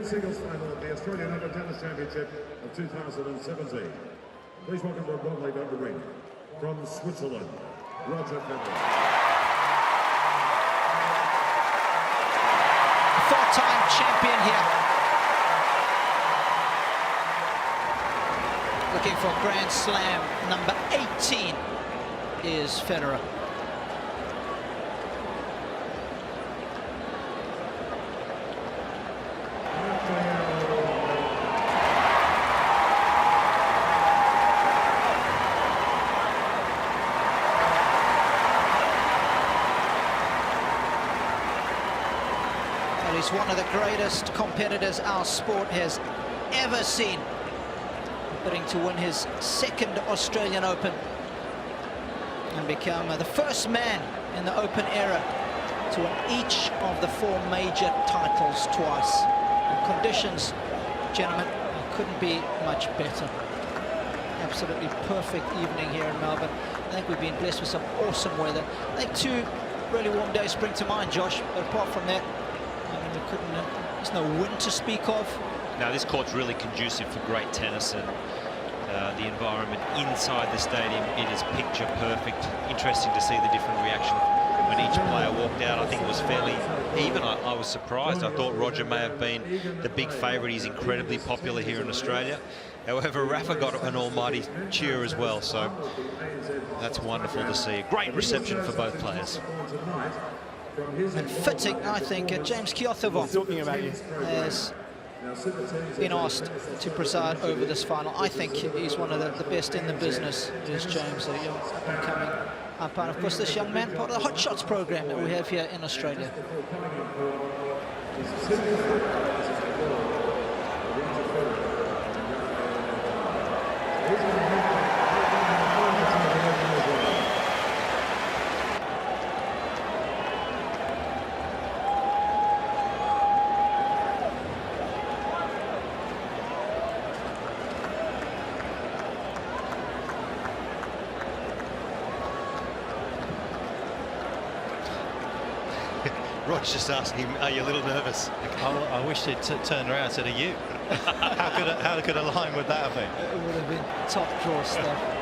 men's singles final of the Australian Open Tennis Championship of 2017. Please welcome to Rod Laver Arena from Switzerland, Roger Federer. Four-time champion here. Looking for Grand Slam number 18 is Federer. He's one of the greatest competitors our sport has ever seen, bidding to win his second Australian Open and become the first man in the Open era to win each of the 4 major titles twice. And conditions, gentlemen, couldn't be much better. Absolutely perfect evening here in Melbourne. I think we've been blessed with some awesome weather. I think 2 really warm days spring to mind, Josh, but apart from that, there's no wind to speak of. Now this court's really conducive for great tennis, and the environment inside the stadium, it is picture perfect. Interesting to see the different reaction when each player walked out. I think it was fairly even. I was surprised. I thought Roger may have been the big favourite. He's incredibly popular here in Australia. However, Rafa got an almighty cheer as well, so that's wonderful to see. A great reception for both players. And fitting, I think, James Keothavong has been asked to preside over this final. I think he's one of the best in the business, is James, a young up-and-coming umpire. Of course, this young man, part of the Hot Shots program that we have here in Australia. Rod's just asking him, are you a little nervous? I wish they'd turned around and said, are you? How could a line would that have been? It would have been top draw stuff.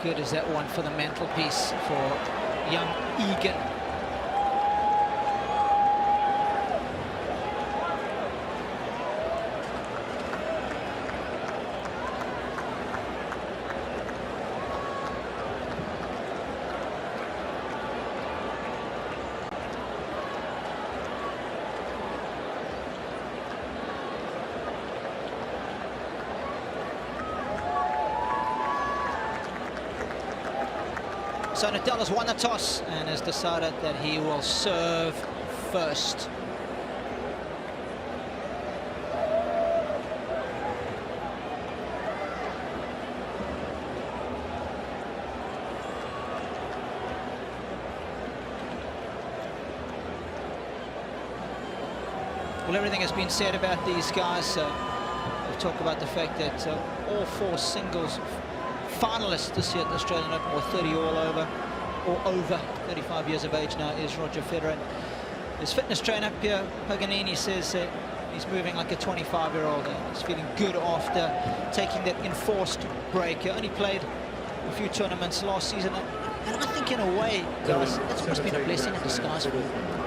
Good is that one for the mantelpiece for young Egan. So Nadal has won the toss and has decided that he will serve first. Well, everything has been said about these guys. We've talked about the fact that all 4 singles finalists this year at the Australian Open were 30 all over, or over 35 years of age now is Roger Federer. His fitness trainer, Pierre Paganini, says that he's moving like a 25-year-old. He's feeling good after taking that enforced break. He only played a few tournaments last season, and I think in a way, guys, that's almost been a blessing in disguise for him.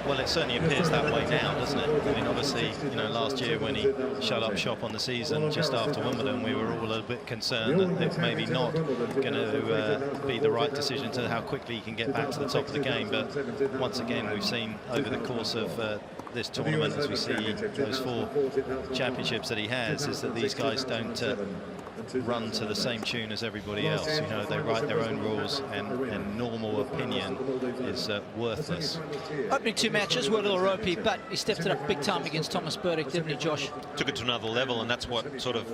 Well, it certainly appears that way now, doesn't it? I mean, obviously, you know, last year when he shut up shop on the season just after Wimbledon, we were all a little bit concerned that it's maybe not going to be the right decision to how quickly he can get back to the top of the game. But once again, we've seen over the course of this tournament, as we see those 4 championships that he has, is that these guys don't run to the same tune as everybody else. You know, they write their own rules, and normal opinion, is worthless. Opening 2 matches were a little ropey, but he stepped it up big time against Thomas Burdick, didn't he, Josh? Took it to another level, and that's what sort of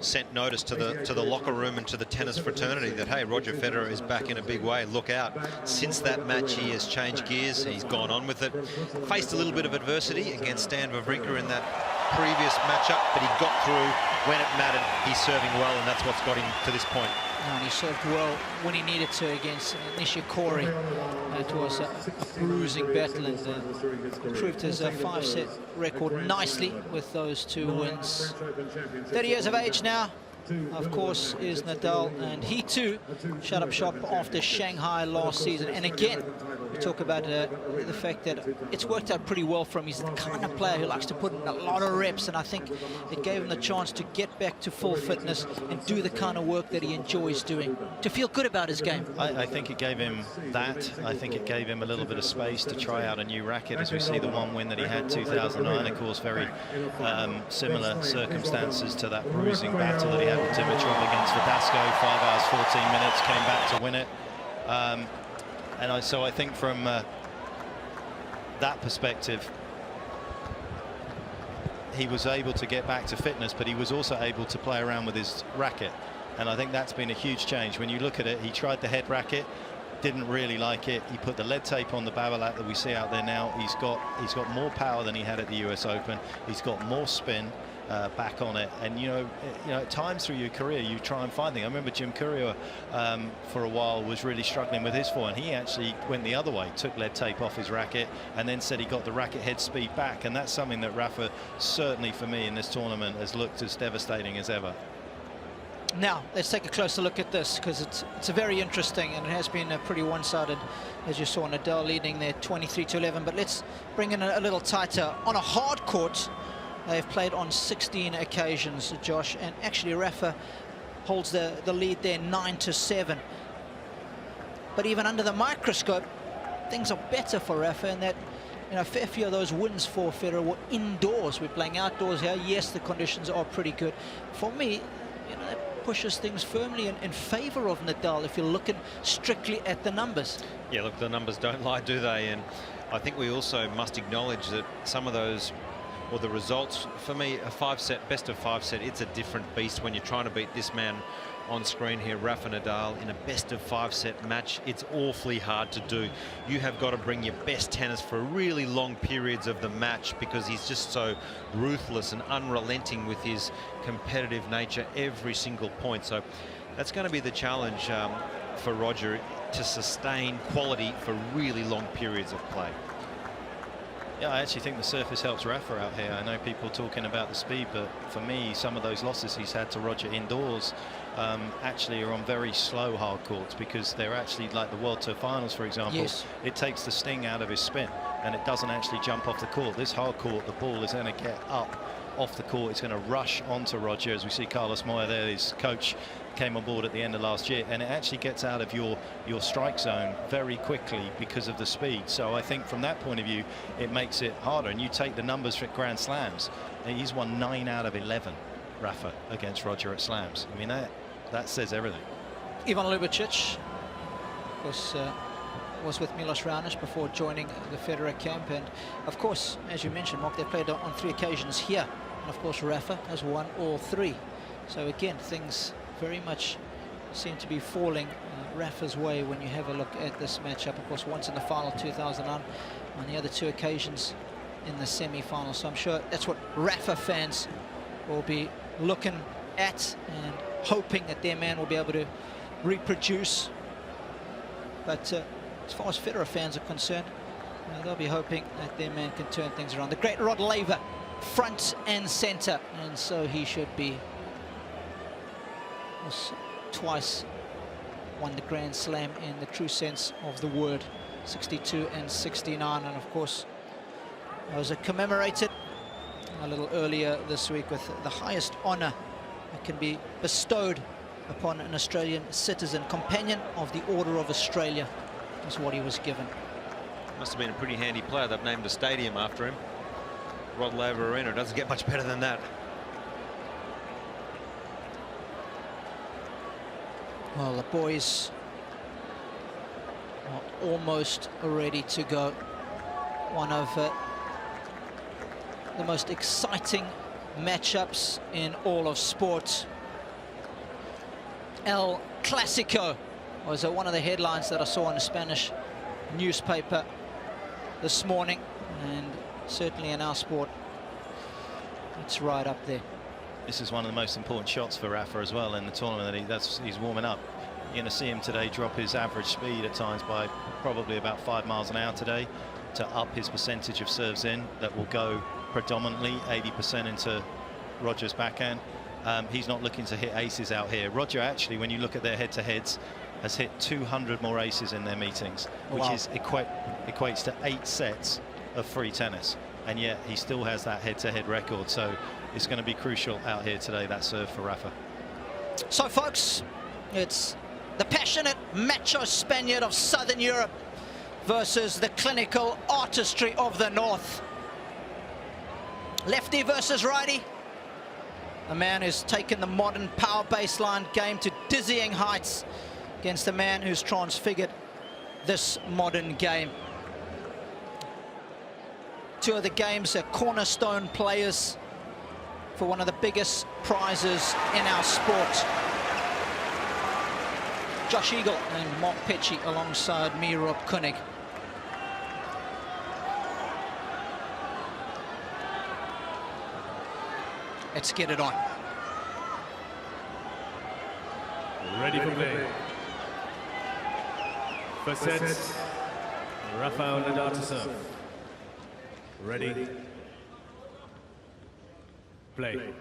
sent notice to the locker room and to the tennis fraternity that, hey, Roger Federer is back in a big way. Look out. Since that match, he has changed gears. He's gone on with it. Faced a little bit of adversity against Stan Wawrinka in that previous matchup, but he got through when it mattered. He's serving well, and that's what's got him to this point. And he served well when he needed to against Nishikori. It was a bruising battle, and improved his 5-set record nicely with those 2 wins. 30 years of age now, of course, is Nadal, and he too shut up shop after Shanghai last season. And again, we talk about the fact that it's worked out pretty well for him. He's the kind of player who likes to put in a lot of reps, and I think it gave him the chance to get back to full fitness and do the kind of work that he enjoys doing, to feel good about his game. I think it gave him that. I think it gave him a little bit of space to try out a new racket, as we see the one win that he had 2009, of course, very similar circumstances to that bruising battle that he had with Dimitrov against Verdasco. 5 hours, 14 minutes, came back to win it. So I think from that perspective, he was able to get back to fitness, but he was also able to play around with his racket. And I think that's been a huge change. When you look at it, he tried the head racket, didn't really like it. He put the lead tape on the Babolat that we see out there now. He's got more power than he had at the US Open. He's got more spin back on it, and you know at times through your career you try and find things. I remember Jim Courier for a while was really struggling with his forehand. He actually went the other way, took lead tape off his racket, and then said he got the racket head speed back, and that's something that Rafa, certainly for me in this tournament, has looked as devastating as ever. Now let's take a closer look at this, because it's very interesting, and it has been pretty one-sided, as you saw. Nadal leading there 23-11, but let's bring in a little tighter. On a hard court, they've played on 16 occasions, Josh, and actually Rafa holds the lead there 9-7. But even under the microscope, things are better for Rafa, in that a fair few of those wins for Federer were indoors. We're playing outdoors here. Yes, the conditions are pretty good. For me, that pushes things firmly in favor of Nadal if you're looking strictly at the numbers. Yeah, look, the numbers don't lie, do they? And I think we also must acknowledge that some of those, or the results, for me, a 5-set, best of 5 set, it's a different beast when you're trying to beat this man on screen here, Rafa Nadal, in a best of 5 set match. It's awfully hard to do. You have got to bring your best tennis for really long periods of the match, because he's just so ruthless and unrelenting with his competitive nature every single point. So that's going to be the challenge for Roger, to sustain quality for really long periods of play. Yeah, I actually think the surface helps Rafa out here. I know people talking about the speed, but for me, some of those losses he's had to Roger indoors actually are on very slow hard courts, because they're actually like the World Tour Finals, for example. Yes. It takes the sting out of his spin, and it doesn't actually jump off the court. This hard court, the ball is going to get up off the court. It's going to rush onto Roger, as we see Carlos Moya there, his coach, came on board at the end of last year, and it actually gets out of your strike zone very quickly because of the speed. So I think from that point of view, it makes it harder. And you take the numbers for Grand Slams, he's won 9 out of 11, Rafa, against Roger at Slams. I mean, that says everything. Ivan Lubicic, of course, was with Milos Raonic before joining the Federer camp, and of course, as you mentioned, Mark, they played on 3 occasions here, and of course Rafa has won all 3. So again, things very much seem to be falling Rafa's way when you have a look at this matchup. Of course, once in the final 2009, on the other 2 occasions in the semi-final. So I'm sure that's what Rafa fans will be looking at and hoping that their man will be able to reproduce. But as far as Federer fans are concerned, they'll be hoping that their man can turn things around. The great Rod Laver, front and center, and so he should be. Twice won the Grand Slam in the true sense of the word, 62 and 69, and of course was commemorated a little earlier this week with the highest honor that can be bestowed upon an Australian citizen. Companion of the Order of Australia is what he was given. Must have been a pretty handy player. They've named a stadium after him, Rod Laver Arena. It doesn't get much better than that. Well, the boys are almost ready to go. One of the most exciting matchups in all of sport. El Clasico was one of the headlines that I saw in a Spanish newspaper this morning, and certainly in our sport, it's right up there. This is one of the most important shots for Rafa as well in the tournament. He's warming up. You're going to see him today drop his average speed at times by probably about 5 miles an hour today to up his percentage of serves in. That will go predominantly 80% into Roger's backhand. He's not looking to hit aces out here. Roger, actually, when you look at their head-to-heads, has hit 200 more aces in their meetings, which is equates to 8 sets of free tennis. And yet he still has that head-to-head record. So it's going to be crucial out here today, that serve for Rafa. So, folks, it's the passionate macho Spaniard of Southern Europe versus the clinical artistry of the North. Lefty versus righty. A man who's taken the modern power baseline game to dizzying heights against a man who's transfigured this modern game. Two of the game's cornerstone players for one of the biggest prizes in our sport. Josh Eagle and Mark Petchey alongside me, Rob Koenig. Let's get it on. Ready for play. First set, Rafael Nadal to serve. Ready. Play.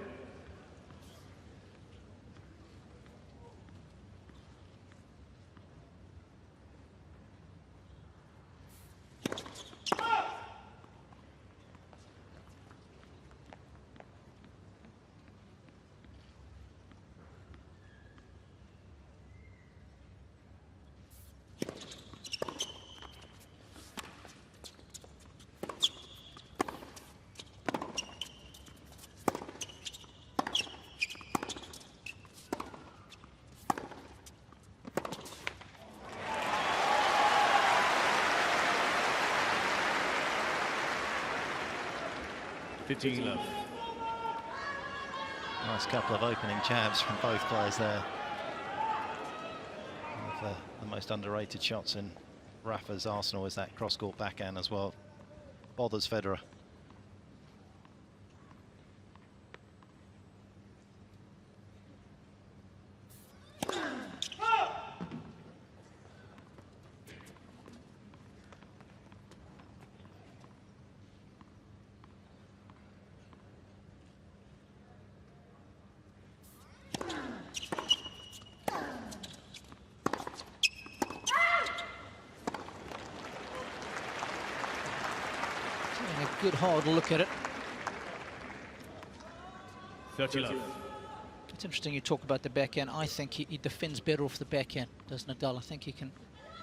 Love. Nice couple of opening jabs from both players there. One of the most underrated shots in Rafa's arsenal is that cross-court backhand as well. Bothers Federer. Good hard look at it. 30 love. It's interesting you talk about the backhand. I think he defends better off the backhand, does Nadal. I think he can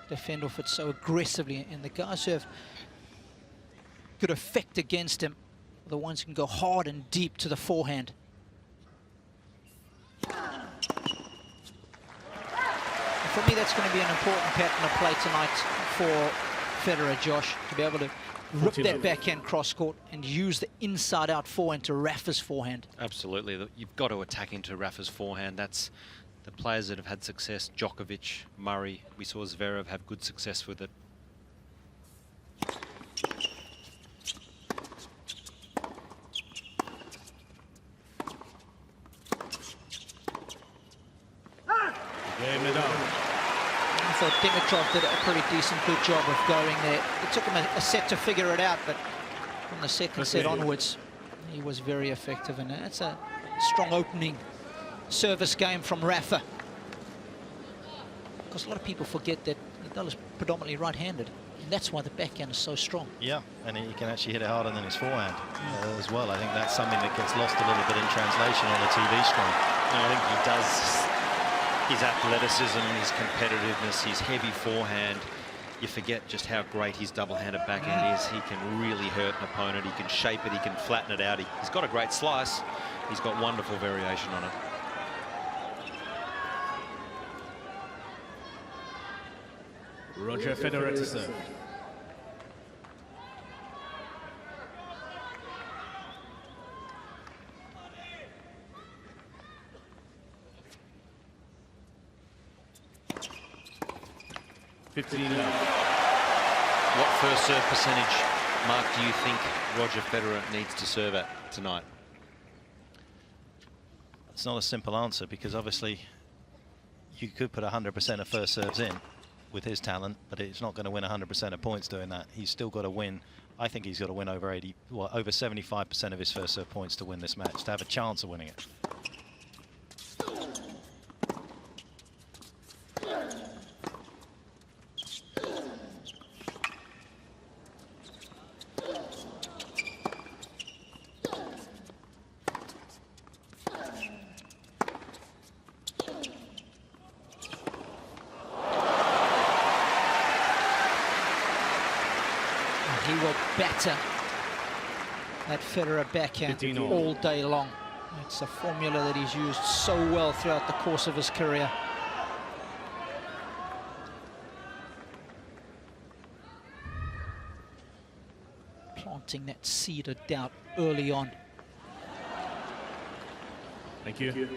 defend off it so aggressively. And the guys who have good effect against him are the ones who can go hard and deep to the forehand. And for me, that's going to be an important pattern of play tonight for Federer, Josh, to be able to rip that backhand cross-court and use the inside-out forehand to Rafa's forehand. Absolutely. You've got to attack into Rafa's forehand. That's the players that have had success. Djokovic, Murray. We saw Zverev have good success with it. I thought Dimitrov did a pretty decent, good job of going there. It took him a set to figure it out, but from the second set onwards, he was very effective. And that's a strong opening service game from Rafa. Because a lot of people forget that Nadal is predominantly right-handed. And that's why the backhand is so strong. Yeah, and he can actually hit it harder than his forehand as well. I think that's something that gets lost a little bit in translation on the TV screen. No, I think he does. His athleticism, his competitiveness, his heavy forehand. You forget just how great his double-handed backhand is. He can really hurt an opponent. He can shape it. He can flatten it out. He's got a great slice. He's got wonderful variation on it. Roger Federer to serve. What first serve percentage, Mark, do you think Roger Federer needs to serve at tonight? It's not a simple answer, because obviously you could put 100% of first serves in with his talent, but it's not going to win 100% of points doing that. He's still got to win. I think he's got to win over 75% of his first serve points to win this match, to have a chance of winning it. He will batter that Federer backhand all day long. It's a formula that he's used so well throughout the course of his career. Planting that seed of doubt early on. Thank you.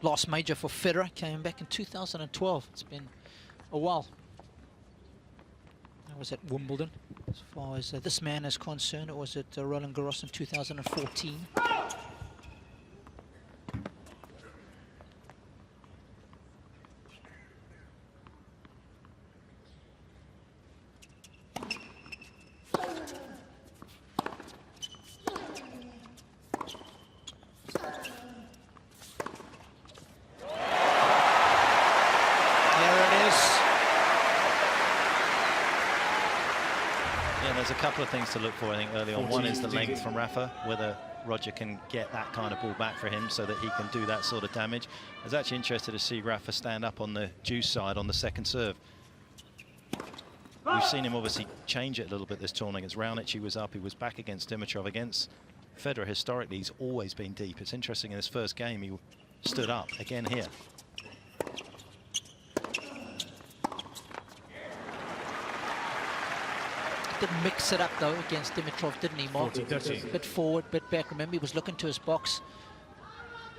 Last major for Federer came back in 2012. It's been a while. That was at Wimbledon. As far as this man is concerned, it was at Roland Garros in 2014. There's a couple of things to look for, I think, early on. One is the length from Rafa, whether Roger can get that kind of ball back for him so that he can do that sort of damage. I was actually interested to see Rafa stand up on the juice side on the second serve. We've seen him obviously change it a little bit this tournament. Against Raonic, he was up, he was back against Dimitrov. Against Federer, historically, he's always been deep. It's interesting, in his first game, he stood up again here. Didn't mix it up though against Dimitrov, didn't he, Mark? Bit forward, bit back. Remember, he was looking to his box.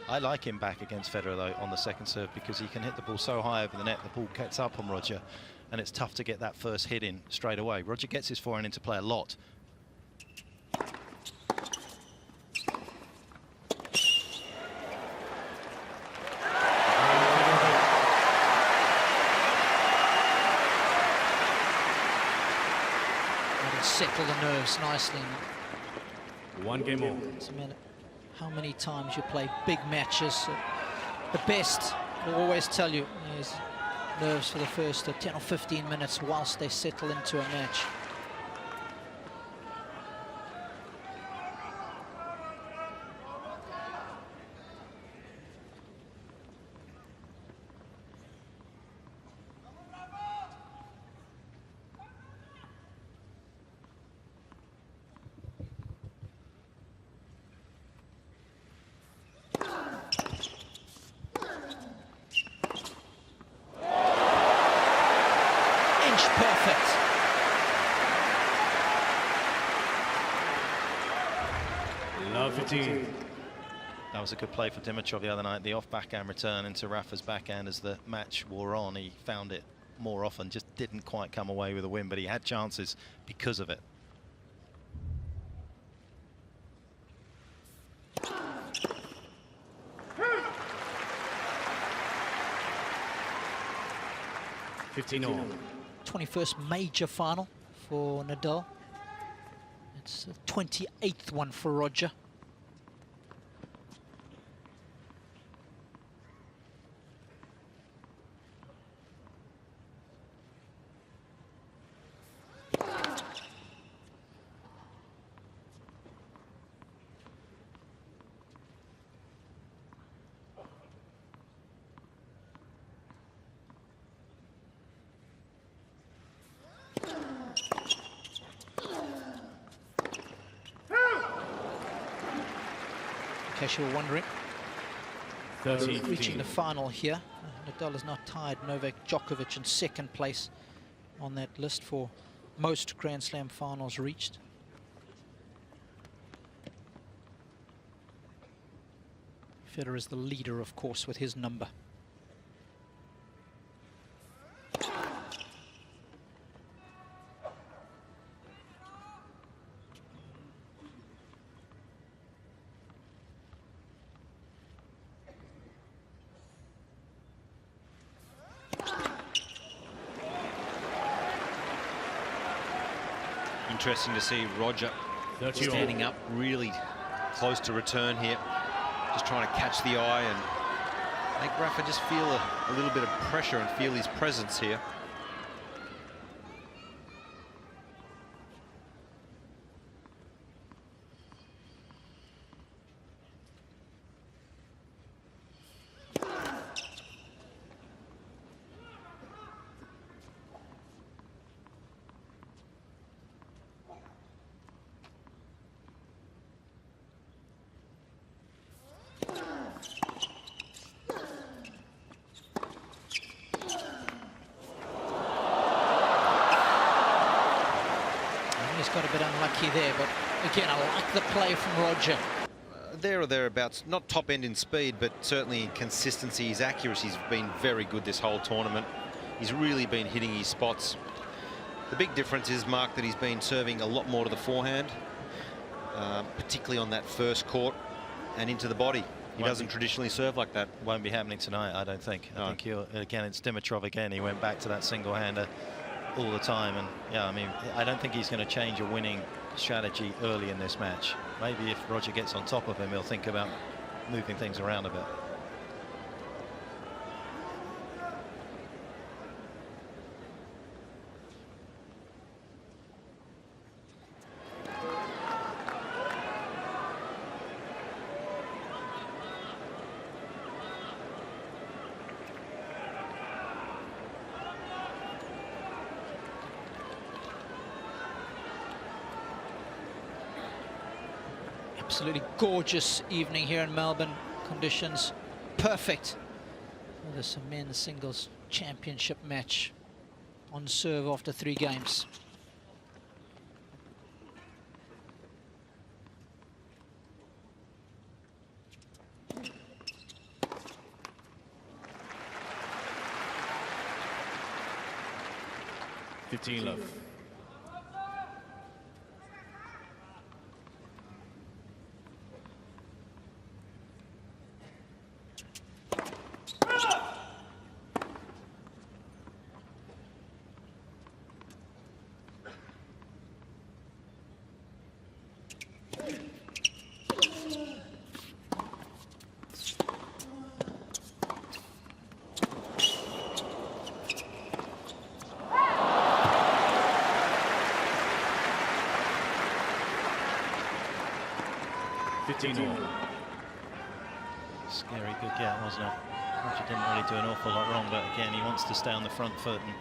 I like him back against Federer though on the second serve, because he can hit the ball so high over the net, the ball gets up on Roger, and it's tough to get that first hit in straight away. Roger gets his forehand into play a lot. Settle the nerves nicely. One game more. Doesn't matter how many times you play big matches. The best will always tell you is nerves for the first 10 or 15 minutes whilst they settle into a match. That was a good play for Dimitrov the other night. The off backhand return into Rafa's backhand as the match wore on. He found it more often, just didn't quite come away with a win, but he had chances because of it. all. 21st major final for Nadal. It's the 28th one for Roger. case you were wondering. 30. Reaching the final here. Nadal has now tied Novak Djokovic in second place on that list for most Grand Slam finals reached. Federer is the leader, of course, with his number. Interesting to see Roger standing up really close to return here, just trying to catch the eye and make Rafa just feel a little bit of pressure and feel his presence here. Got a bit unlucky there, but again, I like the play from Roger. There or thereabouts, not top end in speed, but certainly in consistency. His accuracy's been very good this whole tournament. He's really been hitting his spots. The big difference is, Mark, that he's been serving a lot more to the forehand, particularly on that first court and into the body. He doesn't traditionally serve like that. Won't be happening tonight, I don't think. I think again, it's Dimitrov again. He went back to that single-hander all the time, and yeah, I mean, I don't think he's going to change a winning strategy early in this match. Maybe if Roger gets on top of him, he'll think about moving things around a bit. Absolutely gorgeous evening here in Melbourne. Conditions perfect for this men's singles championship match on serve after 3 games. Love. Scary good gap, wasn't it? Roger didn't really do an awful lot wrong, but again, he wants to stay on the front foot, and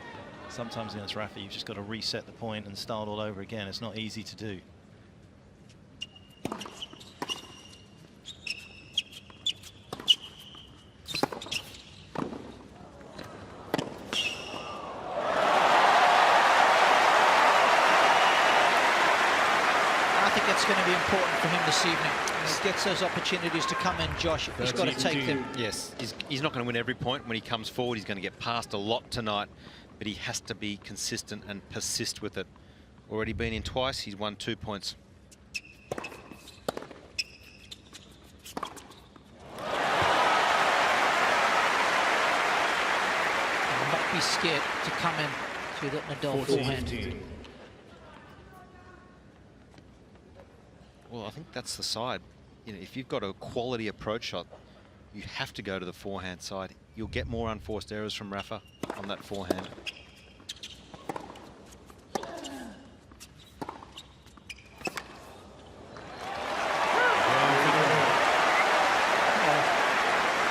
sometimes against Rafa, you've just got to reset the point and start all over again. It's not easy to do. I think that's going to be important for him this evening. He gets those opportunities to come in, Josh. He's got to take them. Yes, he's not going to win every point. When he comes forward, he's going to get past a lot tonight, but he has to be consistent and persist with it. Already been in twice, he's won 2 points. Will not be scared to come in to that Nadal forehand. Well, I think that's the side. You know, if you've got a quality approach shot, you have to go to the forehand side. You'll get more unforced errors from Rafa on that forehand.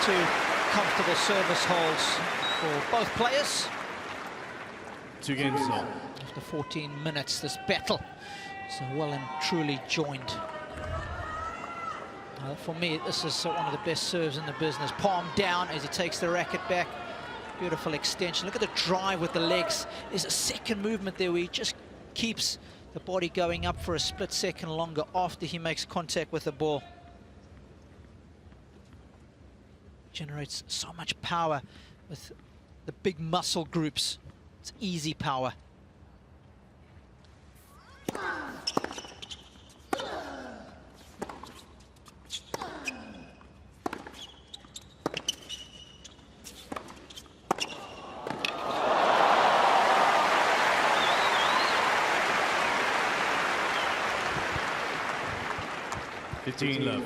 Two comfortable service holds for both players. 2 games all. After 14 minutes, this battle is well and truly joined. For me, this is one of the best serves in the business. Palm down as he takes the racket back. Beautiful extension. Look at the drive with the legs. There's a second movement there where he just keeps the body going up for a split second longer after he makes contact with the ball. Generates so much power with the big muscle groups. It's easy power. Love.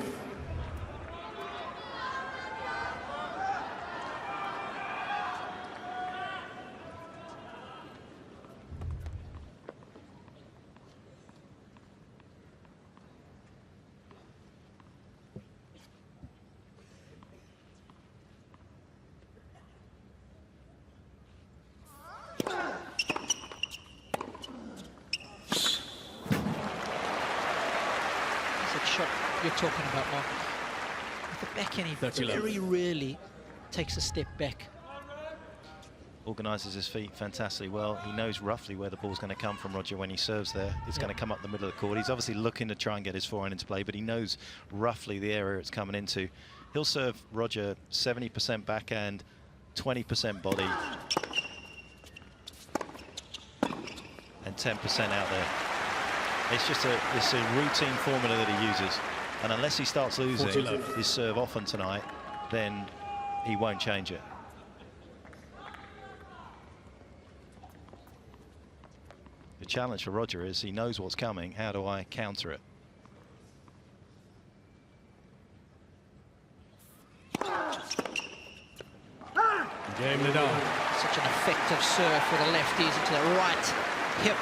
Shot you're talking about, Mark. With the backhand, he very rarely takes a step back. Organises his feet fantastically well. He knows roughly where the ball's going to come from, Roger, when he serves there. It's going to come up the middle of the court. He's obviously looking to try and get his forehand into play, but he knows roughly the area it's coming into. He'll serve Roger 70% backhand, 20% body, and 10% out there. It's just it's a routine formula that he uses, and unless he starts losing his serve often tonight, then he won't change it. The challenge for Roger is he knows what's coming. How do I counter it? Game Nadal. Such an effective serve for the lefties into the right hip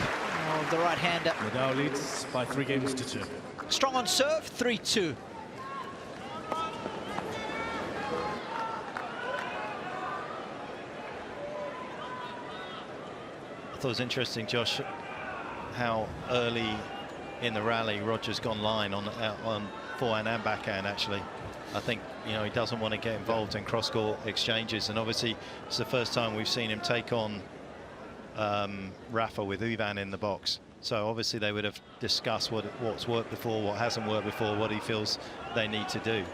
of the right-hander. Nadal leads by 3 games to 2. Strong on serve, 3-2. I thought it was interesting, Josh, how early in the rally Roger's gone line on forehand and backhand, actually. I think, you know, he doesn't want to get involved in cross-court exchanges, and obviously it's the first time we've seen him take on Rafa with Ivan in the box. So obviously they would have discussed what's worked before, what hasn't worked before, what he feels they need to do.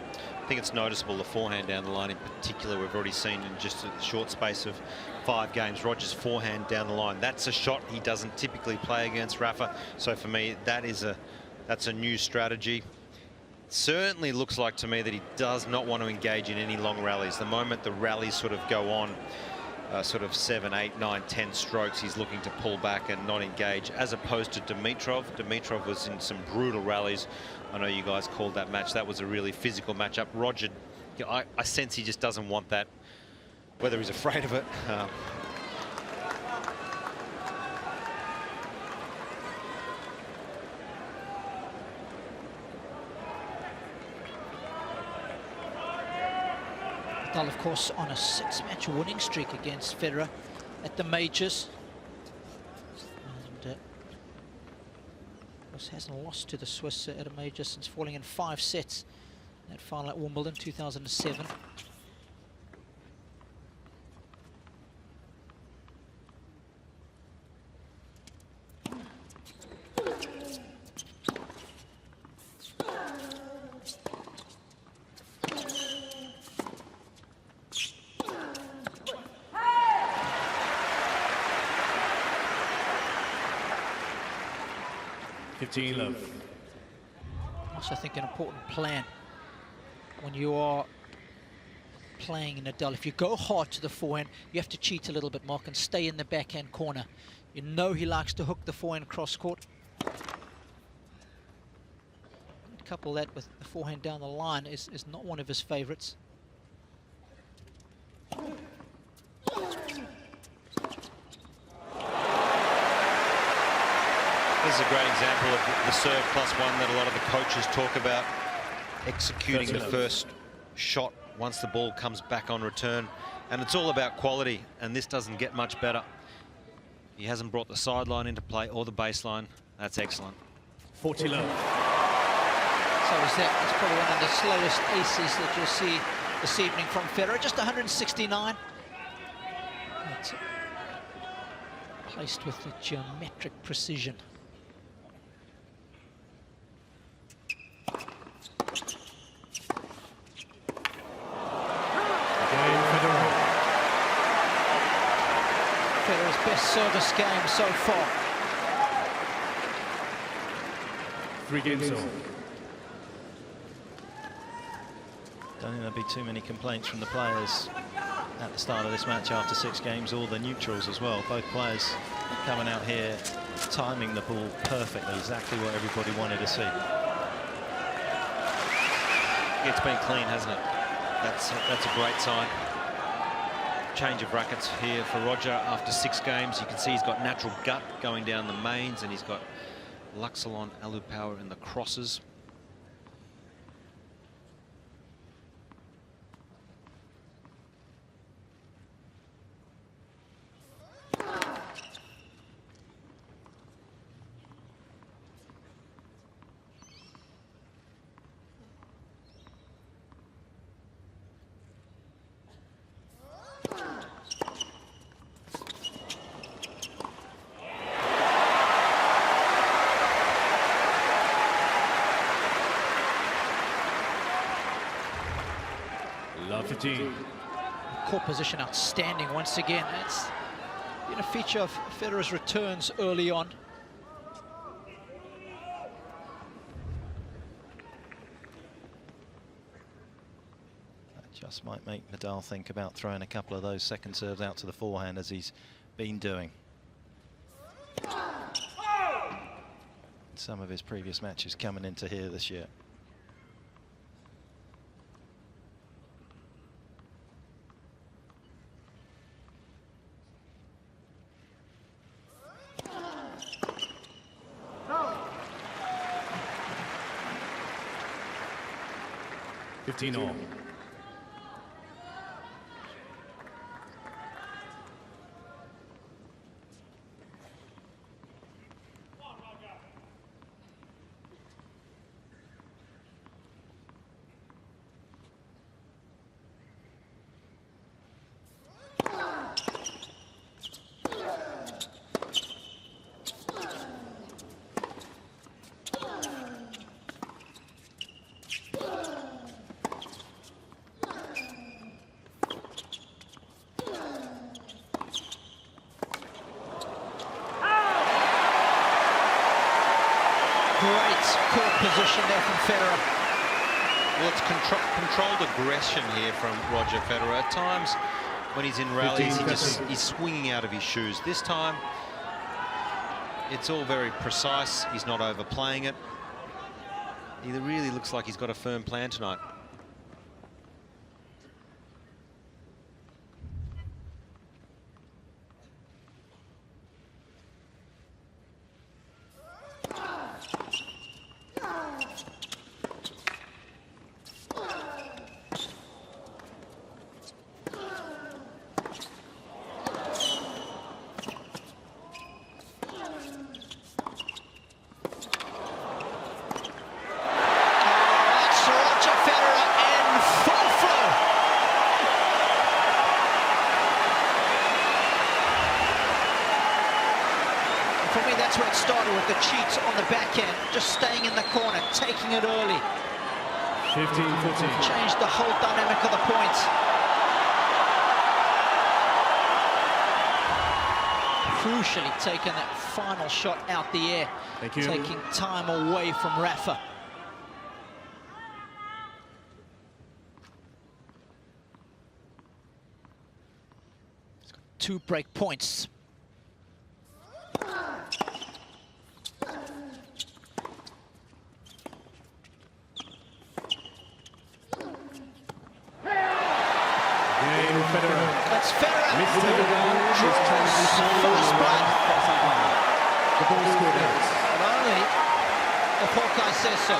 I think it's noticeable the forehand down the line in particular. We've already seen in just a short space of 5 games, Roger's forehand down the line. That's a shot he doesn't typically play against Rafa. So for me, that's a new strategy. Certainly looks like to me that he does not want to engage in any long rallies. The moment the rallies sort of go on, sort of 7, 8, 9, 10 strokes, he's looking to pull back and not engage, as opposed to Dimitrov. Dimitrov was in some brutal rallies. I know you guys called that match. That was a really physical matchup. Roger, you know, I sense he just doesn't want that, whether he's afraid of it. Nadal, of course, on a 6-match winning streak against Federer at the majors. And of course hasn't lost to the Swiss at a major since falling in 5 sets. That final at Wimbledon 2007. Love. Also, I think an important plan when you are playing Nadal. If you go hard to the forehand, you have to cheat a little bit, Mark, and stay in the backhand corner. You know he likes to hook the forehand cross court. Couple that with the forehand down the line is not one of his favorites. This is a great example of the serve +1 that a lot of the coaches talk about. Executing the first shot once the ball comes back on return. And it's all about quality, and this doesn't get much better. He hasn't brought the sideline into play or the baseline. That's excellent. 40 love. So So is that. It's probably one of the slowest aces that you'll see this evening from Federer. Just 169. It's placed with the geometric precision. Federer's best service game so far. 3 games all. Don't think there'll be too many complaints from the players at the start of this match after 6 games, or the neutrals as well. Both players coming out here, timing the ball perfectly, exactly what everybody wanted to see. It's been clean, hasn't it? That's a great sign. Change of rackets here for Roger after 6 games. You can see he's got natural gut going down the mains, and he's got Luxilon Alu power in the crosses. Love 15. Core position outstanding once again. It's been a feature of Federer's returns early on. That just might make Nadal think about throwing a couple of those second serves out to the forehand, as he's been doing in some of his previous matches coming into here this year. All. Position there from Federer. Well, it's controlled aggression here from Roger Federer. At times, when he's in rallies, he's swinging out of his shoes. This time, it's all very precise. He's not overplaying it. He really looks like he's got a firm plan tonight. That's where it started, with the cheats on the backhand, just staying in the corner, taking it early. 15-14. Changed the whole dynamic of the points. Crucially taking that final shot out the air, taking time away from Rafa. He's got 2 break points. That's Federer. First blood. The ball scored out. But only if Hawkeye says so.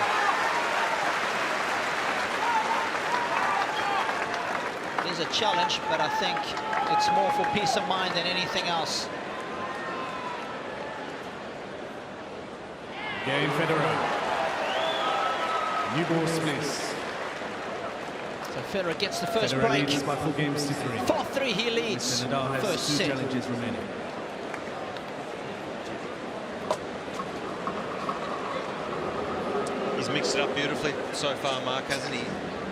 It is a challenge, but I think it's more for peace of mind than anything else. Game Federer. New ball splits. So Federer gets the first Federer break. leads by 4 games to 3. 4-3 he leads. Mr. Nadal has First 2 set. challenges remaining. He's mixed it up beautifully so far, Mark, hasn't he?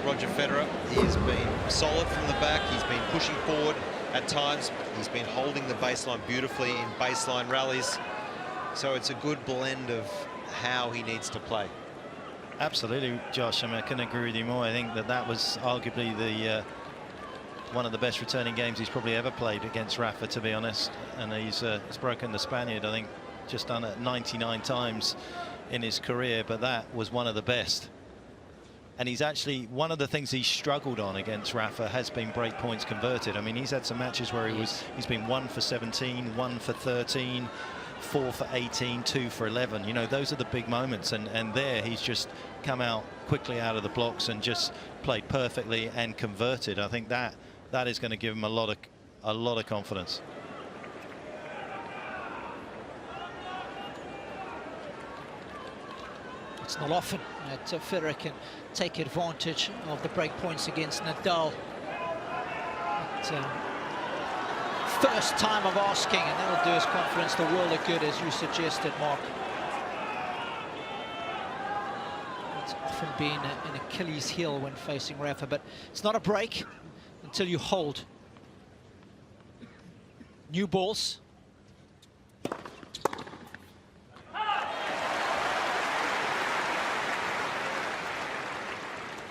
Roger Federer, he's been solid from the back. He's been pushing forward at times. He's been holding the baseline beautifully in baseline rallies. So it's a good blend of how he needs to play. Absolutely, Josh. I mean, I couldn't agree with you more. I think that was arguably the one of the best returning games he's probably ever played against Rafa, to be honest. And he's broken the Spaniard, I think, just done it 99 times in his career, but that was one of the best. And he's actually, one of the things he's struggled on against Rafa has been break points converted. I mean, he's had some matches where he's been 1 for 17, 1 for 13, 4 for 18, 2 for 11. You know, those are the big moments, and there he's just come out quickly out of the blocks and just played perfectly and converted. I think that is going to give him a lot of confidence. It's not often that Federer can take advantage of the break points against Nadal. But, first time of asking, and that will do his confidence the world of good, as you suggested, Mark. It's often been an Achilles heel when facing Rafa, but it's not a break until you hold. New balls.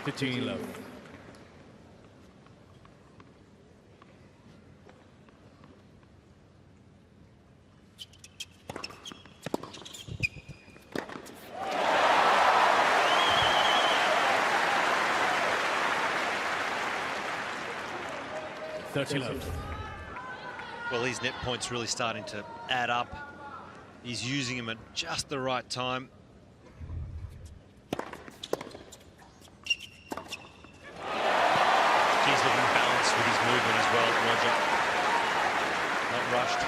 Fifteen love. Well, these net points really starting to add up. He's using them at just the right time. He's looking balanced with his movement as well, Roger. Not rushed.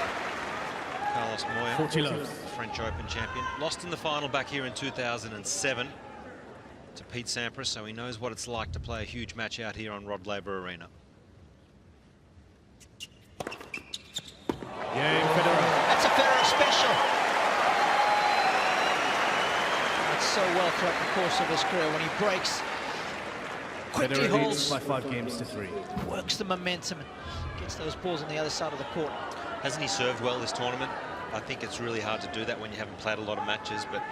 Carlos Moya, 40 love. French Open champion. Lost in the final back here in 2007 to Pete Sampras, so he knows what it's like to play a huge match out here on Rod Laver Arena. Yeah, Federer. That's a Federer special. It's so well throughout the course of his career when he breaks. Quickly Federer holds, leads by 5 games to 3. works the momentum and gets those balls on the other side of the court. Hasn't he served well this tournament? I think it's really hard to do that when you haven't played a lot of matches, but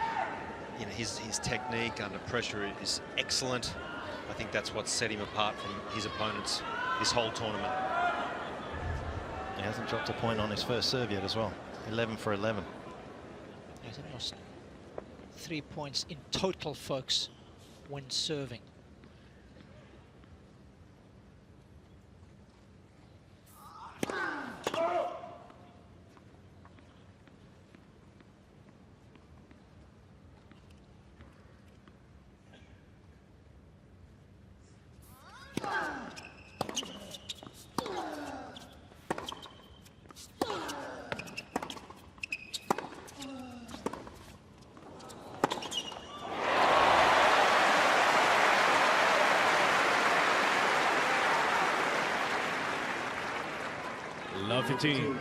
you know, his technique under pressure is excellent. I think that's what set him apart from his opponents this whole tournament. He hasn't dropped a point on his first serve yet as well. 11 for 11. He's lost 3 points in total, folks, when serving. Love 15. And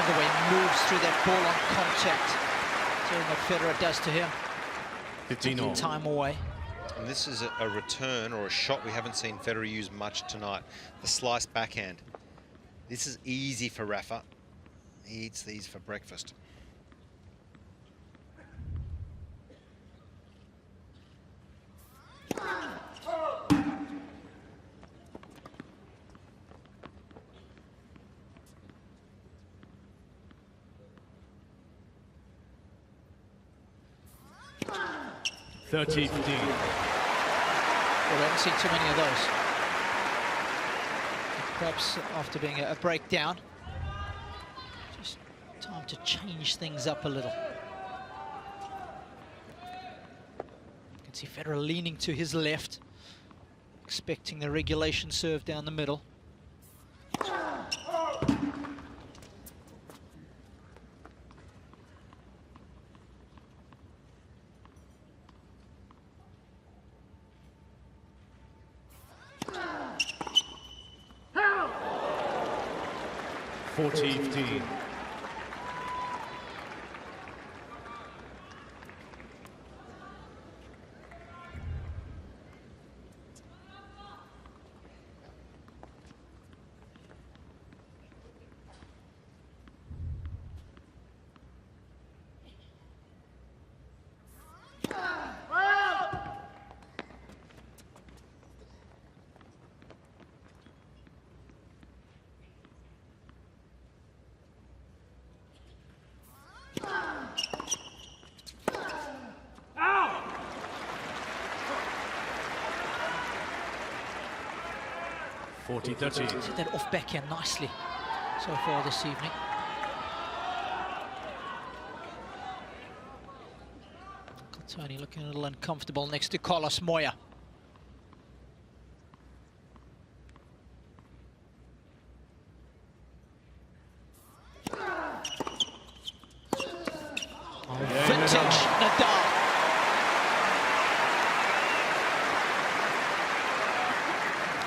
the way he moves through that ball on contact, seeing what Federer does to him. 15 all. Time away. And this is a return or a shot we haven't seen Federer use much tonight. The slice backhand. This is easy for Rafa. He eats these for breakfast. Well, we haven't seen too many of those. perhaps after being a breakdown. Just time to change things up a little. You can see Federer leaning to his left, expecting the regulation serve down the middle. (40-15). Set that off backhand nicely so far this evening. Tony looking a little uncomfortable next to Carlos Moya. Vintage Nadal.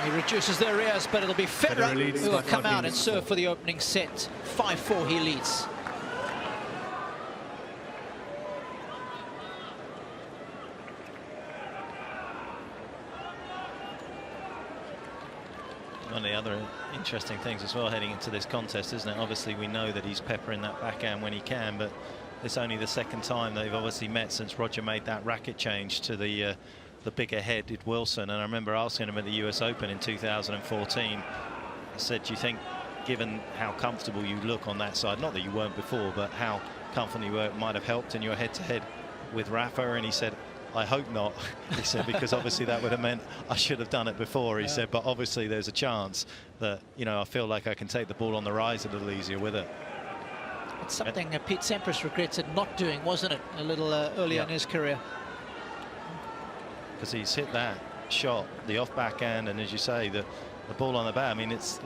He reduces the arrears, but it'll be Federer who will come out and serve for the opening set. 5-4 he leads. One of the other interesting things as well heading into this contest, isn't it? Obviously we know that he's peppering that backhand when he can, but it's only the second time they've obviously met since Roger made that racket change to the bigger-headed Wilson. And I remember asking him at the US Open in 2014, I said, do you think, given how comfortable you look on that side, not that you weren't before, but how comfortable you were, it might have helped in your head-to-head with Rafa? And he said, I hope not. He said, because obviously that would have meant I should have done it before. He said, but obviously there's a chance that, you know, I feel like I can take the ball on the rise a little easier with it. It's something Pete Sampras regretted not doing, wasn't it, a little earlier in his career? Because he's hit that shot, the off backhand, and as you say, the ball on the bat. I mean, it's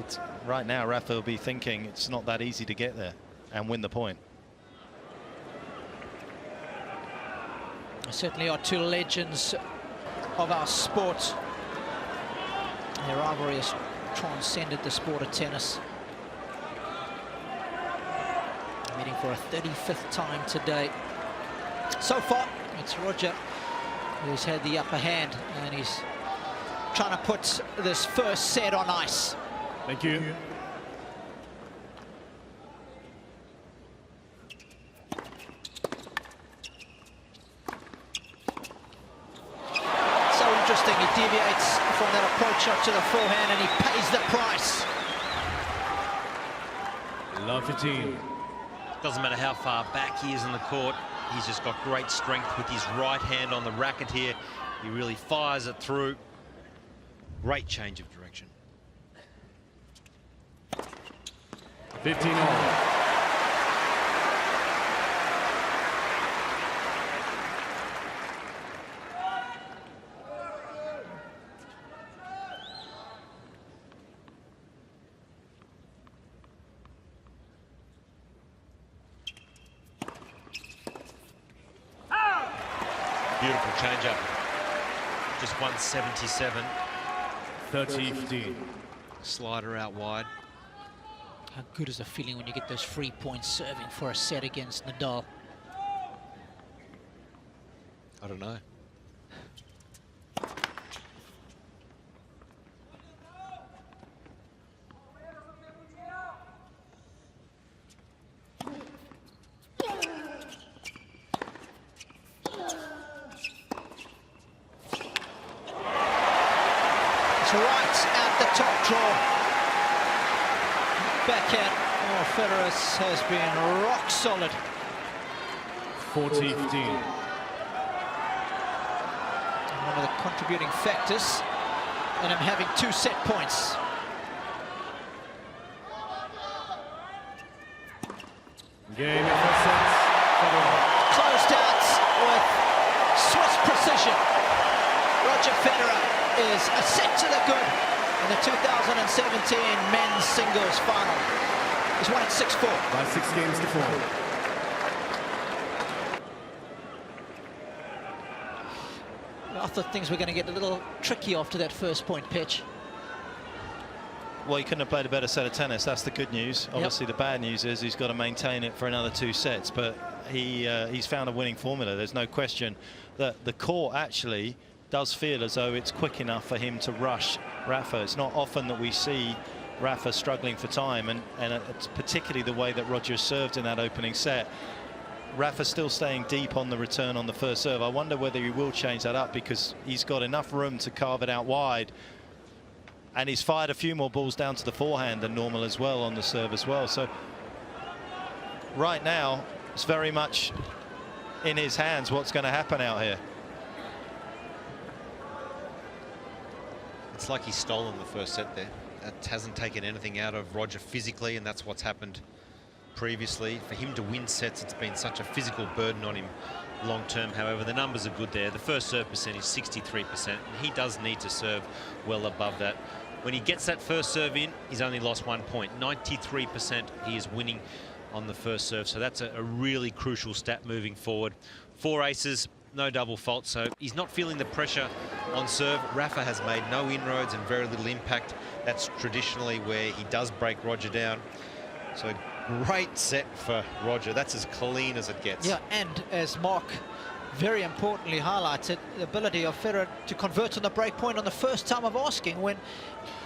right now Rafa will be thinking it's not that easy to get there and win the point. There certainly are two legends of our sport. Their rivalry has transcended the sport of tennis. Meeting for a 35th time today. So far, it's Roger who's had the upper hand, and he's trying to put this first set on ice. Thank you. So interesting, he deviates from that approach up to the forehand, and he pays the price. Love 15. Doesn't matter how far back he is in the court, he's just got great strength with his right hand on the racket here. He really fires it through. Great change of direction. 15-all. Beautiful change-up. Just 177. 30-15. Slider out wide. How good is the feeling when you get those free points serving for a set against Nadal? I don't know. Backhand, Federer has been rock solid. 40-15. One of the contributing factors in him having 2 set points. Game in first set. Federer. Closed out with Swiss precision. Roger Federer is a set to the good in the 2017 men's singles final. He's won it 6-4. By 6 games to 4. I thought things were going to get a little tricky after that first point pitch. Well, he couldn't have played a better set of tennis. That's the good news. Obviously, the bad news is he's got to maintain it for another 2 sets. But he's found a winning formula. There's no question that the court actually does feel as though it's quick enough for him to rush Rafa. It's not often that we see Rafa struggling for time, and it's particularly the way that Roger served in that opening set. Rafa's still staying deep on the return on the first serve. I wonder whether he will change that up, because he's got enough room to carve it out wide. And he's fired a few more balls down to the forehand than normal as well on the serve as well. So right now, it's very much in his hands what's going to happen out here. It's like he's stolen the first set there. That hasn't taken anything out of Roger physically, and that's what's happened previously. For him to win sets, it's been such a physical burden on him long term. However, the numbers are good there. The first serve percentage 63%, and he does need to serve well above that. When he gets that first serve in, he's only lost 1 point. 93% he is winning on the first serve, so that's a really crucial stat moving forward. 4 aces, no double fault, so he's not feeling the pressure on serve. Rafa has made no inroads and very little impact. That's traditionally where he does break Roger down. So great set for Roger. That's as clean as it gets. Yeah, and as Mark very importantly highlighted, the ability of Federer to convert on the break point on the first time of asking, when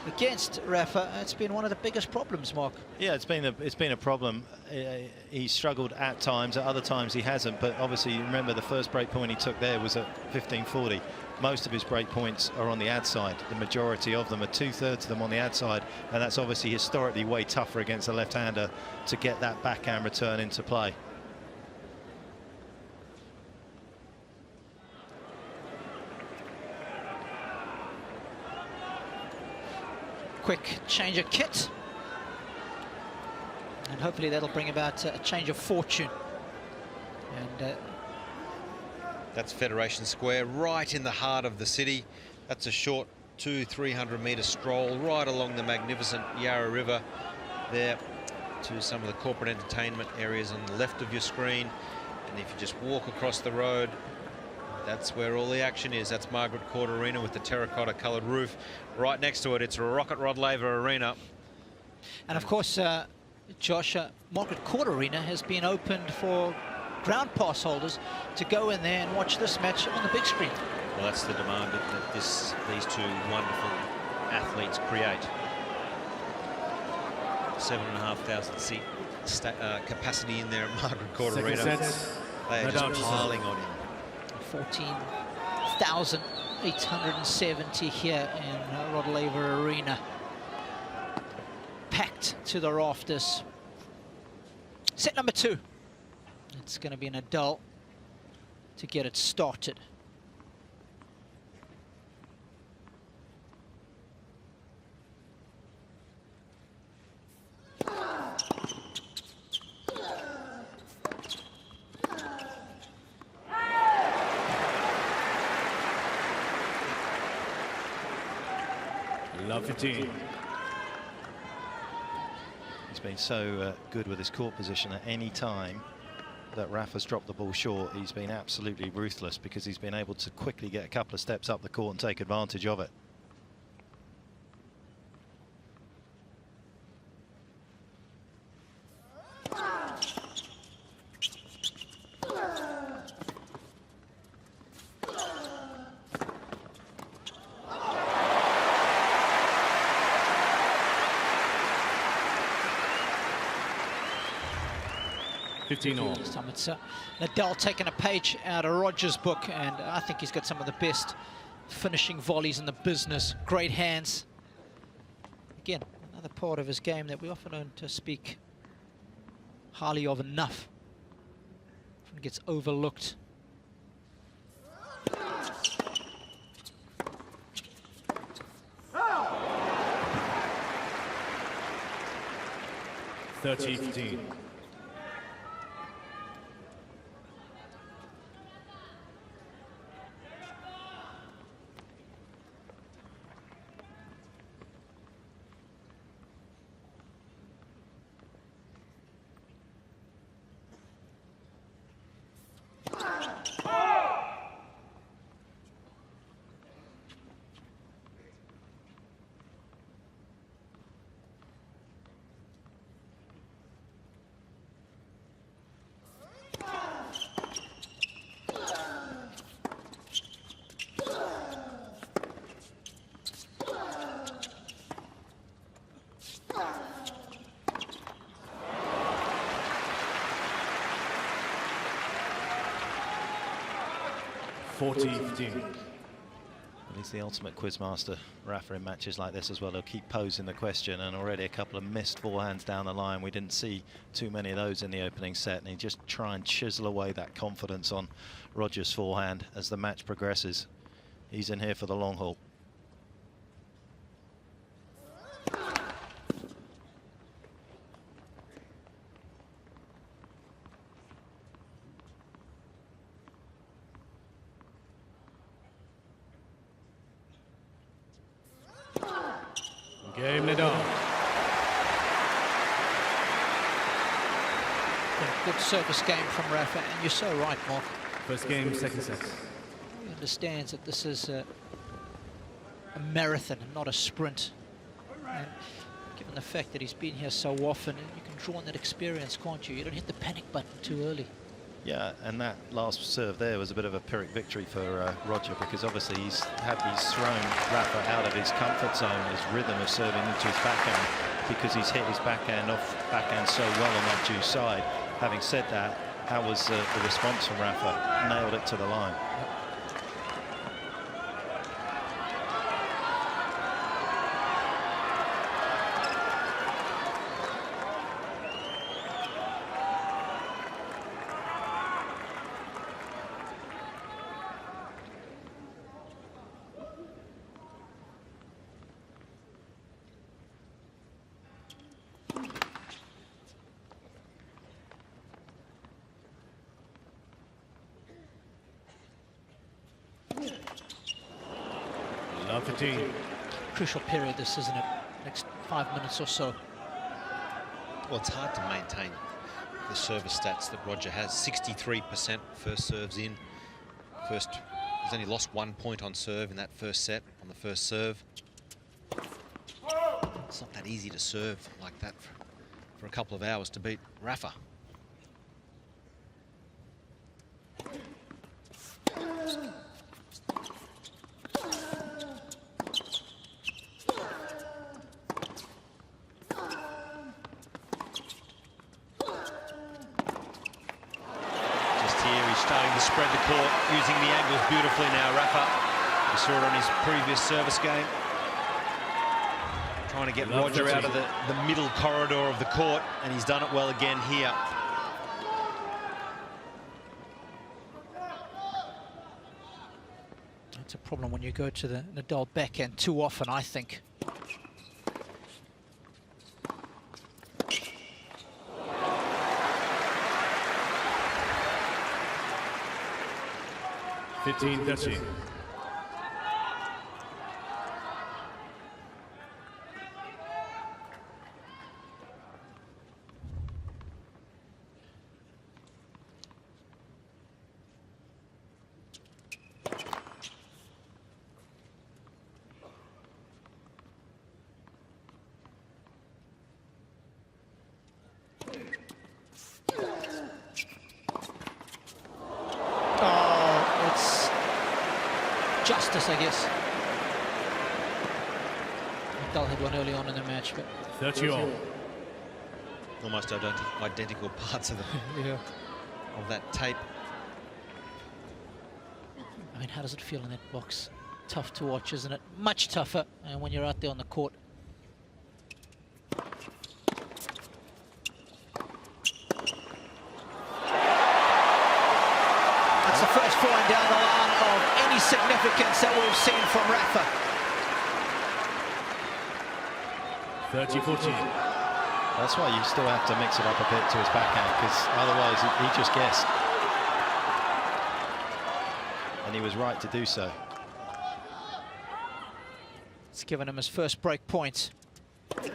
against Rafa, it's been one of the biggest problems, Mark. Yeah, it's been a problem. He struggled at times, at other times he hasn't. But obviously, you remember the first break point he took there was at 1540. Most of his break points are on the ad side. The majority of them are 2/3 of them on the ad side, and that's obviously historically way tougher against a left-hander to get that backhand return into play. Quick change of kit, and hopefully that'll bring about a change of fortune. And that's Federation Square, right in the heart of the city. That's a short 200-300 metre stroll right along the magnificent Yarra River there to some of the corporate entertainment areas on the left of your screen. And if you just walk across the road, that's where all the action is. That's Margaret Court Arena with the terracotta coloured roof. Right next to it, it's Rod Laver Arena. And of course, Josh, Margaret Court Arena has been opened for ground pass holders to go in there and watch this match on the big screen. Well, that's the demand that these two wonderful athletes create. 7,500 seat capacity in there at Margaret Court Arena. They are just piling on him. 14,870 here in Rod Laver Arena. Packed to the rafters. Set number 2. It's going to be Nadal to get it started. Love 15. He's been so good with his court position. At any time that Rafa's dropped the ball short, he's been absolutely ruthless, because he's been able to quickly get a couple of steps up the court and take advantage of it. This time it's Nadal taking a page out of Roger's book, and I think he's got some of the best finishing volleys in the business. Great hands. Again, another part of his game that we often don't speak highly of enough. Often gets overlooked. .30-15. 40-15. Well, he's the ultimate quizmaster, Rafa, in matches like this as well. He'll keep posing the question, and already a couple of missed forehands down the line. We didn't see too many of those in the opening set, and he just try and chisel away that confidence on Roger's forehand as the match progresses. He's in here for the long haul. Game Nadal. Good service game from Rafa, and you're so right, Mark. First game, second set. He understands that this is a marathon and not a sprint. And given the fact that he's been here so often, you can draw on that experience, can't you? You don't hit the panic button too early. Yeah, and that last serve there was a bit of a Pyrrhic victory for Roger, because obviously he's thrown Rafa out of his comfort zone, his rhythm of serving into his backhand, because he's hit his backhand off backhand so well on that due side. Having said that, how was the response from Rafa? Nailed it to the line. Love 15. Crucial period this, isn't it? Next 5 minutes or so. Well, it's hard to maintain the service stats that Roger has. 63% first serves in. He's only lost 1 point on serve in that first set, on the first serve. It's not that easy to serve like that for a couple of hours to beat Rafa. Starting to spread the court, using the angles beautifully now, Rafa. We saw it on his previous service game. Trying to get Roger out of the middle corridor of the court, and he's done it well again here. That's a problem when you go to the Nadal backhand too often, I think. $15-13. Justice, I guess. Nadal had one early on in the match, but 30-all. Almost identical parts of that tape. I mean, how does it feel in that box? Tough to watch, isn't it? Much tougher when you're out there on the court. That's the first forehand down the line of any significance that we've seen from Rafa. 30-14. That's why you still have to mix it up a bit to his backhand, because otherwise he just guessed. And he was right to do so. It's given him his first break point. That's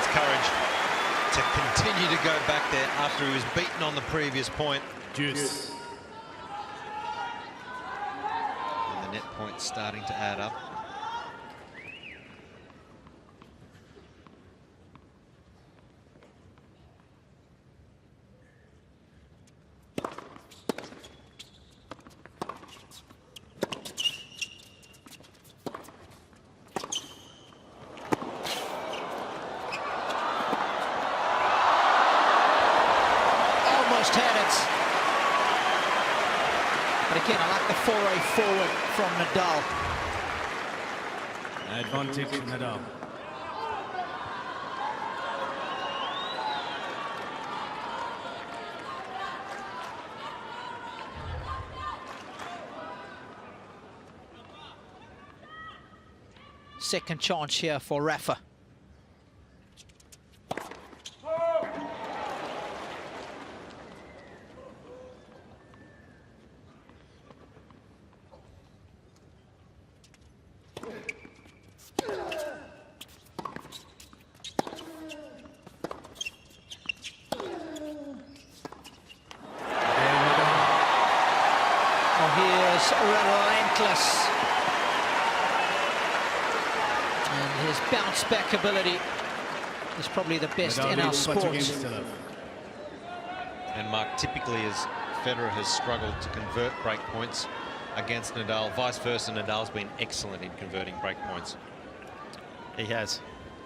courage to continue to go back there after he was beaten on the previous point. Juice. And the net points starting to add up. almost had it. But again, I like the foray forward from Nadal. Advantage Nadal. Second chance here for Rafa. Relentless, and his bounce back ability is probably the best in our sport. And Mark, typically as Federer has struggled to convert break points against Nadal, vice versa, Nadal's been excellent in converting break points. He has.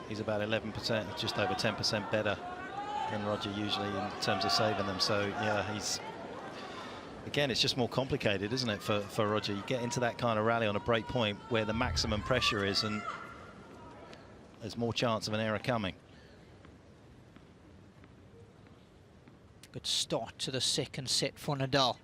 He's about 11%, just over 10% better than Roger usually in terms of saving them. So yeah, he's. Again, it's just more complicated, isn't it, for Roger? You get into that kind of rally on a break point where the maximum pressure is, and there's more chance of an error coming. Good start to the second set for Nadal.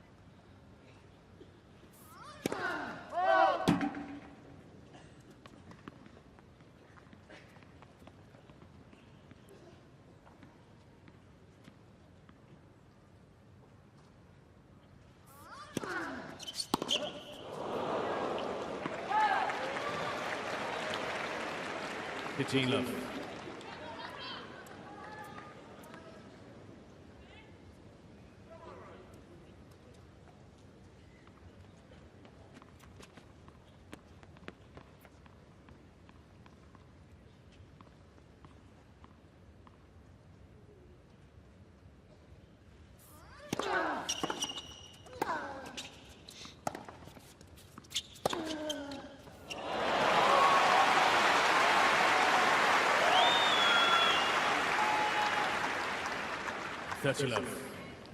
Love.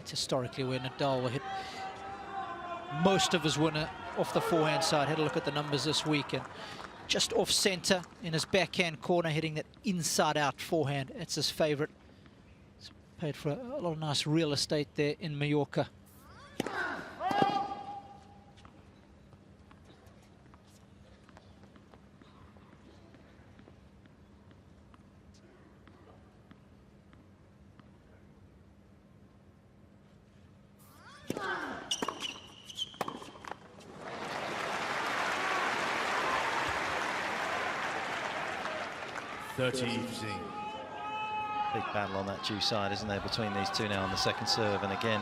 It's historically where Nadal will hit most of his winner off the forehand side. Had a look at the numbers this week, and just off center in his backhand corner, hitting that inside out forehand. It's his favorite. He's paid for a lot of nice real estate there in Mallorca. Big battle on that due side, isn't there, between these two now on the second serve. And again,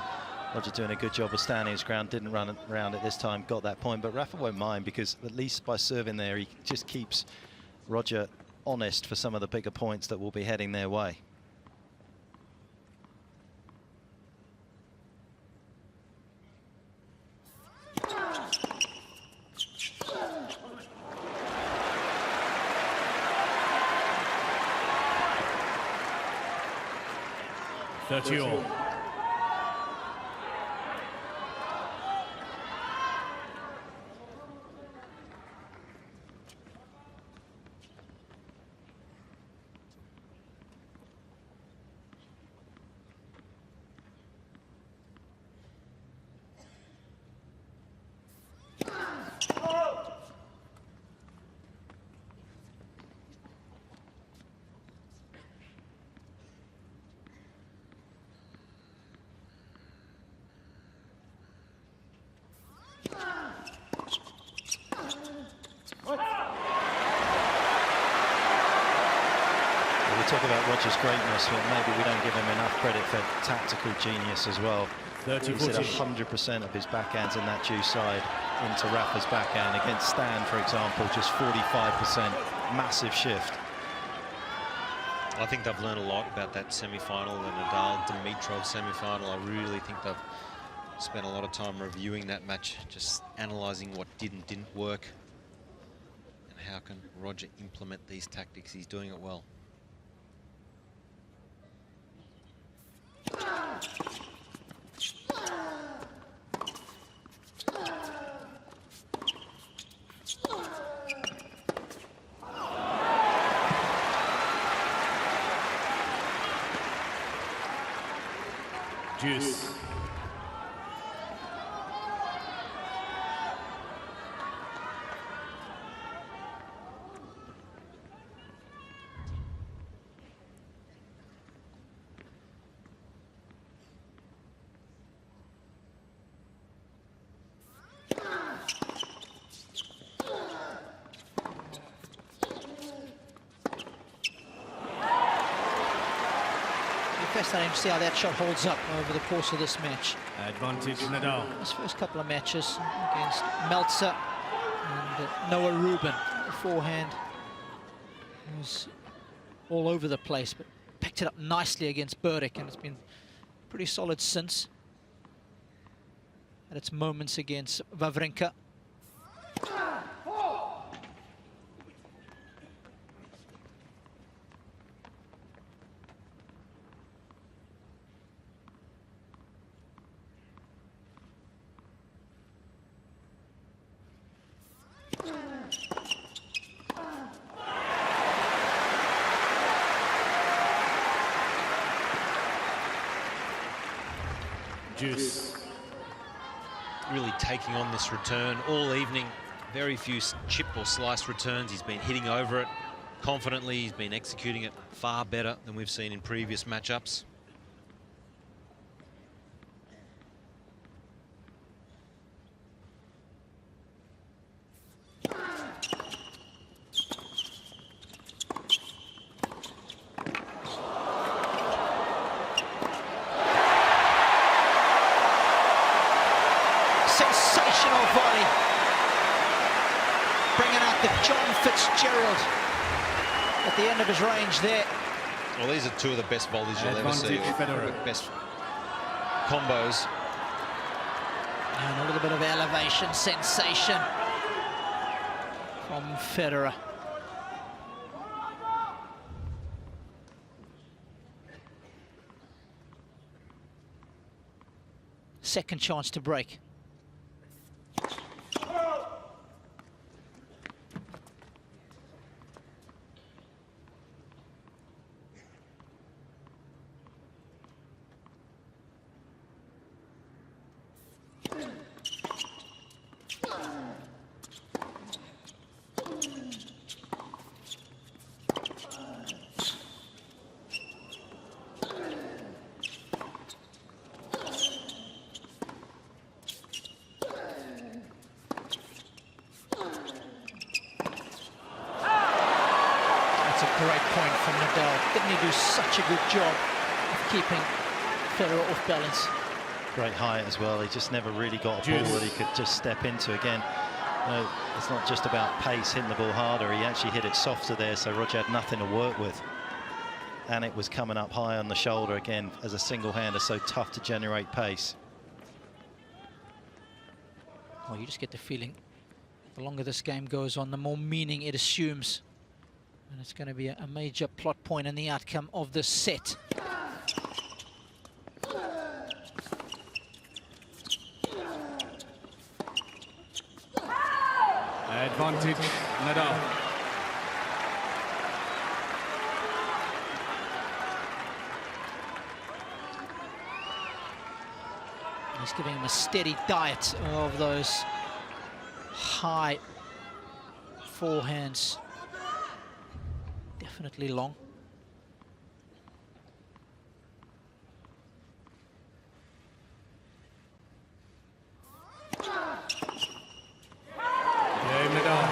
Roger doing a good job of standing his ground, didn't run around it this time, got that point. But Rafa won't mind, because at least by serving there, he just keeps Roger honest for some of the bigger points that will be heading their way. All. Talk about Roger's greatness, but maybe we don't give him enough credit for tactical genius as well. He's hit 100% of his backhands in that due side into Rafa's backhand. Against Stan, for example, just 45%, massive shift. I think they've learned a lot about that semi-final, the Nadal-Dimitrov semi-final. I really think they've spent a lot of time reviewing that match, just analysing what didn't work, and how can Roger implement these tactics. He's doing it well. Juice. Fascinating to see how that shot holds up over the course of this match. Advantage Nadal. His first couple of matches against Meltzer and Noah Rubin. The forehand was all over the place, but picked it up nicely against Burdick, and it's been pretty solid since. At its moments against Wawrinka. Juice. Really taking on this return all evening. Very few chip or slice returns. He's been hitting over it confidently. He's been executing it far better than we've seen in previous matchups. Sensational volley. Bringing out the John Fitzgerald at the end of his range there. Well, these are two of the best volleys you'll ever see. Federer. Best combos. And a little bit of elevation sensation from Federer. Second chance to break. Great point from Nadal. Didn't he do such a good job of keeping Federer off balance? Great height as well. He just never really got a ball that he could just step into again. No, it's not just about pace, hitting the ball harder. He actually hit it softer there, so Roger had nothing to work with. And it was coming up high on the shoulder again as a single-hander, so tough to generate pace. Well, you just get the feeling the longer this game goes on, the more meaning it assumes. And it's going to be a major plot point in the outcome of this set. Advantage Nadal. He's giving him a steady diet of those high forehands. Definitely long. Nadal.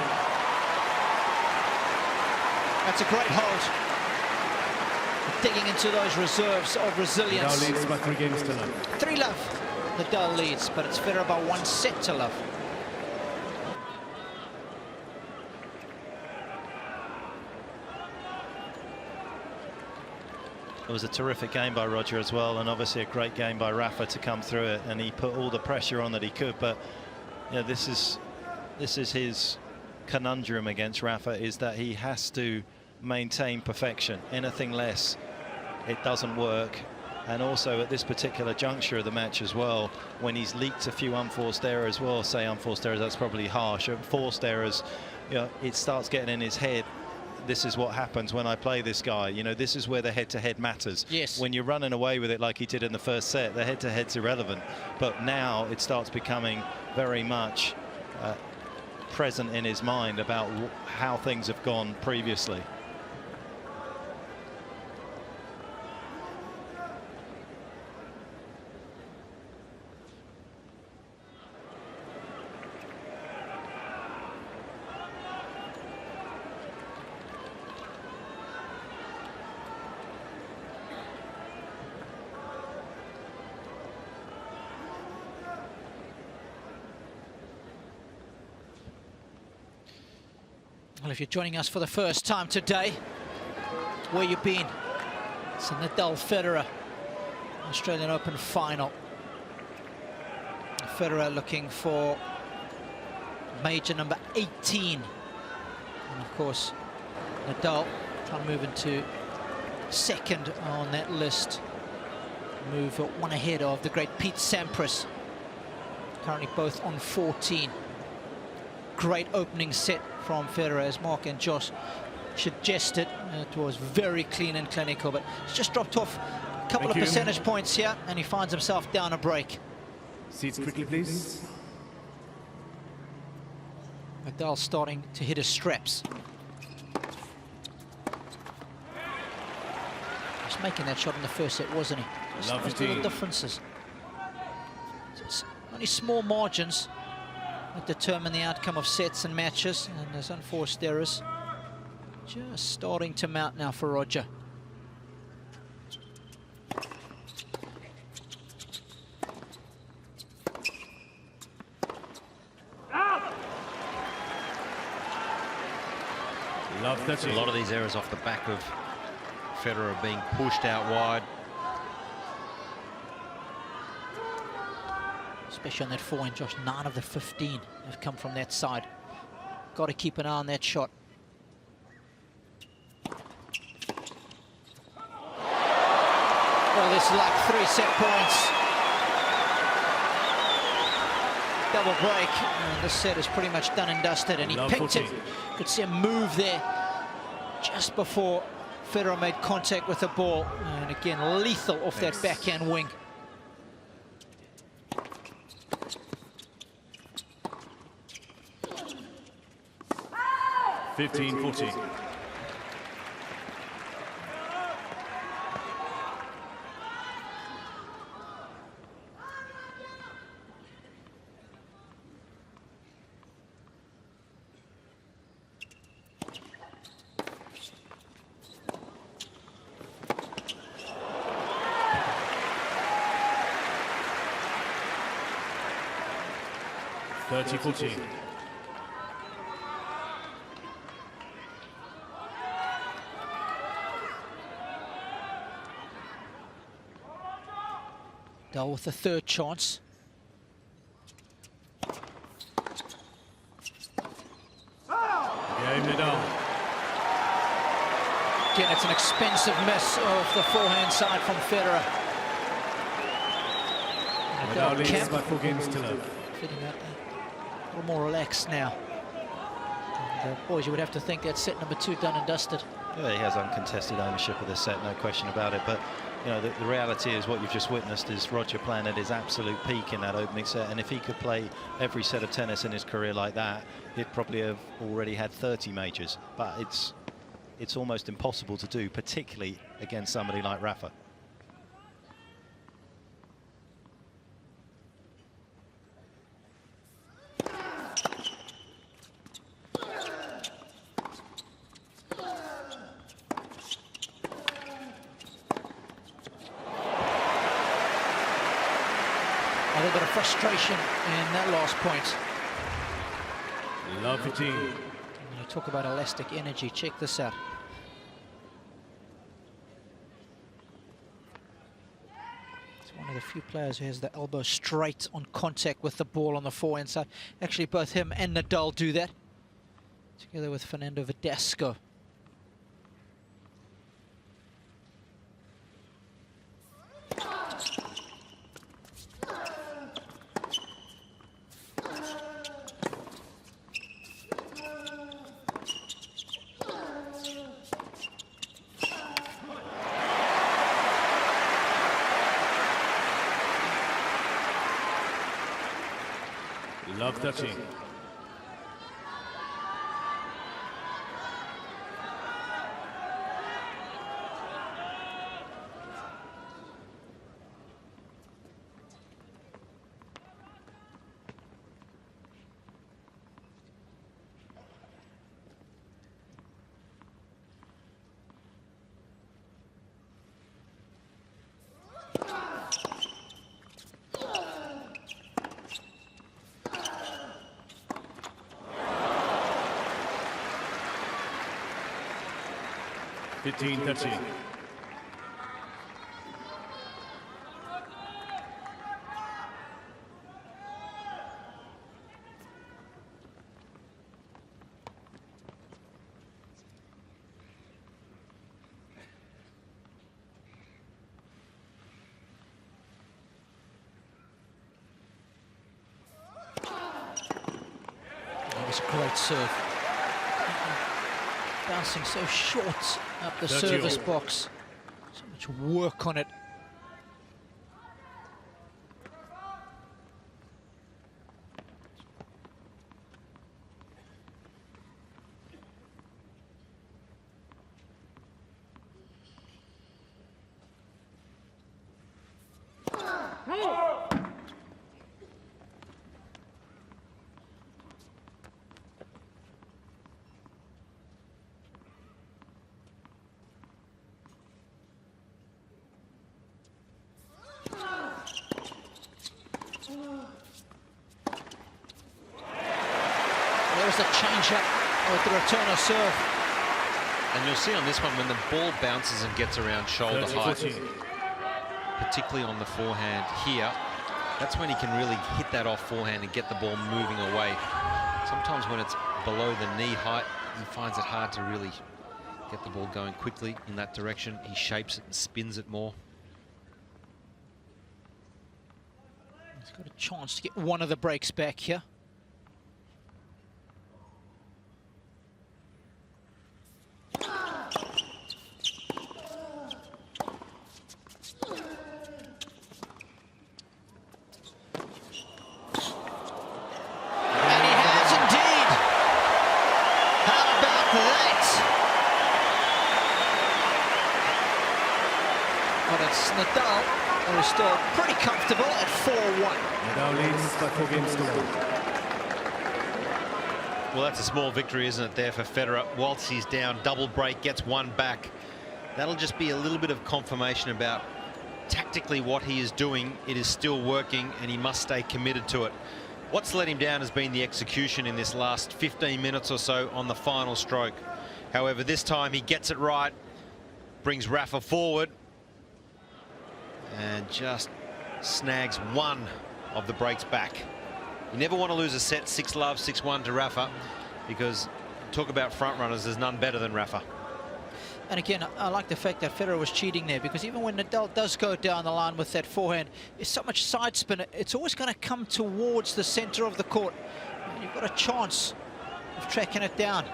That's a great hold. Digging into those reserves of resilience. Nadal leads by 3 games to none. 3-love. Nadal leads, but it's Federer by 1 set to love. It was a terrific game by Roger as well, and obviously a great game by Rafa to come through it, and he put all the pressure on that he could. But you know, this is his conundrum against Rafa, is that he has to maintain perfection. Anything less, it doesn't work. And also at this particular juncture of the match as well, when he's leaked a few unforced errors, well, say unforced errors, that's probably harsh. Forced errors, you know, it starts getting in his head this is what happens when I play this guy. You know, this is where the head-to-head matters. Yes. When you're running away with it like he did in the first set, the head-to-head's irrelevant. But now it starts becoming very much present in his mind about how things have gone previously. Well, if you're joining us for the first time today, where you been? It's a Nadal Federer Australian Open final. Federer looking for major number 18. And of course, Nadal trying to move into second on that list. Move one ahead of the great Pete Sampras. Currently both on 14. Great opening set from Federer, as Mark and Josh suggested. It was very clean and clinical, but it's just dropped off a couple of percentage points here, and he finds himself down a break. Seats quickly, please. Nadal starting to hit his straps. Just making that shot in the first set, wasn't he? Just little differences. It's only small margins that determine the outcome of sets and matches, and there's unforced errors just starting to mount now for Roger. A lot of these errors off the back of Federer being pushed out wide. Especially on that forehand, Josh, 9 of the 15 have come from that side. Got to keep an eye on that shot. Well, this is like 3 set points. Double break. And this set is pretty much done and dusted, and he picked it. Could see a move there just before Federer made contact with the ball. And again, lethal off that backhand wing. 15-14. Nadal with the third chance. Game Nadal. Again, it's an expensive miss of the forehand side from Federer. Nadal leads by 4 games to none. Feeling a little more relaxed now. And, boys, you would have to think that's set number 2 done and dusted. Yeah, he has uncontested ownership of this set, no question about it. But you know, the reality is what you've just witnessed is Roger playing at his absolute peak in that opening set. And if he could play every set of tennis in his career like that, he'd probably have already had 30 majors. But it's almost impossible to do, particularly against somebody like Rafa. A little bit of frustration in that last point. Love 15. When you talk about elastic energy, check this out. It's one of the few players who has the elbow straight on contact with the ball on the forehand side. Actually, both him and Nadal do that, together with Fernando Verdasco. Love touching. Touching. That was a great serve. Bouncing so short up the service box. So much work on it. There's the change-up with the return of serve. And you'll see on this one, when the ball bounces and gets around shoulder height, particularly on the forehand here, that's when he can really hit that off forehand and get the ball moving away. Sometimes when it's below the knee height, he finds it hard to really get the ball going quickly in that direction. He shapes it and spins it more. He's got a chance to get one of the breaks back here. Nadal, who is still pretty comfortable at 4-1. Nadal leads by 4 games to 1. Well, that's a small victory, isn't it, there for Federer? Whilst he's down, double break, gets one back. That'll just be a little bit of confirmation about tactically what he is doing. It is still working, and he must stay committed to it. What's let him down has been the execution in this last 15 minutes or so on the final stroke. However, this time he gets it right, brings Rafa forward, and just snags one of the breaks back. You never want to lose a set 6-love, 6-1 to Rafa, because talk about front runners, there's none better than Rafa. And again, I like the fact that Federer was cheating there, because even when Nadal does go down the line with that forehand, it's so much side spin, it's always going to come towards the center of the court. And you've got a chance of tracking it down.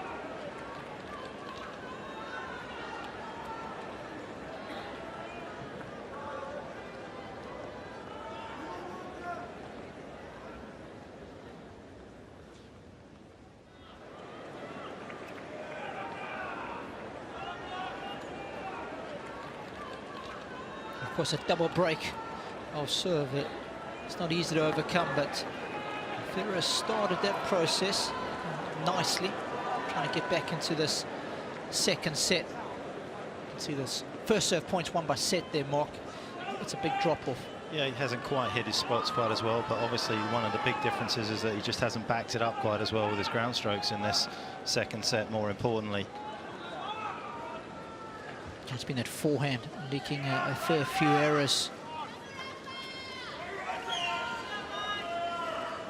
Of course, a double break of serve. It's not easy to overcome, but Federer started that process nicely, trying to get back into this second set. You can see this first serve points won by set there, Mark. It's a big drop-off. Yeah, he hasn't quite hit his spots quite as well, but obviously one of the big differences is that he just hasn't backed it up quite as well with his ground strokes in this second set, more importantly. It's been that forehand leaking a fair few errors.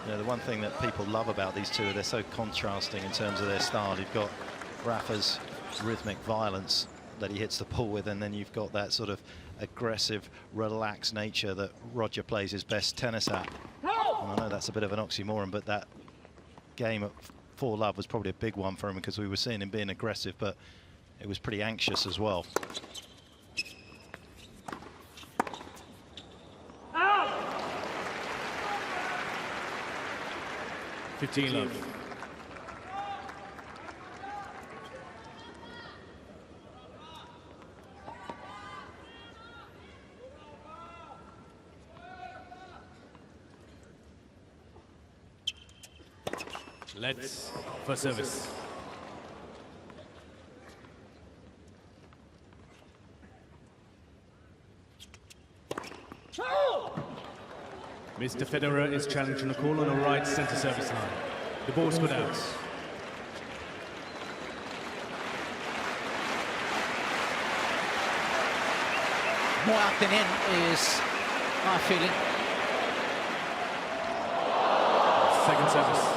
Yeah, the one thing that people love about these two, they're so contrasting in terms of their style. You've got Rafa's rhythmic violence that he hits the ball with, and then you've got that sort of aggressive, relaxed nature that Roger plays his best tennis at. And I know that's a bit of an oxymoron, but that game at 4-love was probably a big one for him, because we were seeing him being aggressive, but it was pretty anxious as well. 15 love. Let's for service. Mr. Federer is challenging a call on a right center service line. The ball's put out. More out than in is my feeling. Second service.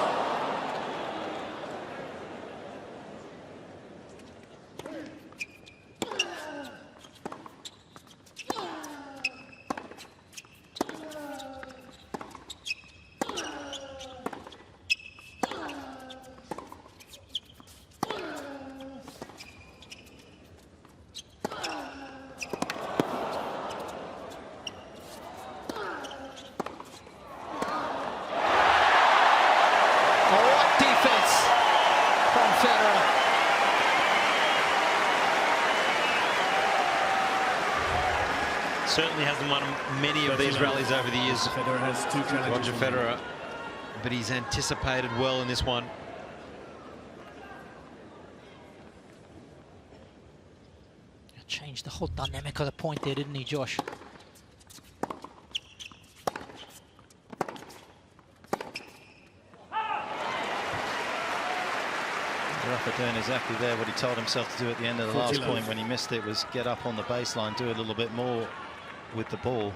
Certainly hasn't won many of these rallies over the years, Federer has 2 challenges. Roger Federer, but he's anticipated well in this one. Changed the whole dynamic of the point there, didn't he, Josh? Rafa doing exactly there what he told himself to do at the end of the last point when he missed it, was get up on the baseline, do a little bit more with the ball.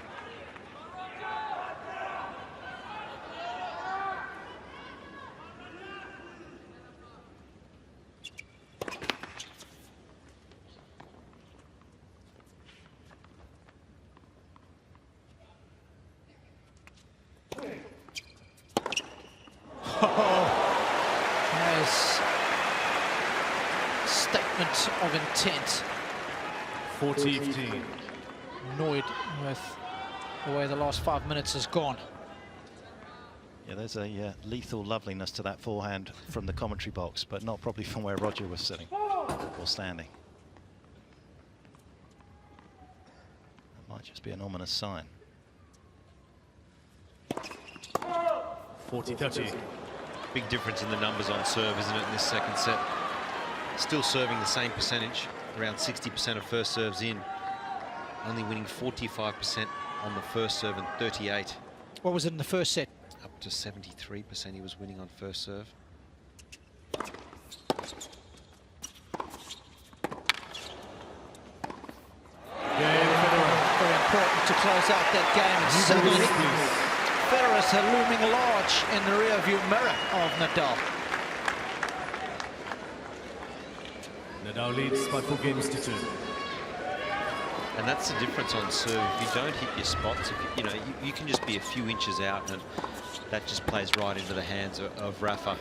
Statement of intent. 40-15. Annoyed with the way the last 5 minutes has gone. Yeah, there's a lethal loveliness to that forehand from the commentary box, but not probably from where Roger was sitting or standing. That might just be an ominous sign. 40-30. Big difference in the numbers on serve, isn't it, in this second set? Still serving the same percentage, around 60% of first serves in, only winning 45% on the first serve and 38. What was it in the first set? Up to 73% he was winning on first serve. Very important to close out that game. And suddenly, Federer's looming large in the rear-view mirror of Nadal. Nadal leads by 4 games to 2. And that's the difference on serve. If you don't hit your spots, if you can just be a few inches out, and that just plays right into the hands of Rafa.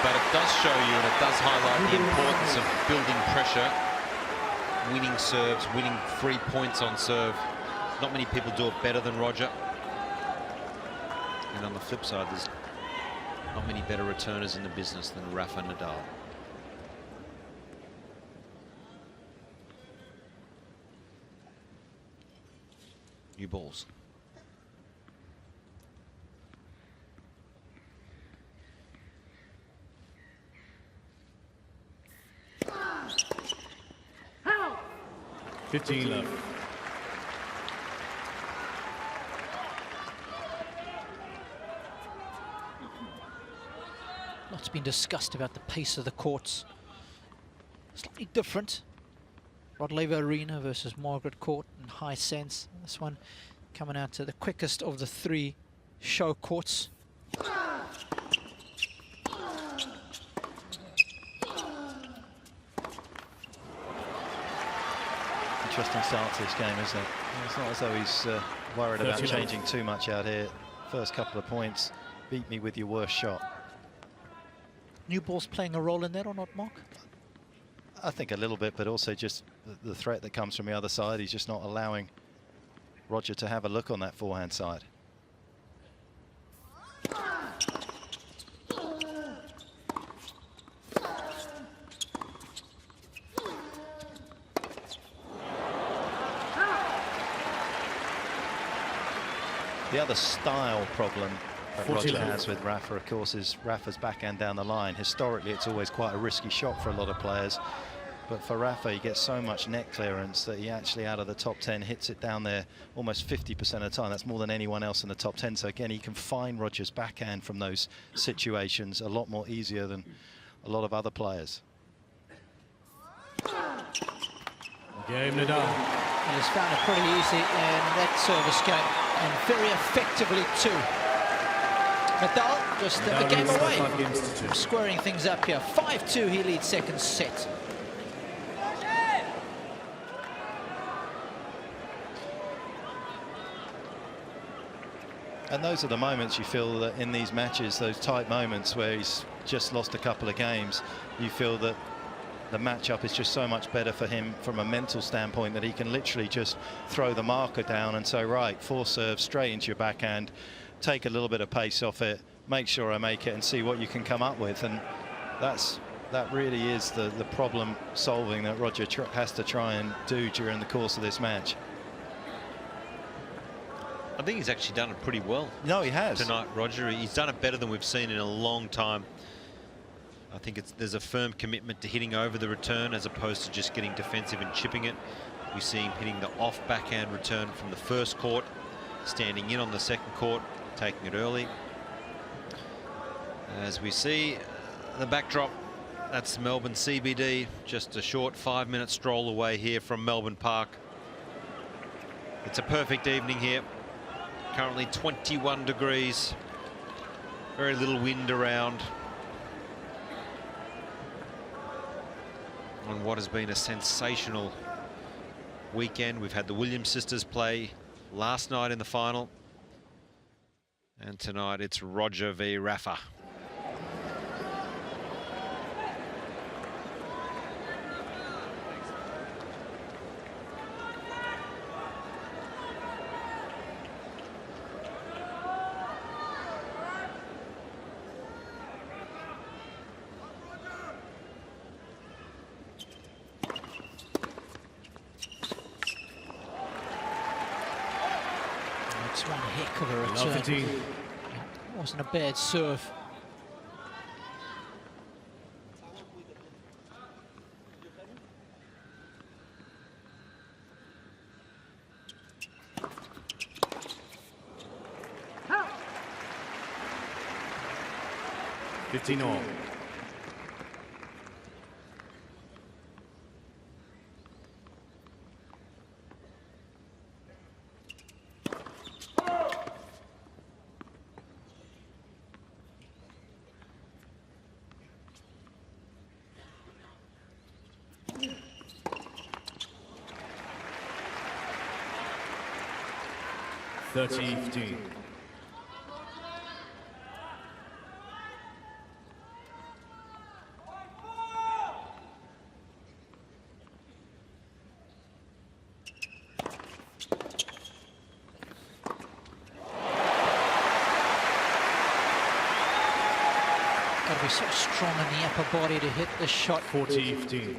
But it does show you, and it does highlight the importance of building pressure, winning serves, winning 3 points on serve. Not many people do it better than Roger. And on the flip side, there's not many better returners in the business than Rafa Nadal. New balls. How? 15 left. Lots been discussed about the pace of the courts. Slightly different. Rod Laver Arena versus Margaret Court in high sense. This one coming out to the quickest of the 3 show courts. Interesting start to this game, isn't it? It's not as though he's worried about changing too much out here. First couple of points, beat me with your worst shot. New ball's playing a role in that or not, Mark? I think a little bit, but also just the threat that comes from the other side. He's just not allowing Roger to have a look on that forehand side. The other style problem that Roger has with Rafa, of course, is Rafa's backhand down the line. Historically, it's always quite a risky shot for a lot of players. But for Rafa, he gets so much net clearance that he actually, out of the top 10, hits it down there almost 50% of the time. That's more than anyone else in the top 10. So again, he can find Roger's backhand from those situations a lot more easier than a lot of other players. Game Nadal. He's found it pretty easy in that service game, and very effectively too. Nadal just a game away, squaring things up here. 5-2, he leads second set. And those are the moments you feel that in these matches, those tight moments where he's just lost a couple of games, you feel that the matchup is just so much better for him from a mental standpoint that he can literally just throw the marker down and say, right, 4 serves straight into your backhand, take a little bit of pace off it, make sure I make it, and see what you can come up with. And that really is the problem solving that Roger has to try and do during the course of this match. I think he's actually done it pretty well. No, he has. Tonight, Roger. He's done it better than we've seen in a long time. I think there's a firm commitment to hitting over the return as opposed to just getting defensive and chipping it. We see him hitting the off backhand return from the first court, standing in on the second court, taking it early. As we see the backdrop, that's Melbourne CBD, just a short 5-minute stroll away here from Melbourne Park. It's a perfect evening here. Currently 21 degrees, very little wind around on what has been a sensational weekend. We've had the Williams sisters play last night in the final, and tonight it's Roger v Rafa. It's one heck of a return. It wasn't a bad serve. all. (30-15). Got to be so strong in the upper body to hit this shot. 40-15.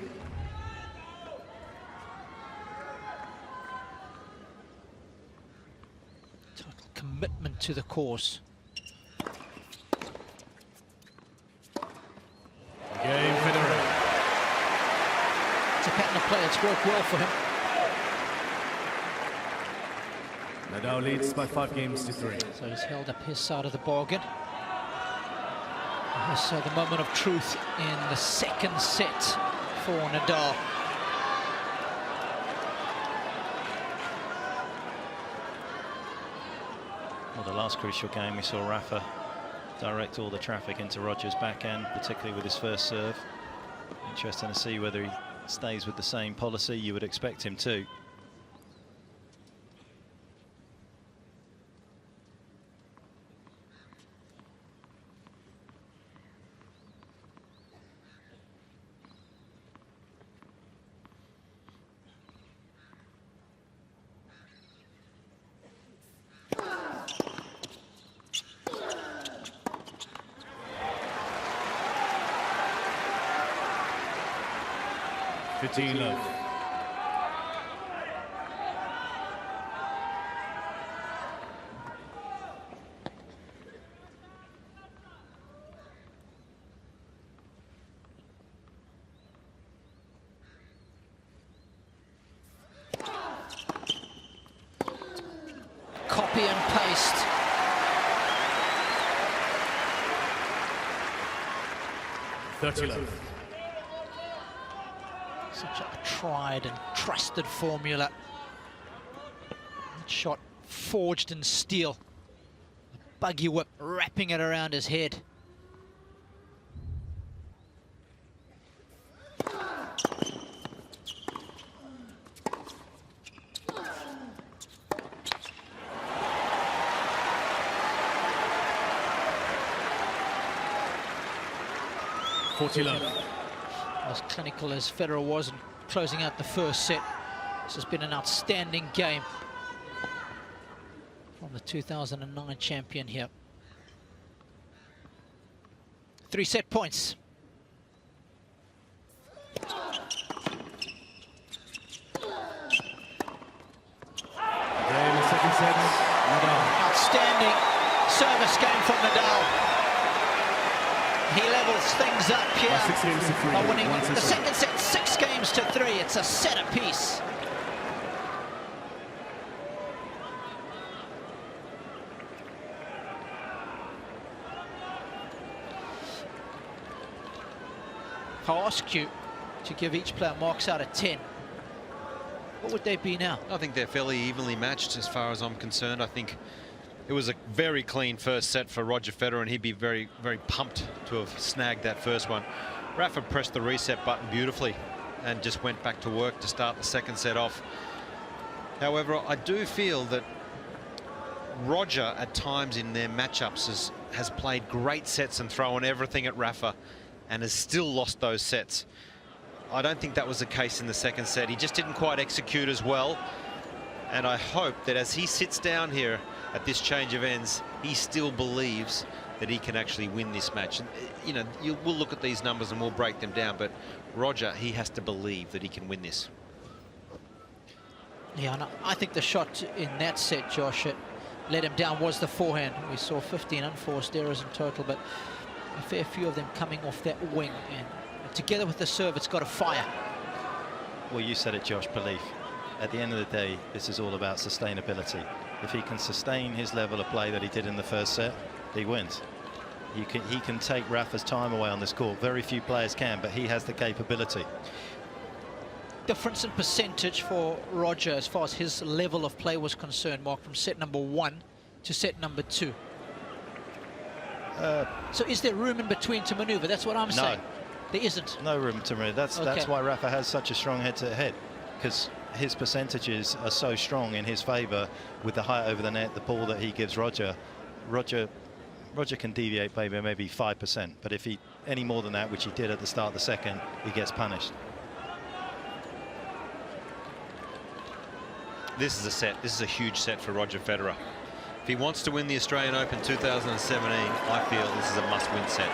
Commitment to the course. Game Federer. It's a pattern of play. It's worked well for him. Nadal leads by 5-3. So he's held up his side of the bargain. Here's the moment of truth in the second set for Nadal. Well, the last crucial game, we saw Rafa direct all the traffic into Roger's backhand, particularly with his first serve. Interesting to see whether he stays with the same policy. You would expect him to. Love. copy and paste. Such a tried and trusted formula. That shot forged in steel. The buggy whip wrapping it around his head. As clinical as Federer was in closing out the first set, this has been an outstanding game from the 2009 champion here. 3 set points. Second set, Nadal. Outstanding service game from Nadal. He levels things up here by winning the second set 6-3. It's a set apiece. If I ask you to give each player marks out of 10, what would they be now? I think they're fairly evenly matched as far as I'm concerned. I think it was a very clean first set for Roger Federer, and he'd be very, very pumped to have snagged that first one. Rafa pressed the reset button beautifully and just went back to work to start the second set off. However, I do feel that Roger, at times in their matchups, has played great sets and thrown everything at Rafa and has still lost those sets. I don't think that was the case in the second set. He just didn't quite execute as well. And I hope that as he sits down here at this change of ends, he still believes that he can actually win this match. And, you know, we'll look at these numbers and we'll break them down, but Roger, he has to believe that he can win this. Yeah, and I think the shot in that set, Josh, it let him down was the forehand. We saw 15 unforced errors in total, but a fair few of them coming off that wing. And together with the serve, it's got a fire. Well, you said it, Josh, belief. At the end of the day, this is all about sustainability. If he can sustain his level of play that he did in the first set, he wins. He can take Rafa's time away on this court. Very few players can, but he has the capability. Difference in percentage for Roger as far as his level of play was concerned, Mark, from set number 1 to set number 2. So is there room in between to maneuver? That's what I'm saying. There isn't. No room to maneuver. That's why Rafa has such a strong head-to-head, because his percentages are so strong in his favor with the height over the net, the ball that he gives Roger. Roger can deviate by maybe 5%, but if he any more than that, which he did at the start of the second, he gets punished. This is a set. This is a huge set for Roger Federer. If he wants to win the Australian Open 2017, I feel this is a must-win set.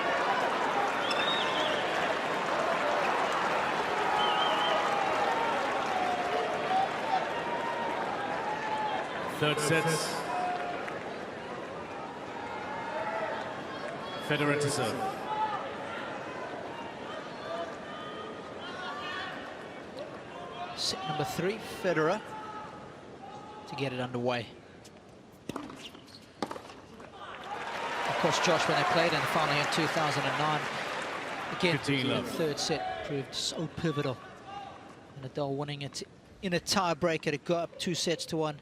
Third set. Federer to serve. Set number 3, Federer to get it underway. Of course, Josh, when they played in the final in 2009, again, the third set proved so pivotal. Nadal winning it in a tiebreaker to go up 2-1.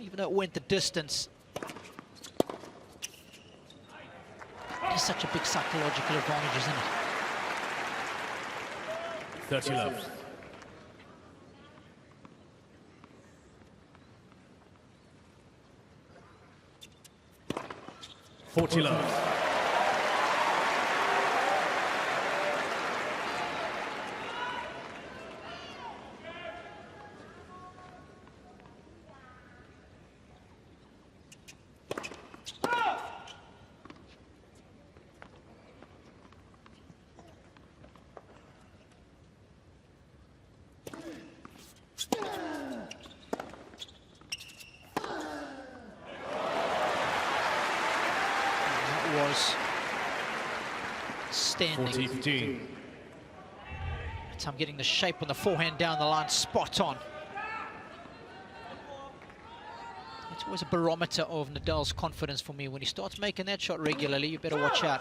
Even though it went the distance, it's such a big psychological advantage, isn't it? 30 love. $40 love. Was standing. 40-15. I'm getting the shape on the forehand down the line spot on. It's always a barometer of Nadal's confidence for me. When he starts making that shot regularly, you better watch out.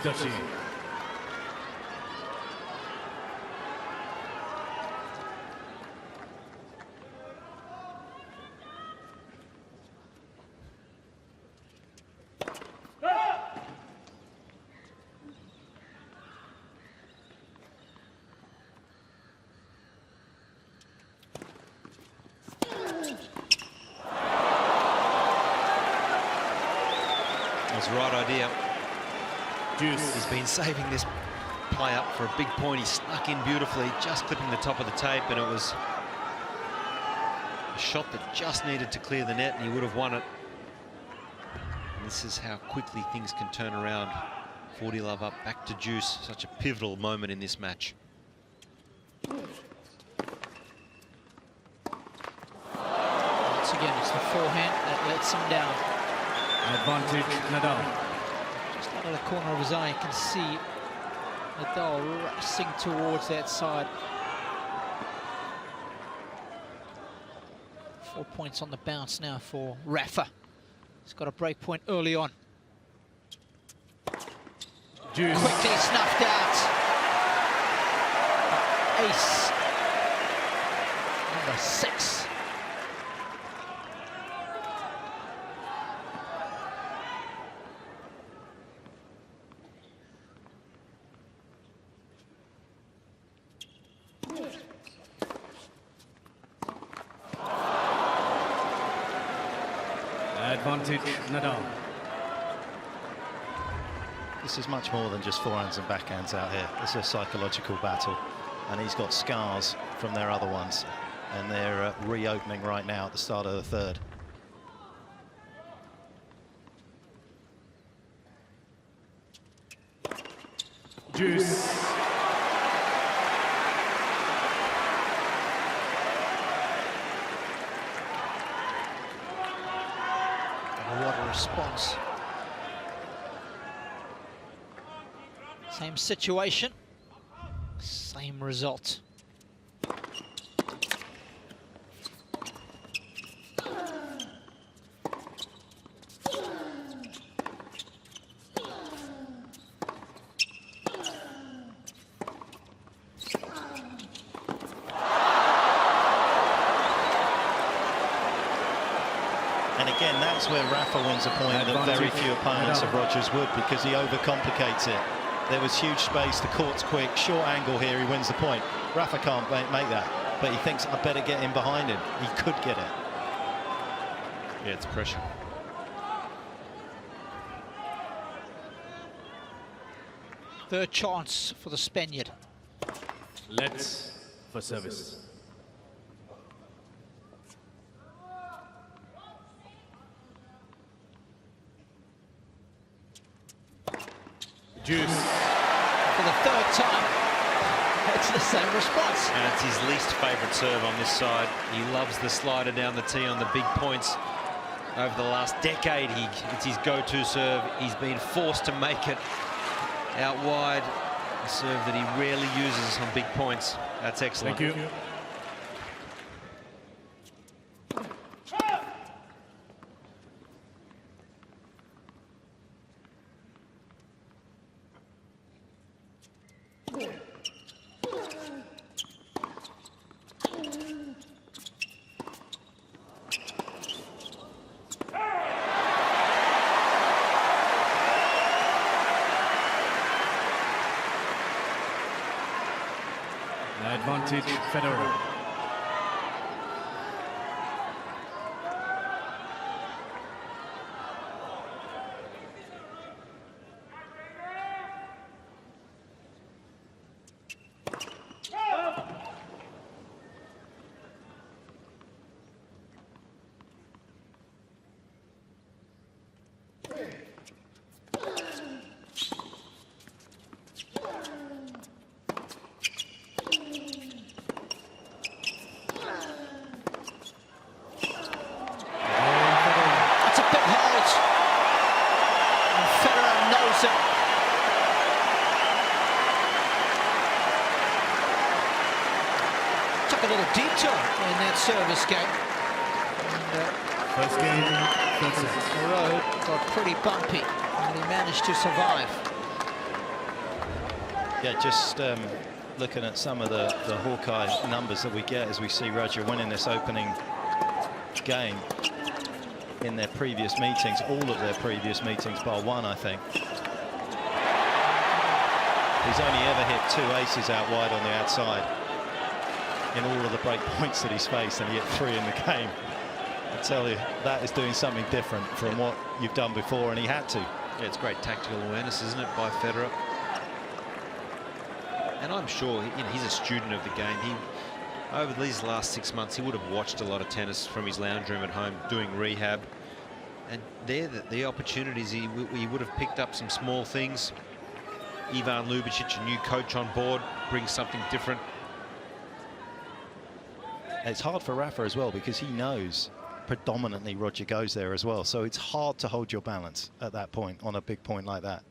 Touchy. That's the right idea. Juice. He's been saving this play up for a big point. He snuck in beautifully, just clipping the top of the tape, and it was a shot that just needed to clear the net, and he would have won it. And this is how quickly things can turn around. 40 love up, back to juice. Such a pivotal moment in this match. Once again, it's the forehand that lets him down. Advantage Nadal. Just out of the corner of his eye, you can see Nadal racing towards that side. 4 points on the bounce now for Rafa. He's got a break point early on. Juice. Quickly snuffed out. Ace number 6. Advantage Nadal. This is much more than just forehands and backhands out here. It's a psychological battle, and he's got scars from their other ones, and they're reopening right now at the start of the third. Juice. What a response. Same situation, same result. And again, that's where Rafa wins a point that very few opponents of Rogers would, because he overcomplicates it. There was huge space, the court's quick, short angle here, he wins the point. Rafa can't make that, but he thinks, I better get in behind him. He could get it. Yeah, it's pressure. Third chance for the Spaniard. Let's for service. Juice. For the third time, it's the same response. And it's his least favourite serve on this side. He loves the slider down the tee on the big points. Over the last decade, it's his go-to serve. He's been forced to make it out wide. A serve that he rarely uses on big points. That's excellent. Thank you. Advantage Federer. it. And Federer knows it. Took a little detour in that service game. And, First game, third set. the road got pretty bumpy, and he managed to survive. Yeah, just looking at some of the Hawkeye numbers that we get as we see Roger winning this opening game in their previous meetings, all of their previous meetings bar one, I think. He's only ever hit 2 aces out wide on the outside in all of the break points that he's faced, and he hit 3 in the game. I tell you, that is doing something different from what you've done before, and he had to. Yeah, it's great tactical awareness, isn't it, by Federer? And I'm sure he's a student of the game. Over these last 6 months, he would have watched a lot of tennis from his lounge room at home doing rehab. And there, the opportunities, he would have picked up some small things. Ivan Ljubicic, a new coach on board, brings something different. It's hard for Rafa as well because he knows predominantly Roger goes there as well. So it's hard to hold your balance at that point on a big point like that.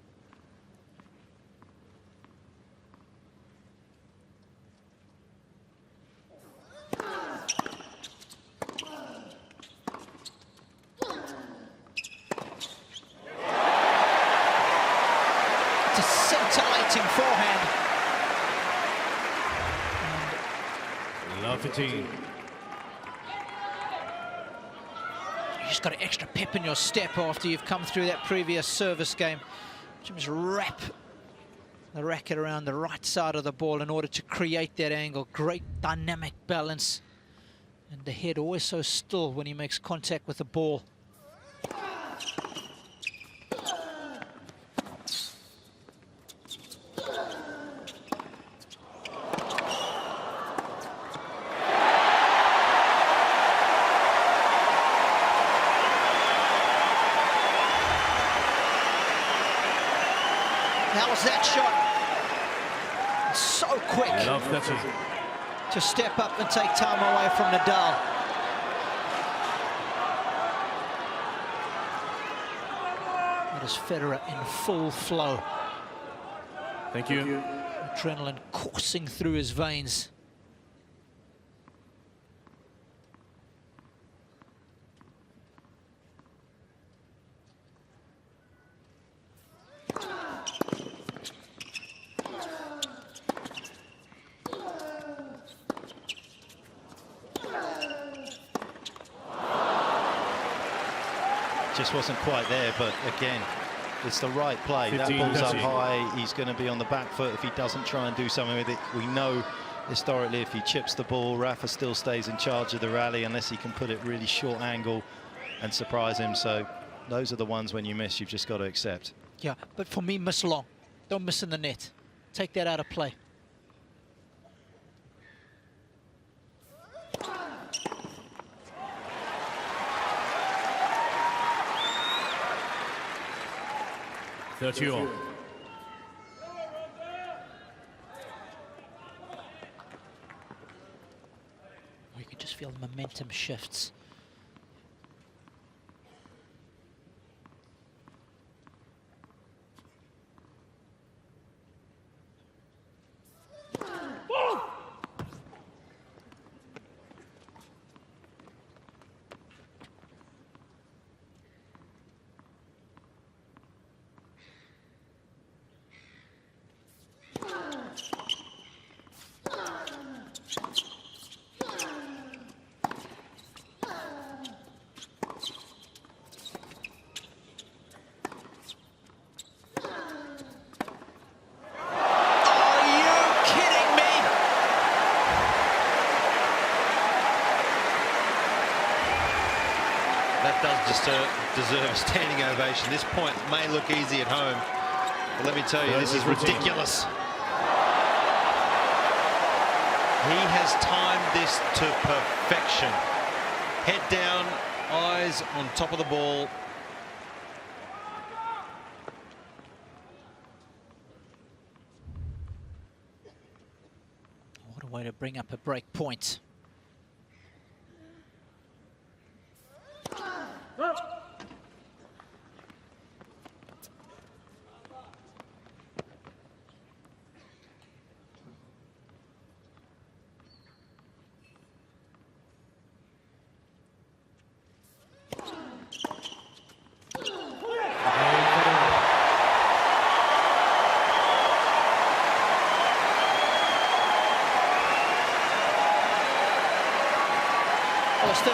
It's a scintillating forehand. Love 15. You just got an extra pep in your step after you've come through that previous service game. Just wrap the racket around the right side of the ball in order to create that angle. Great dynamic balance. And the head always so still when he makes contact with the ball. How was that shot? So quick. Love 30. To step up and take time away from Nadal. That is Federer in full flow. Thank you. Adrenaline coursing through his veins. Just wasn't quite there, but again, it's the right play. That ball's up high. He's going to be on the back foot if he doesn't try and do something with it. We know historically if he chips the ball, Rafa still stays in charge of the rally unless he can put it really short angle and surprise him. So those are the ones when you miss, you've just got to accept. Yeah, but for me, miss long. Don't miss in the net. Take that out of play. You can just feel the momentum shifts. Deserve a standing ovation. This point may look easy at home, but let me tell you, this is ridiculous. He has timed this to perfection. Head down, eyes on top of the ball. What a way to bring up a break point.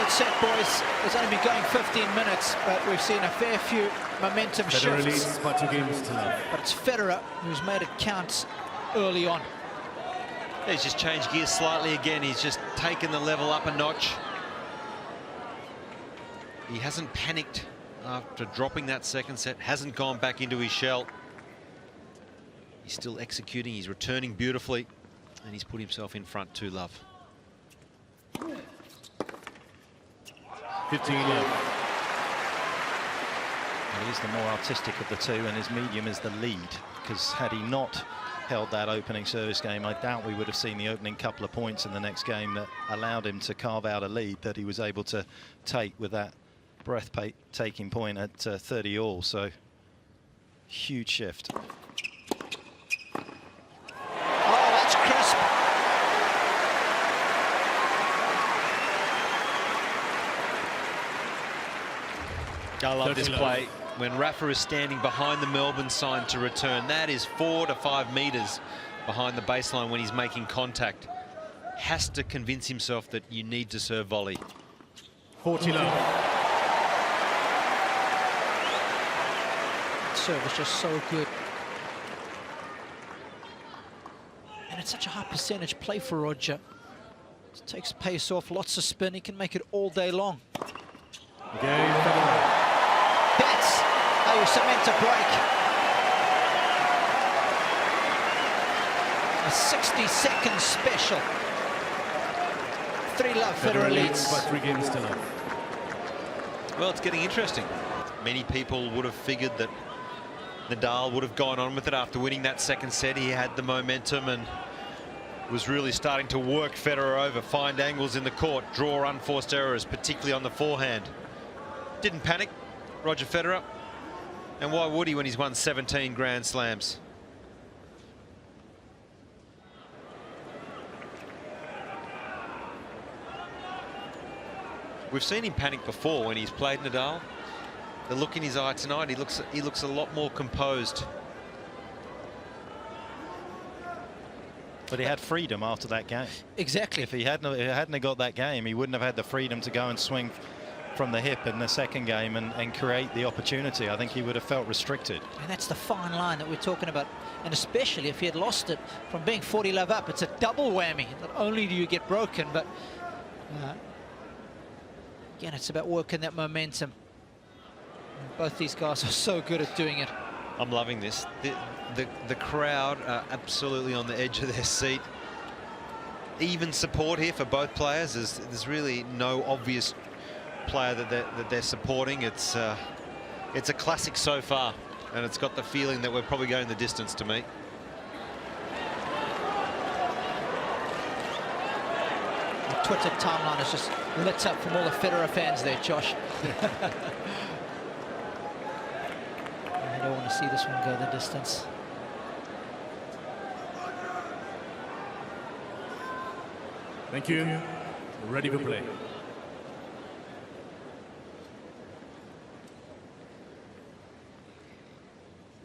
short set, boys. It's only been going 15 minutes, but we've seen a fair few momentum Federer shifts. leads by 2 games to love. But it's Federer who's made it count early on. He's just changed gears slightly again. He's just taken the level up a notch. He hasn't panicked after dropping that second set, hasn't gone back into his shell. He's still executing, he's returning beautifully, and he's put himself in front 2-love. 15-love. He's the more artistic of the two, and his medium is the lead, because had he not held that opening service game, I doubt we would have seen the opening couple of points in the next game that allowed him to carve out a lead that he was able to take with that breathtaking point at 30 all. So huge shift. Oh, that's crisp. I love this play. When Rafa is standing behind the Melbourne sign to return, that is 4 to 5 meters behind the baseline when he's making contact. Has to convince himself that you need to serve volley. 40-love. Serve is just so good. And it's such a high percentage play for Roger. It takes pace off, lots of spin. He can make it all day long. Again, Federer. That's how you cement a break. A 60-second special. 3-love, Federer leads. By 3 games to love. Well, it's getting interesting. Many people would have figured that Nadal would have gone on with it after winning that second set. He had the momentum and was really starting to work Federer over, find angles in the court, draw unforced errors, particularly on the forehand. Didn't panic, Roger Federer. And why would he when he's won 17 Grand Slams? We've seen him panic before when he's played Nadal. The look in his eye tonight, he looks a lot more composed. But he had freedom after that game. Exactly. If he hadn't got that game, he wouldn't have had the freedom to go and swing from the hip in the second game and create the opportunity. I think he would have felt restricted. And that's the fine line that we're talking about. And especially if he had lost it from being 40-love up, it's a double whammy. Not only do you get broken, but again, it's about working that momentum. And both these guys are so good at doing it. I'm loving this. The crowd are absolutely on the edge of their seat. Even support here for both players. There's really no obvious player that they're supporting. It's a classic so far, and it's got the feeling that we're probably going the distance to me. The Twitter timeline is just lit up from all the Federer fans there, Josh. I don't want to see this one go the distance. Thank you. Ready for play.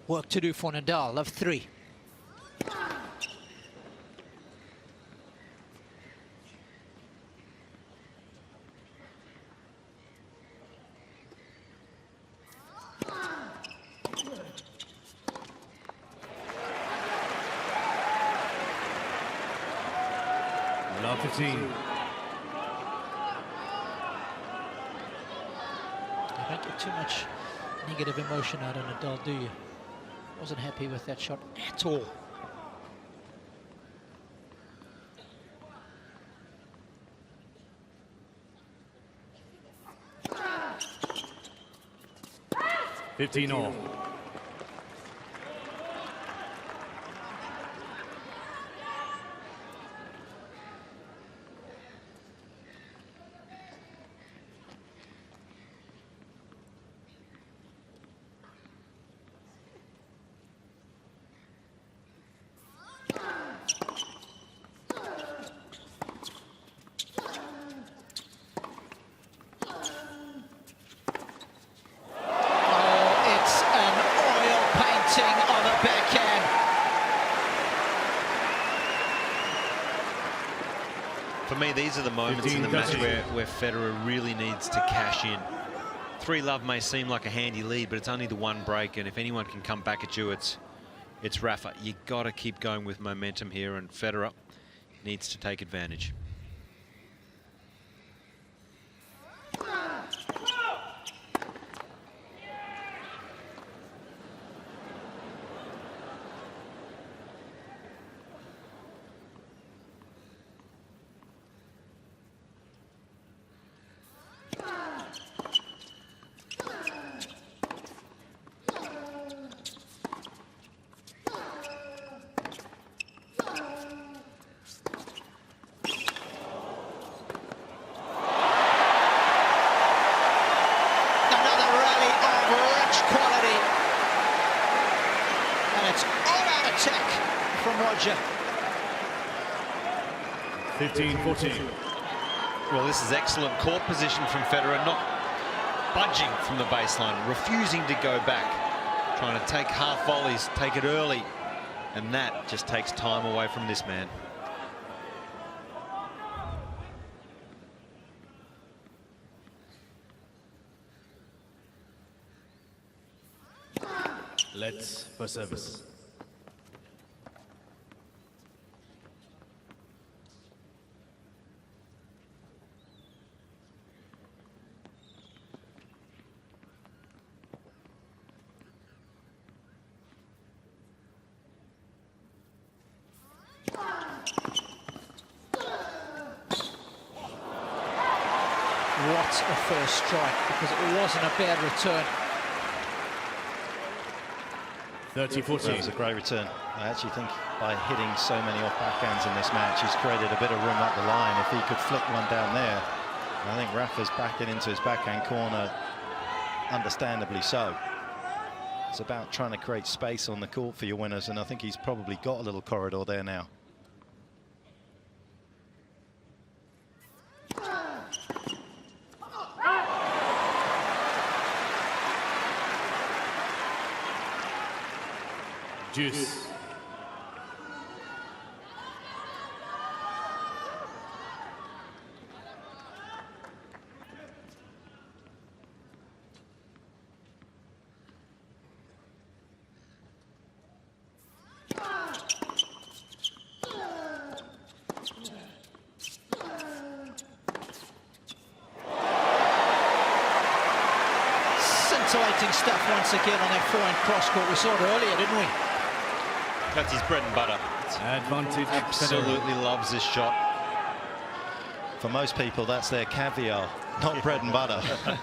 Work to do for Nadal. Love 3. Love 15. You don't get too much negative emotion out of Nadal, do you? Wasn't happy with that shot at all. all. For me, these are the moments in the match where Federer really needs to cash in. 3-love may seem like a handy lead, but it's only the one break, and if anyone can come back at you, it's Rafa. You got to keep going with momentum here, and Federer needs to take advantage. Another rally of rich quality. And it's all-out attack from Roger. 15-14. Well, this is excellent court position from Federer, not budging from the baseline, refusing to go back, trying to take half volleys, take it early, and that just takes time away from this man. Let's for service. What a first strike, because it wasn't a bad return. 30-14. That was a great return. I actually think by hitting so many off backhands in this match, he's created a bit of room up the line. If he could flick one down there, I think Rafa's backing into his backhand corner, understandably so. It's about trying to create space on the court for your winners, and I think he's probably got a little corridor there now. Juice. Scintillating stuff once again on that forehand cross court. We saw it earlier, didn't we? That's his bread and butter. Advantage. Absolutely loves this shot. For most people, that's their caviar, not bread and butter. And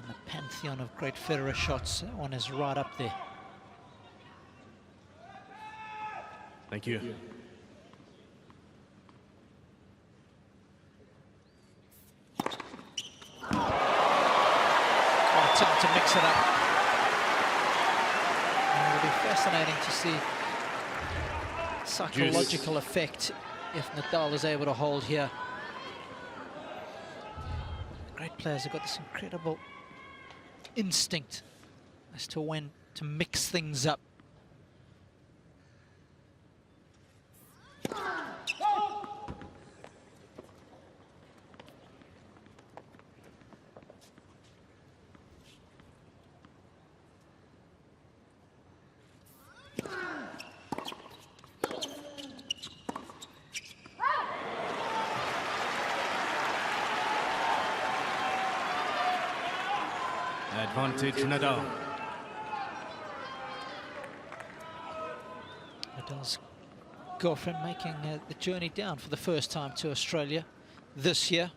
the pantheon of great Federer shots, that one is right up there. Thank you. Oh, time to mix it up. It'll be fascinating to see psychological effect if Nadal is able to hold here. Great players have got this incredible instinct as to when to mix things up. Advantage Nadal. Nadal's girlfriend making the journey down for the first time to Australia this year.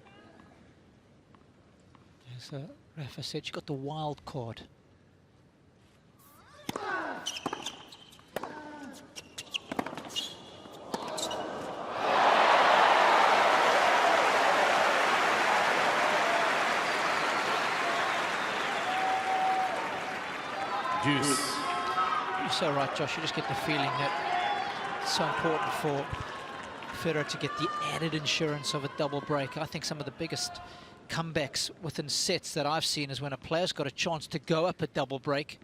As Rafa said, she got the wild card. Juice. You're so right, Josh. You just get the feeling that it's so important for Federer to get the added insurance of a double break. I think some of the biggest comebacks within sets that I've seen is when a player's got a chance to go up a double break,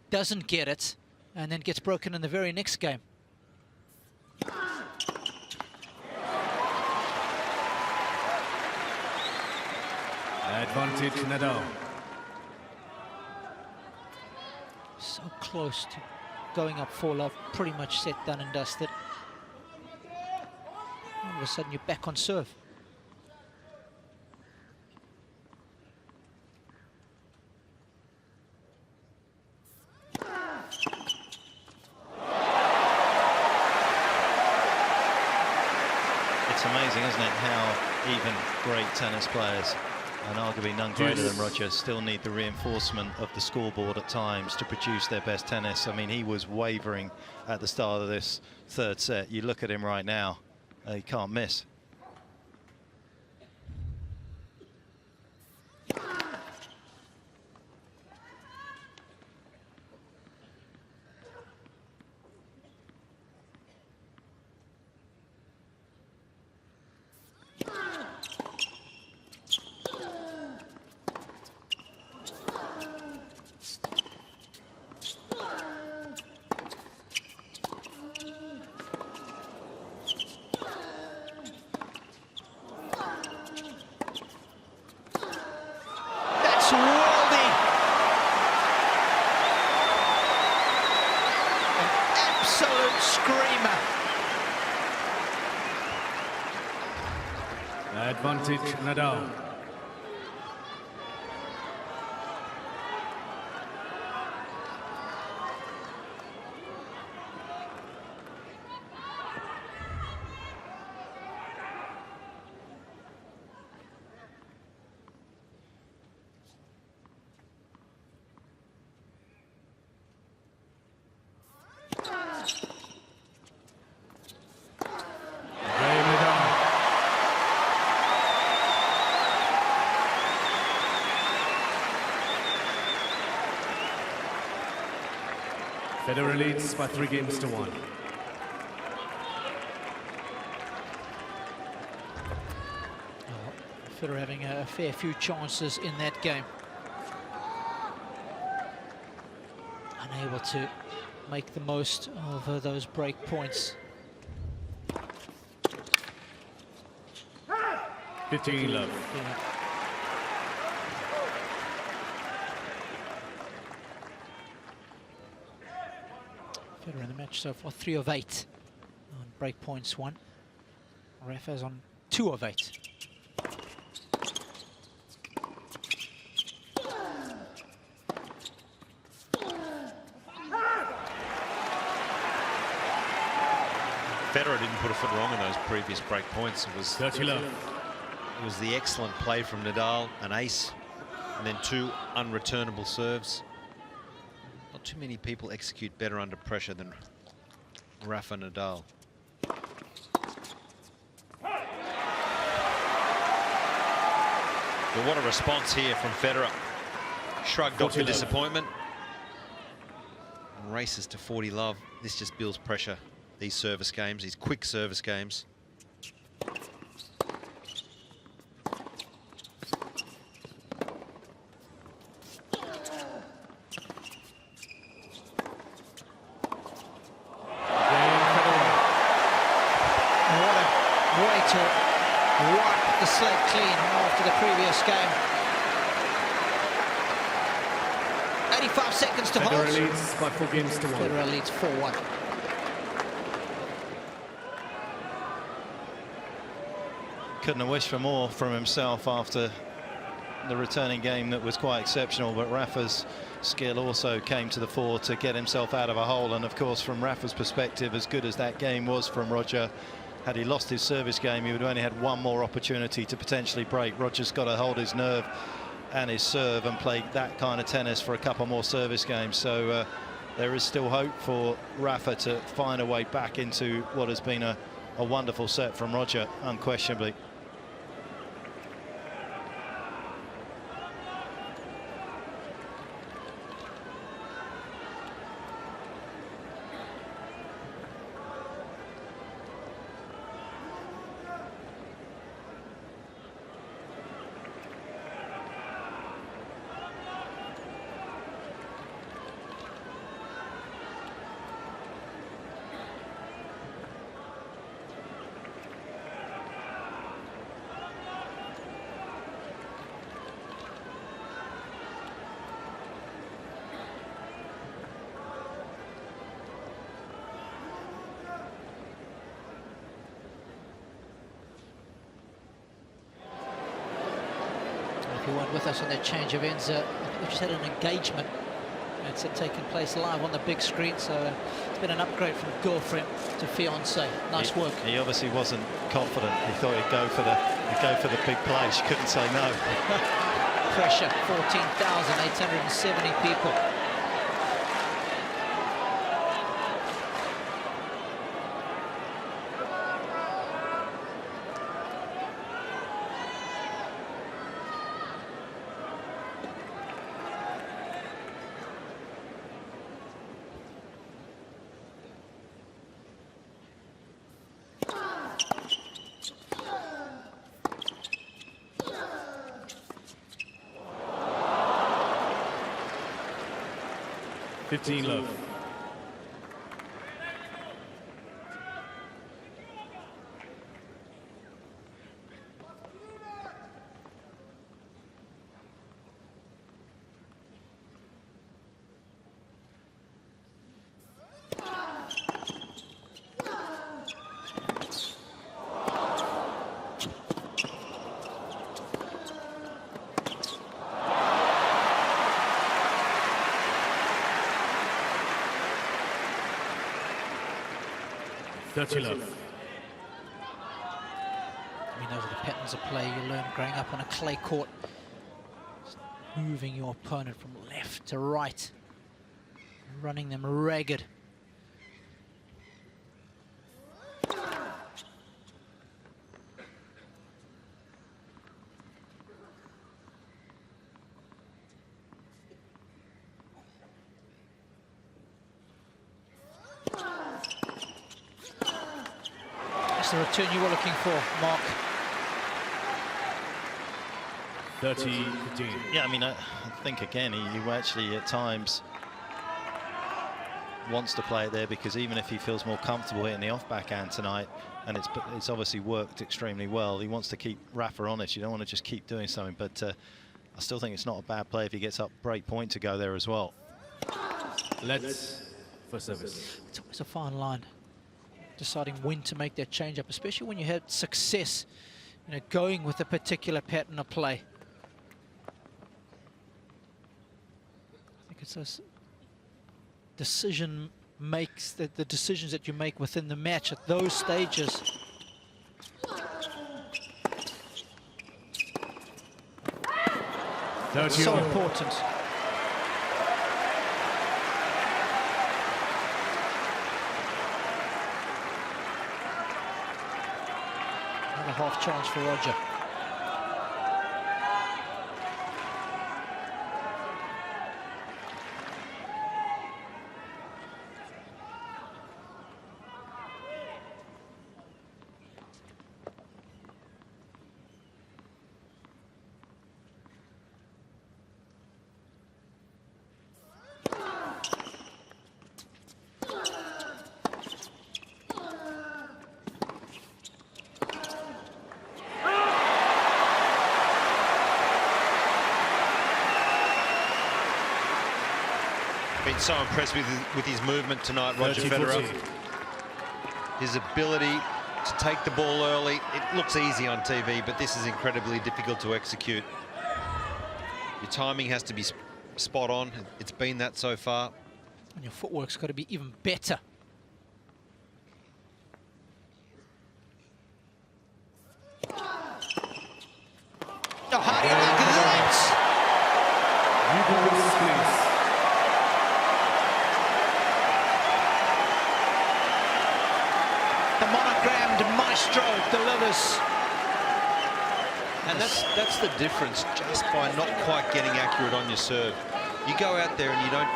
doesn't get it, and then gets broken in the very next game. Advantage Nadal. So close to going up 4-love, pretty much set, done and dusted. All of a sudden you're back on serve. It's amazing, isn't it, how even great tennis players, and arguably none greater than Roger, still need the reinforcement of the scoreboard at times to produce their best tennis. I mean, he was wavering at the start of this third set. You look at him right now, he can't miss. Advantage Nadal. Federer leads by 3-1. Federer having a fair few chances in that game. Unable to make the most of those break points. 15-love. Federer in the match so far 3 of 8 on break points won. Rafa's on 2 of 8. Federer didn't put a foot wrong in those previous break points. It was 30-love. It was the excellent play from Nadal, an ace, and then 2 unreturnable serves. Not too many people execute better under pressure than Rafa Nadal. But what a response here from Federer. Shrugged off the disappointment and races to 40-love. This just builds pressure, these service games, these quick service games. Clean after the previous game. 85 seconds to hold. Federer leads by 4-1. Federer leads 4-1. Couldn't have wished for more from himself after the returning game that was quite exceptional, but Rafa's skill also came to the fore to get himself out of a hole. And of course, from Rafa's perspective, as good as that game was from Roger, had he lost his service game, he would have only had one more opportunity to potentially break. Roger's got to hold his nerve and his serve and play that kind of tennis for a couple more service games. So there is still hope for Rafa to find a way back into what has been a wonderful set from Roger, unquestionably. with us on that change of ends. We've just had an engagement. It's taken place live on the big screen, so it's been an upgrade from girlfriend to fiance. Nice work. He obviously wasn't confident. He thought he'd go for the big play. She couldn't say no. Pressure, 14,870 people. Love. Love. I mean, those are the patterns of play you learn growing up on a clay court. Just moving your opponent from left to right, running them ragged. The return you were looking for, Mark. 30-15. Yeah, I mean, I think again, he actually at times wants to play it there, because even if he feels more comfortable hitting the off backhand tonight, and it's obviously worked extremely well, he wants to keep Rafa honest. You don't want to just keep doing something, but I still think it's not a bad play if he gets up break point to go there as well. Let's for service. It's always a fine line, deciding when to make that change up, especially when you had success, you know, going with a particular pattern of play. I think it's those the decisions that you make within the match at those stages. So important. Half chance for Roger. Been so impressed with his movement tonight, Roger Federer. His ability to take the ball early. It looks easy on TV, but this is incredibly difficult to execute. Your timing has to be spot on. It's been that so far. And your footwork's got to be even better. Oh, how do you look at that? The monogrammed maestro delivers. And that's the difference, just by not quite getting accurate on your serve. You go out there and you don't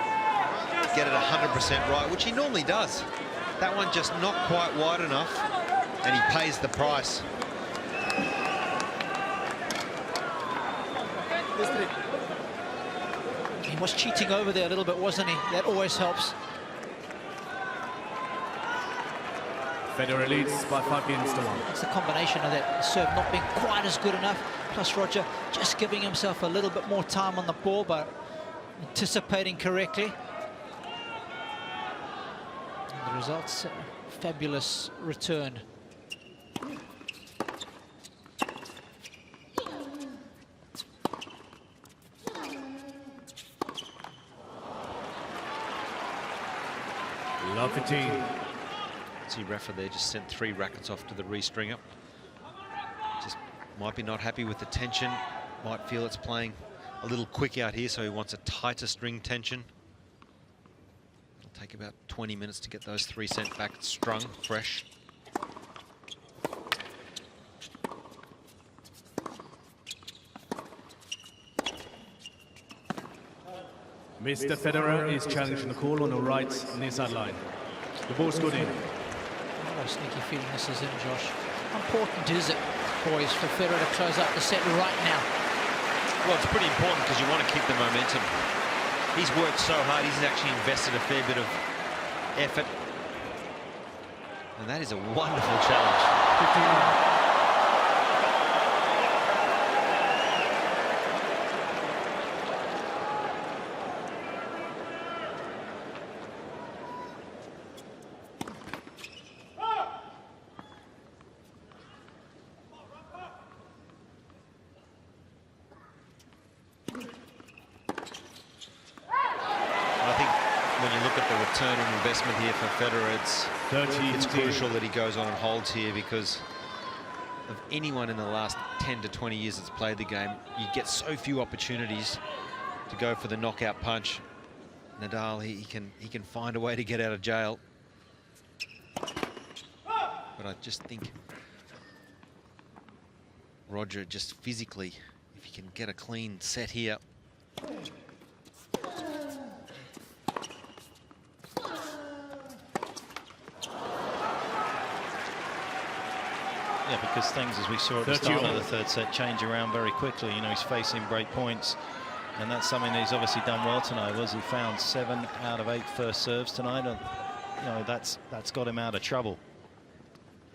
get it 100% right, which he normally does. That one just not quite wide enough, and he pays the price. He was cheating over there a little bit, wasn't he? That always helps. Federer leads by 5 games to 1. It's the combination of that serve not being quite as good enough, plus Roger just giving himself a little bit more time on the ball, but anticipating correctly. And the result's a fabulous return. Love 15. See Rafa there just sent 3 rackets off to the restringer. Just might be not happy with the tension. Might feel it's playing a little quick out here, so he wants a tighter string tension. It'll take about 20 minutes to get those 3 sent back strung, fresh. Mr. Federer is challenging the call on the right near sideline. The ball's good in. What a sneaky feeling this is in, Josh. How important is it, boys, for Federer to close out the set right now? Well, it's pretty important because you want to keep the momentum. He's worked so hard. He's actually invested a fair bit of effort. And that is a wonderful challenge. 15. Return on investment here for Federer. It's crucial that he goes on and holds here, because of anyone in the last 10 to 20 years that's played the game, you get so few opportunities to go for the knockout punch. Nadal, he can find a way to get out of jail. But I just think Roger, just physically, if he can get a clean set here. Yeah, because things, as we saw at the start of the third set, change around very quickly. You know, he's facing break points, and that's something that he's obviously done well tonight. He found 7 out of 8 first serves tonight, and you know, that's got him out of trouble.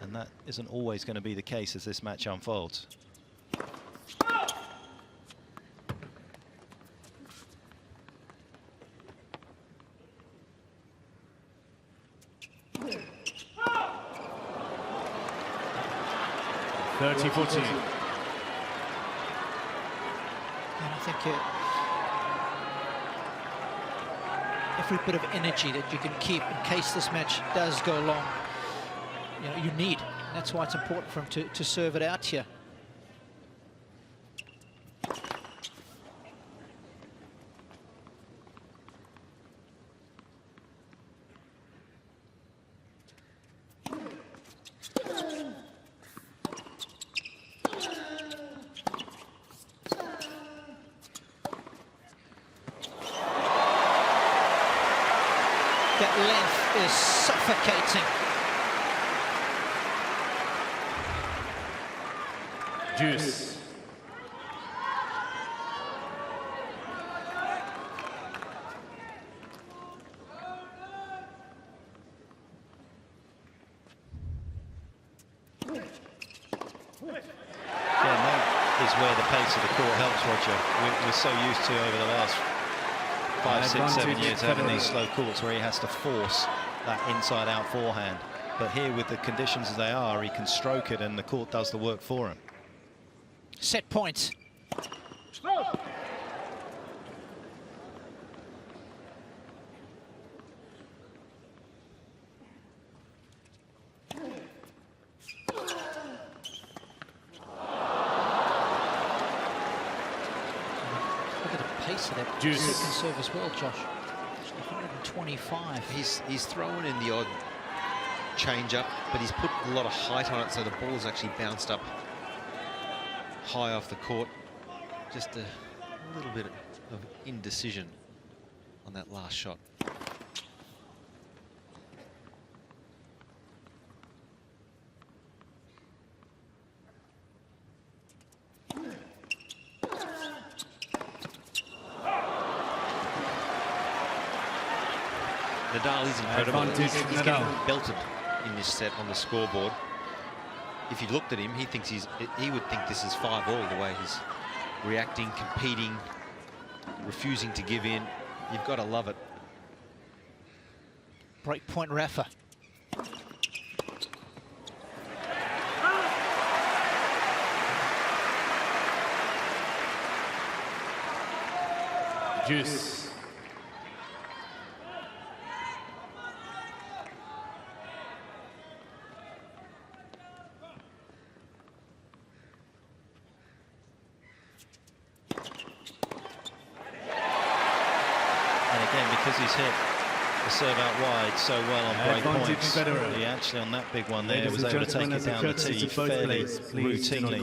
And that isn't always going to be the case as this match unfolds. And I think every bit of energy that you can keep in case this match does go long, you know, you need. That's why it's important for him to serve it out here. That length is suffocating. Juice. Is where the pace of the court helps, Roger. We're so used to, over the last 5, 6, 7 years, having these slow courts where he has to force that inside-out forehand. But here, with the conditions as they are, he can stroke it and the court does the work for him. Set point. Juice. Second serve as well, Josh. 125. He's thrown in the odd change up, but he's put a lot of height on it, so the ball's actually bounced up high off the court. Just a little bit of indecision on that last shot. Nadal is incredible. He's getting belted in this set on the scoreboard. If you looked at him, he would think this is 5-all, the way he's reacting, competing, refusing to give in. You've got to love it. Break point, Rafa. again, because he's hit the serve out wide so well on break points, he actually on that big one there was able to take it down the tee fairly routinely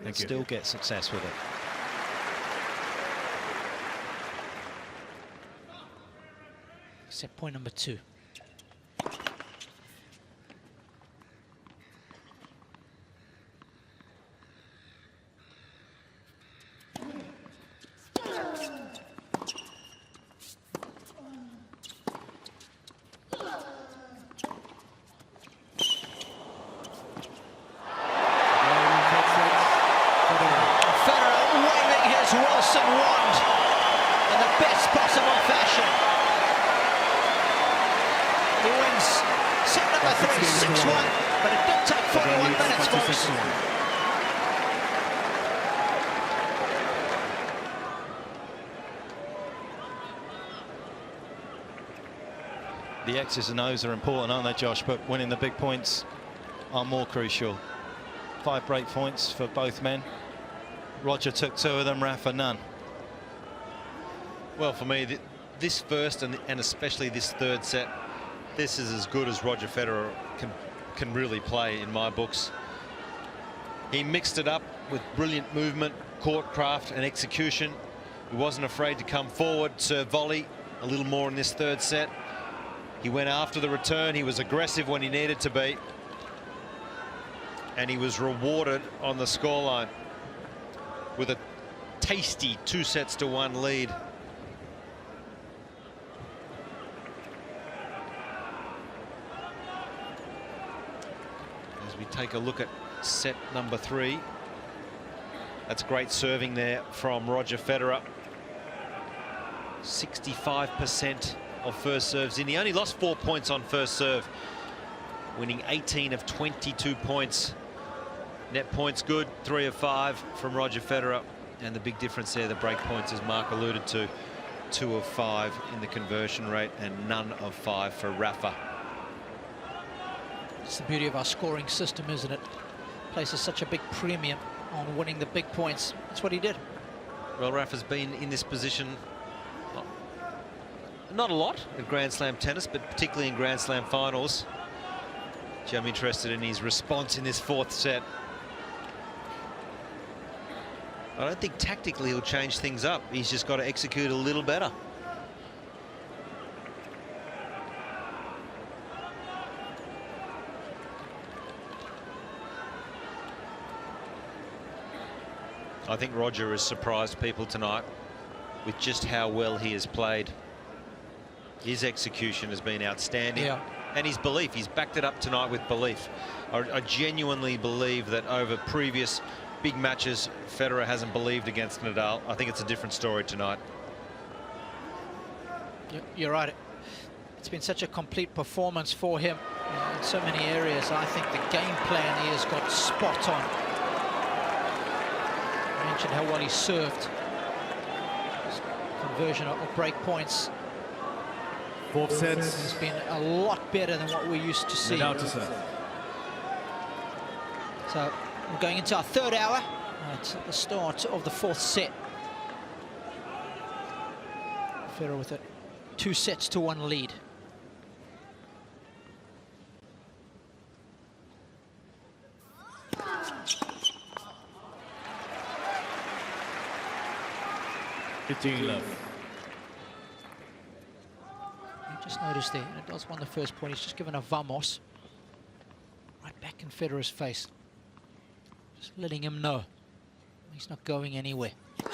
and still get success with it. Set point number 2. The X's and O's are important, aren't they, Josh? But winning the big points are more crucial. 5 break points for both men. Roger took 2 of them, Rafa none. Well, for me, this first and especially this third set, this is as good as Roger Federer can really play in my books. He mixed it up with brilliant movement, court craft and execution. He wasn't afraid to come forward, serve volley a little more in this third set. He went after the return. He was aggressive when he needed to be. And he was rewarded on the scoreline with a tasty 2-1 lead. As we take a look at set number 3. That's great serving there from Roger Federer. 65% of first serves in. He only lost 4 points on first serve, winning 18 of 22 points. Net points good, 3 of 5 from Roger Federer. And the big difference there, the break points, as Mark alluded to, 2 of 5 in the conversion rate and none of 5 for Rafa. It's the beauty of our scoring system, isn't it? Places such a big premium on winning the big points. That's what he did. Well, Rafa's been in this position not a lot in Grand Slam tennis, but particularly in Grand Slam finals. Gee, I'm interested in his response in this 4th set. I don't think tactically he'll change things up. He's just got to execute a little better. I think Roger has surprised people tonight with just how well he has played. His execution has been outstanding. Yeah. And his belief, he's backed it up tonight with belief. I genuinely believe that over previous big matches, Federer hasn't believed against Nadal. I think it's a different story tonight. You're right. It's been such a complete performance for him in so many areas. I think the game plan he has got spot on. I mentioned how well he served. His conversion of break points. 4th set. It's been a lot better than what we used to see. Nadal to serve. So we're going into our 3rd hour at the start of the 4th set. Federer with a 2-1 lead. Just noticed there, Nadal's won the first point. He's just given a vamos right back in Federer's face, just letting him know he's not going anywhere. That's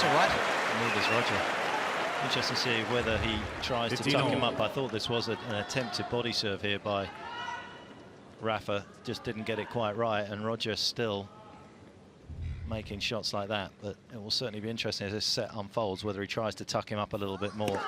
all right. Neither is Roger. Interesting to see whether he tries to tuck him up. I thought this was an attempted body serve here by Rafa. Just didn't get it quite right, and Roger still making shots like that. But it will certainly be interesting as this set unfolds whether he tries to tuck him up a little bit more.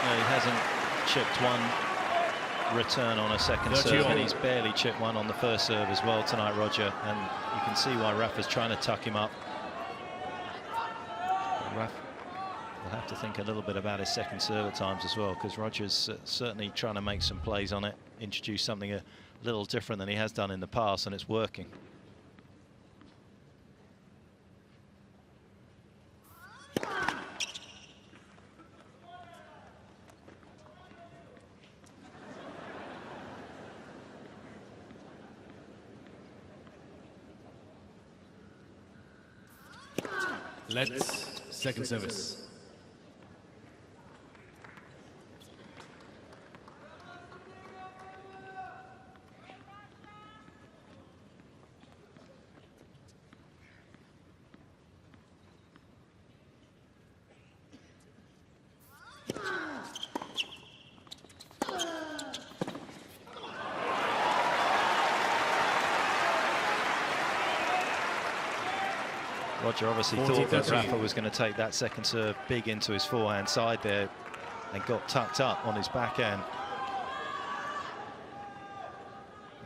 No, he hasn't chipped one return on a second serve, and he's barely chipped one on the first serve as well tonight, Roger. And you can see why Rafa's trying to tuck him up. Rafa will have to think a little bit about his second serve at times as well, because Roger's certainly trying to make some plays on it, introduce something a little different than he has done in the past, and it's working. Let's second service. Roger obviously thought that Rafa was going to take that second serve big into his forehand side there and got tucked up on his backhand.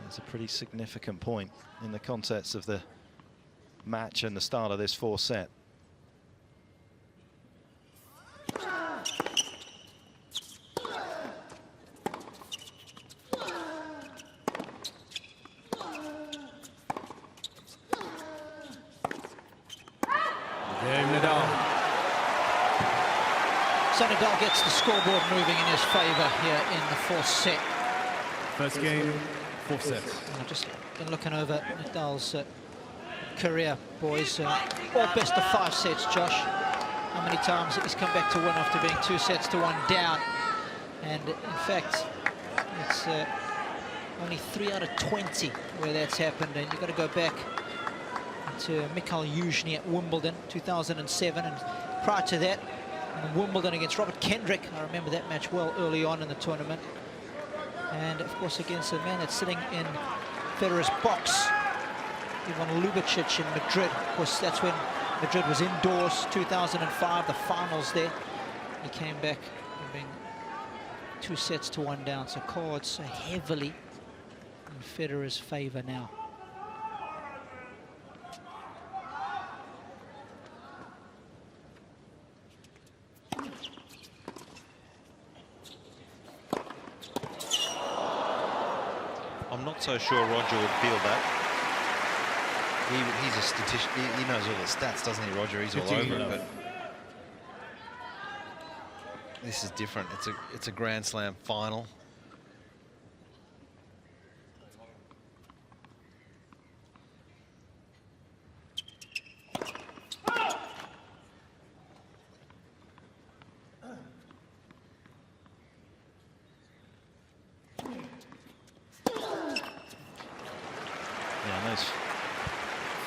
It's a pretty significant point in the context of the match and the start of this fourth set. Nadal gets the scoreboard moving in his favour here in the fourth set. First game, fourth set. I've just been looking over Nadal's career, boys. All best of 5 sets, Josh. How many times he's come back to win after being 2 sets to 1 down? And in fact, it's only 3 out of 20 where that's happened. And you've got to go back to Mikhail Yuzhny at Wimbledon, 2007. And prior to that, Wimbledon against Robert Kendrick. I remember that match well early on in the tournament. And of course against a man that's sitting in Federer's box, Ivan Lubicic in Madrid. Of course, that's when Madrid was indoors, 2005, the finals there. He came back being 2 sets to 1 down. So cards are heavily in Federer's favour now. I'm not so sure Roger would feel that. He's a statistician. He knows all the stats, doesn't he, Roger? He's all over it. But this is different. It's a Grand Slam final.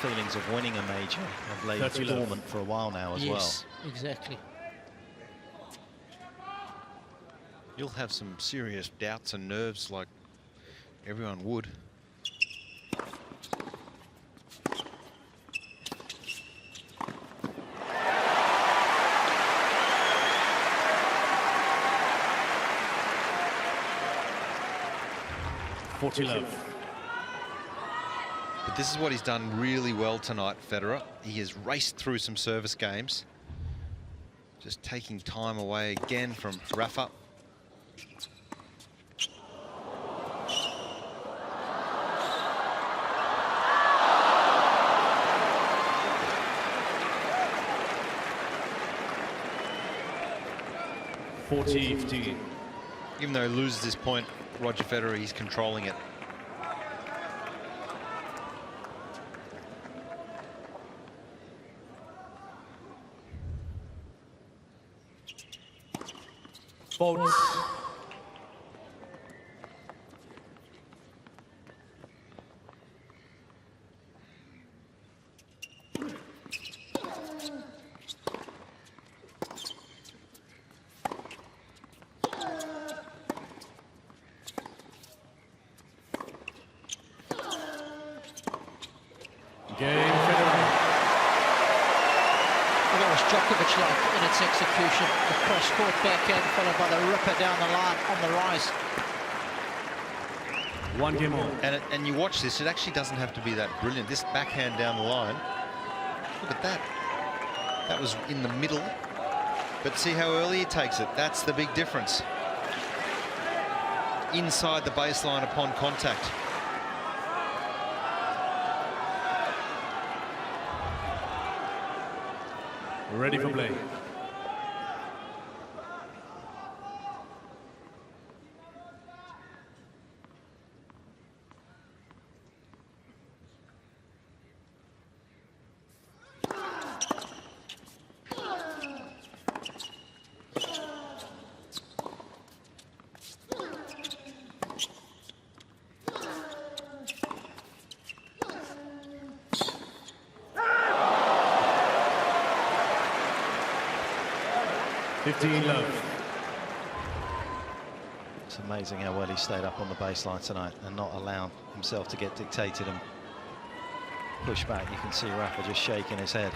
Feelings of winning a major have laid dormant for a while now as well. Yes, exactly. You'll have some serious doubts and nerves, like everyone would. But this is what he's done really well tonight, Federer. He has raced through some service games, just taking time away again from Rafa. Even though he loses this point, Roger Federer, he's controlling it. Faults. Nice execution. The cross-court backhand followed by the ripper down the line on the rise. 1 game all. And you watch this, it actually doesn't have to be that brilliant. This backhand down the line, look at that. That was in the middle, but see how early he takes it. That's the big difference. Inside the baseline upon contact. Ready for play. Love. It's amazing how well he stayed up on the baseline tonight and not allowed himself to get dictated and pushed back. You can see Rafa just shaking his head.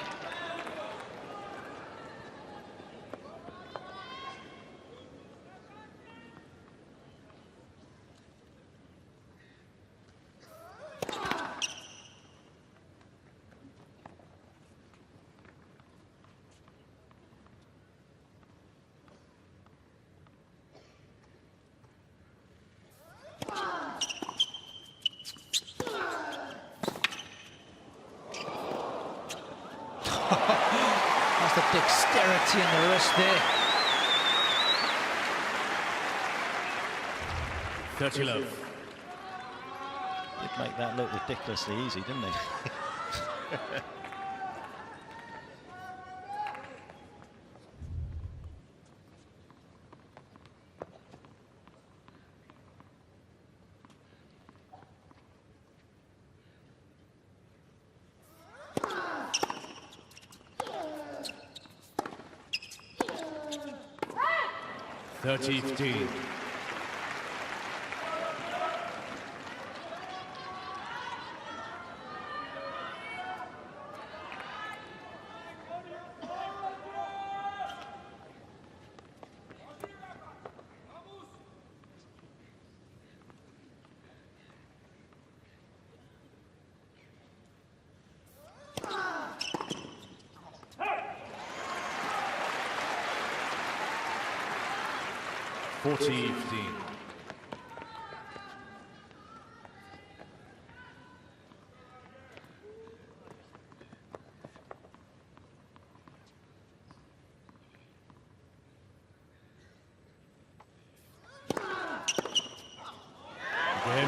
That's the dexterity in the wrist there. 30 love. Did make that look ridiculously easy, didn't he? $30-15. $40-15.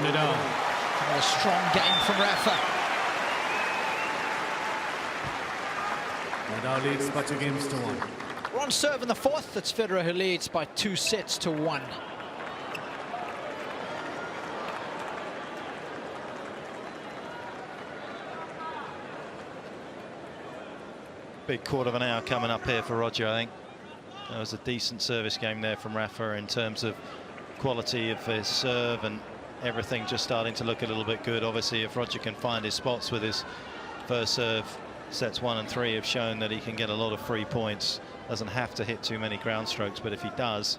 Nadal. A strong game from Rafa. Nadal leads by 2 games to 1. We're on serve in the fourth. It's Federer who leads by 2 sets to 1. Big quarter of an hour coming up here for Roger, I think. That was a decent service game there from Rafa in terms of quality of his serve and everything just starting to look a little bit good. Obviously, if Roger can find his spots with his first serve, sets 1 and 3 have shown that he can get a lot of free points. Doesn't have to hit too many ground strokes, but if he does,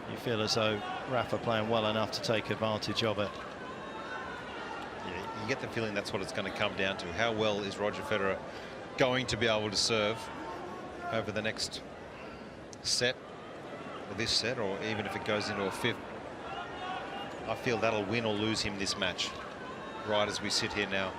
you feel as though Rafa playing well enough to take advantage of it. Yeah, you get the feeling that's what it's going to come down to. How well is Roger Federer going to be able to serve over the next set, or this set, or even if it goes into a fifth? I feel that'll win or lose him this match, right as we sit here now.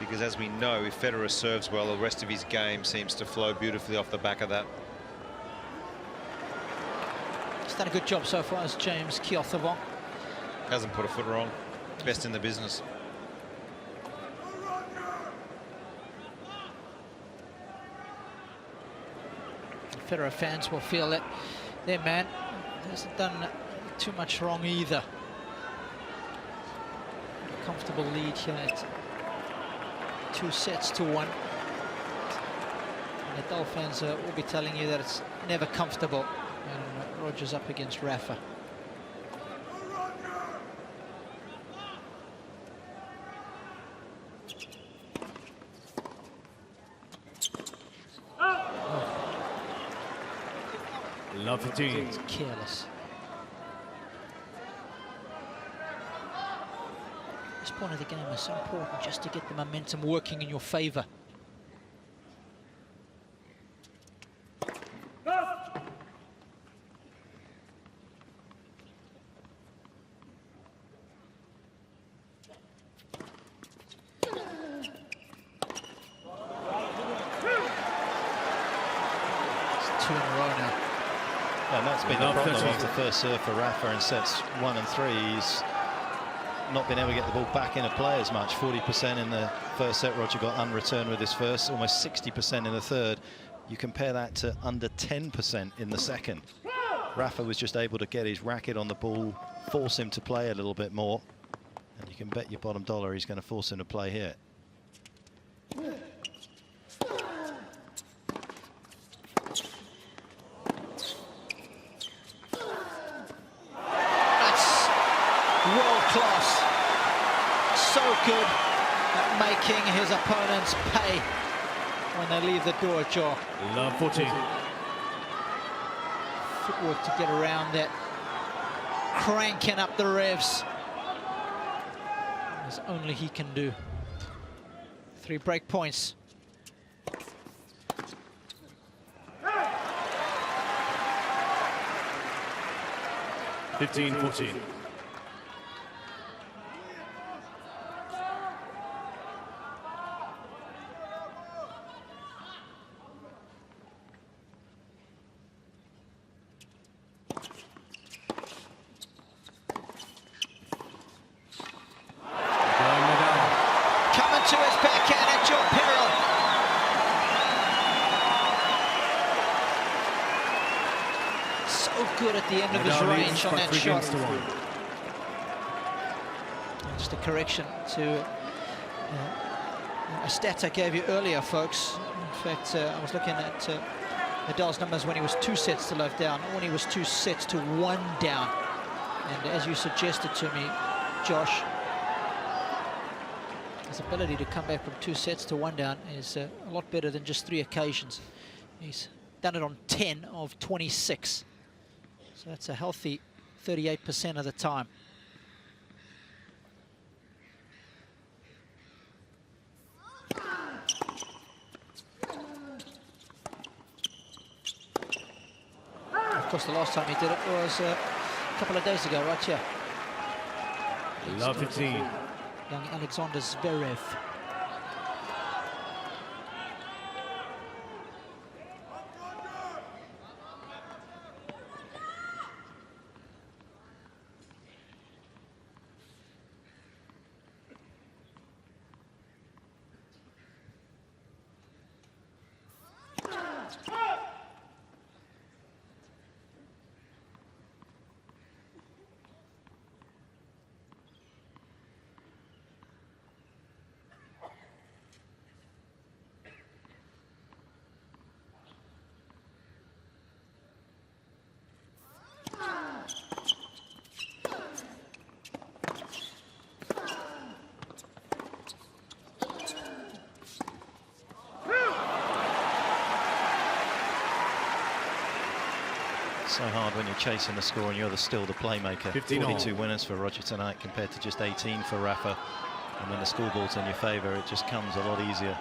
Because as we know, if Federer serves well, the rest of his game seems to flow beautifully off the back of that. He's done a good job so far as James Keothavong. Hasn't put a foot wrong. Best in the business. Federer fans will feel that their man hasn't done too much wrong either. A comfortable lead here at 2 sets to 1. And Nadal fans will be telling you that it's never comfortable. And Roger's up against Rafa. Love 15. It's careless. This point of the game is so important just to get the momentum working in your favor. And that's been the problem of the first serve for Rafa in sets 1 and 3. He's not been able to get the ball back into play as much. 40% in the first set. Roger got unreturned with his first, almost 60% in the third. You compare that to under 10% in the second. Rafa was just able to get his racket on the ball, force him to play a little bit more. And you can bet your bottom dollar he's going to force him to play here. Class, so good at making his opponents pay when they leave the door ajar. Love 14. Footwork to get around that, cranking up the revs, as only he can do. 3 break points. (15-14). Coming to his backhand at your peril. So good at the end of his range on that shot. Just a correction to a stat I gave you earlier, folks. In fact, I was looking at Nadal's numbers when he was 2 sets to love down, when he was 2 sets to 1 down. And as you suggested to me, Josh, his ability to come back from 2 sets to 1 down is a lot better than just 3 occasions. He's done it on 10 of 26. So that's a healthy 38% of the time. Of course, the last time he did it was a couple of days ago, right here. Love 15. Young Alexander Zverev. So hard when you're chasing the score and you're still the playmaker. 42 winners for Roger tonight compared to just 18 for Rafa. And when the scoreboard's in your favour, it just comes a lot easier.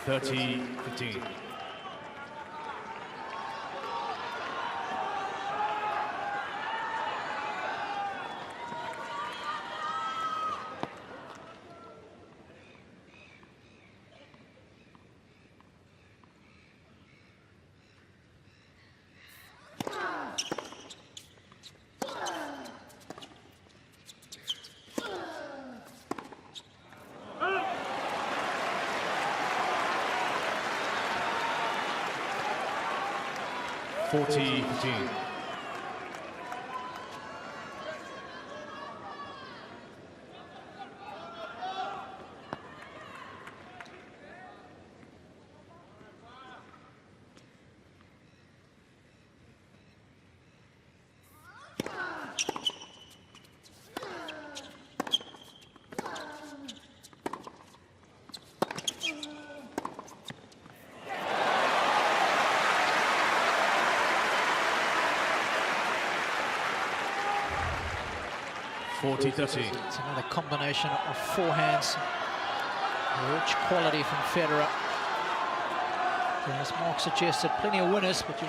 (30-15). 40-15. It's another combination of forehands. Rich quality from Federer. As Mark suggested, plenty of winners, but you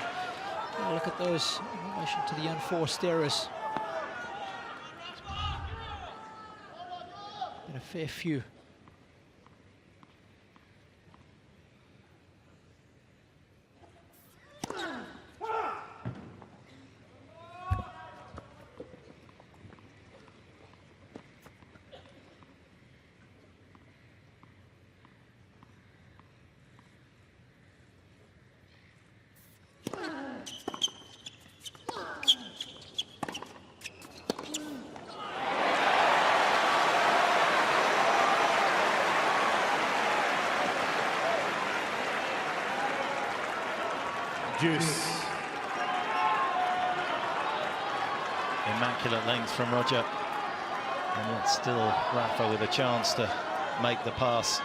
gotta look at those in relation to the unforced errors. Been a fair few. Juice. Immaculate length from Roger. And yet still Rafa with a chance to make the pass.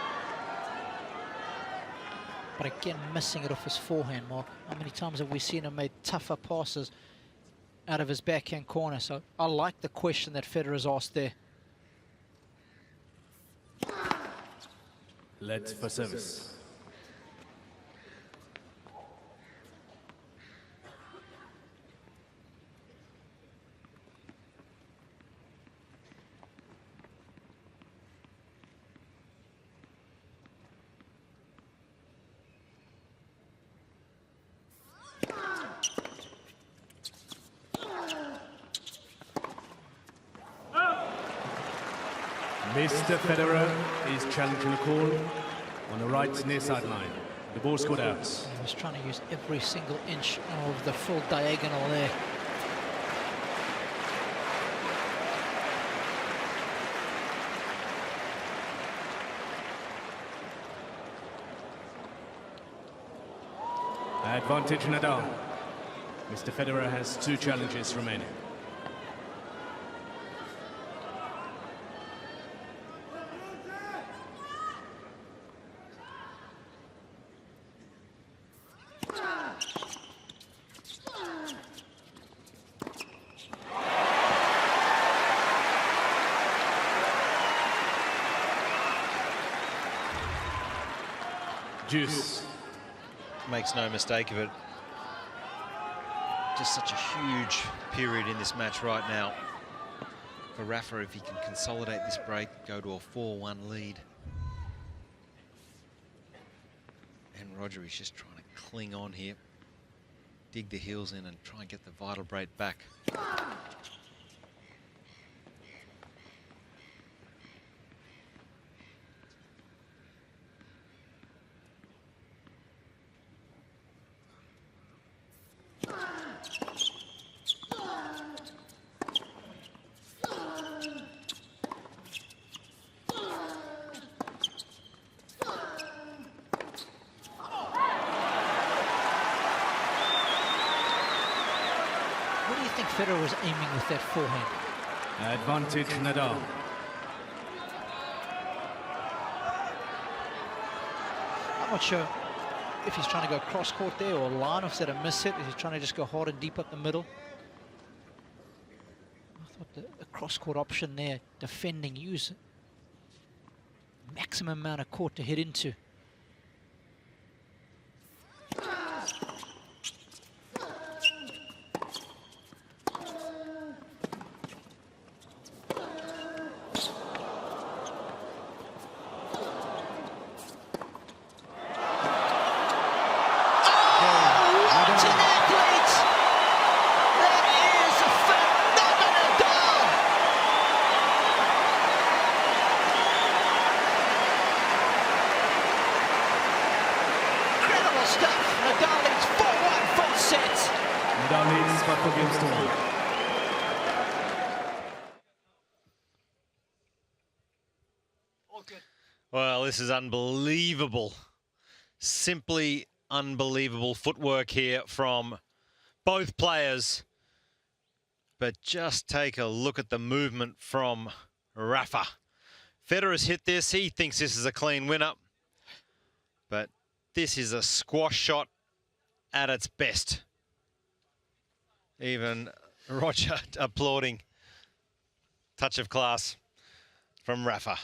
But again, missing it off his forehand, Mark. How many times have we seen him make tougher passes out of his backhand corner? So I like the question that Federer's asked there. Led for service. Mr. Federer is challenging a call on the right near sideline. The ball scored out. He was trying to use every single inch of the full diagonal there. Advantage Nadal. Mr. Federer has 2 challenges remaining. Juice. Makes no mistake of it. Just such a huge period in this match right now. For Rafa, if he can consolidate this break, go to a 4-1 lead. And Roger is just trying to cling on here. Dig the heels in and try and get the vital break back. Federer was aiming with that forehand. Advantage Nadal. I'm not sure if he's trying to go cross court there or line off that a miss hit. Is he trying to just go hard and deep up the middle? I thought the cross court option there, defending, use maximum amount of court to hit into. Nadal leads 4-1 full set. Nadal leads by 4 games to 1. Well, this is unbelievable. Simply unbelievable footwork here from both players. But just take a look at the movement from Rafa. Federer's hit this. He thinks this is a clean winner. But this is a squash shot at its best. Even Roger applauding. Touch of class from Rafa.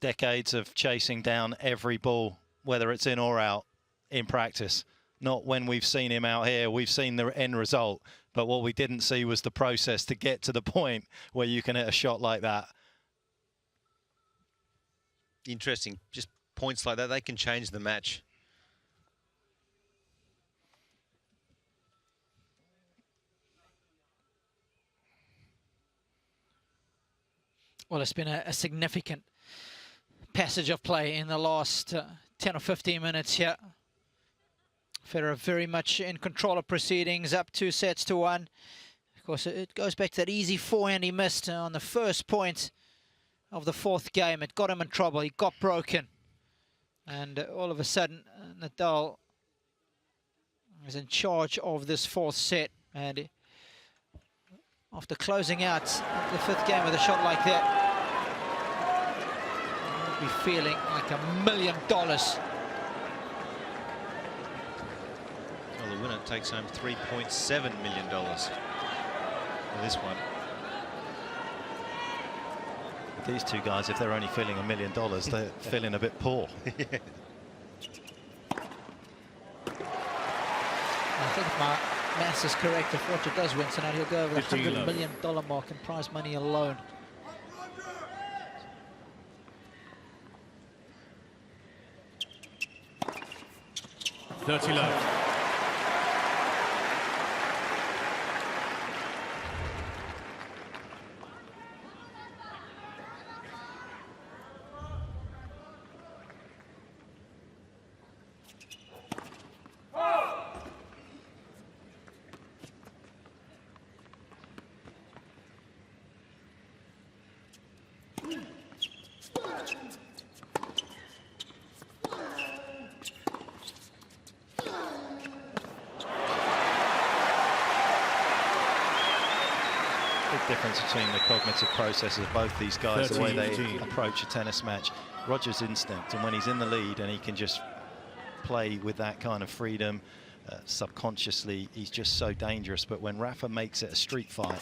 Decades of chasing down every ball, whether it's in or out, in practice. Not when we've seen him out here. We've seen the end result. But what we didn't see was the process to get to the point where you can hit a shot like that. Interesting. Just points like that, they can change the match. Well, it's been a significant passage of play in the last 10 or 15 minutes here. Federer very much in control of proceedings, up 2 sets to 1. Of course, it goes back to that easy forehand he missed on the first point of the 4th game. It got him in trouble. He got broken. And all of a sudden, Nadal is in charge of this 4th set. And after closing out the 5th game with a shot like that, he would be feeling like $1 million. Well, the winner takes home $3.7 million for this one. These two guys, if they're only feeling $1 million, they're feeling a bit poor. Yeah. I think my maths is correct. If Roger does win tonight, he'll go over the $100 million mark in prize money alone. $30 love. Difference between the cognitive processes of both these guys, the way they approach a tennis match. Roger's instinct, and when he's in the lead and he can just play with that kind of freedom, subconsciously, he's just so dangerous. But when Rafa makes it a street fight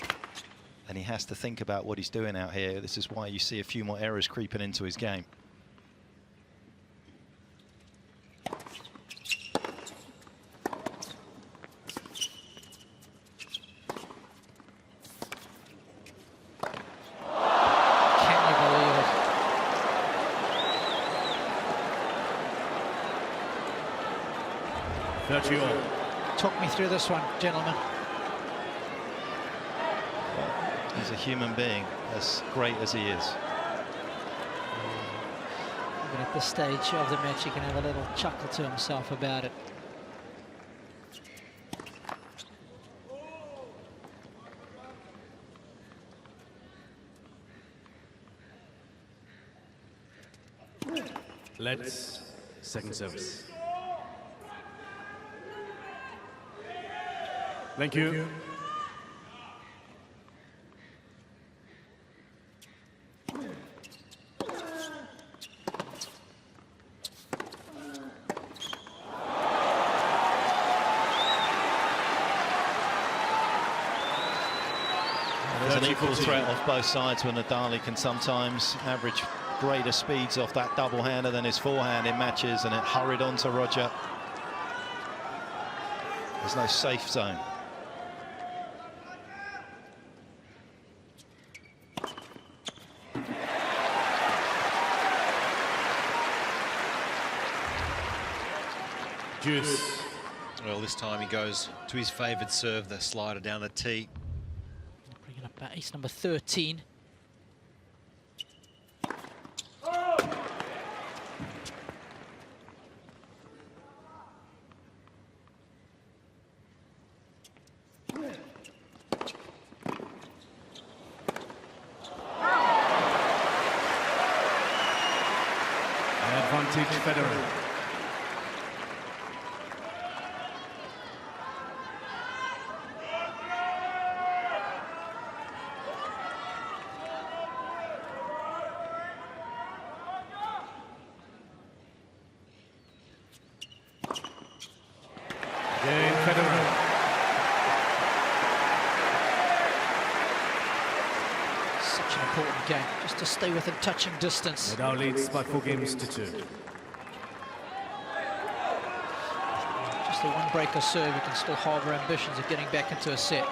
and he has to think about what he's doing out here, this is why you see a few more errors creeping into his game. Talk me through this one, gentlemen. He's a human being, as great as he is. Even at this stage of the match, he can have a little chuckle to himself about it. Let's second service. Thank you. There's an equal threat off both sides when Nadal can sometimes average greater speeds off that double-hander than his forehand in matches, and it hurried on to Roger. There's no safe zone. Juice. Well, this time he goes to his favoured serve, the slider down the tee. Bringing up ace number 13. Game, Federer. Such an important game, just to stay within touching distance. Nadal leads by 4 games to 2. Just the one breaker serve, you can still harbour ambitions of getting back into a set.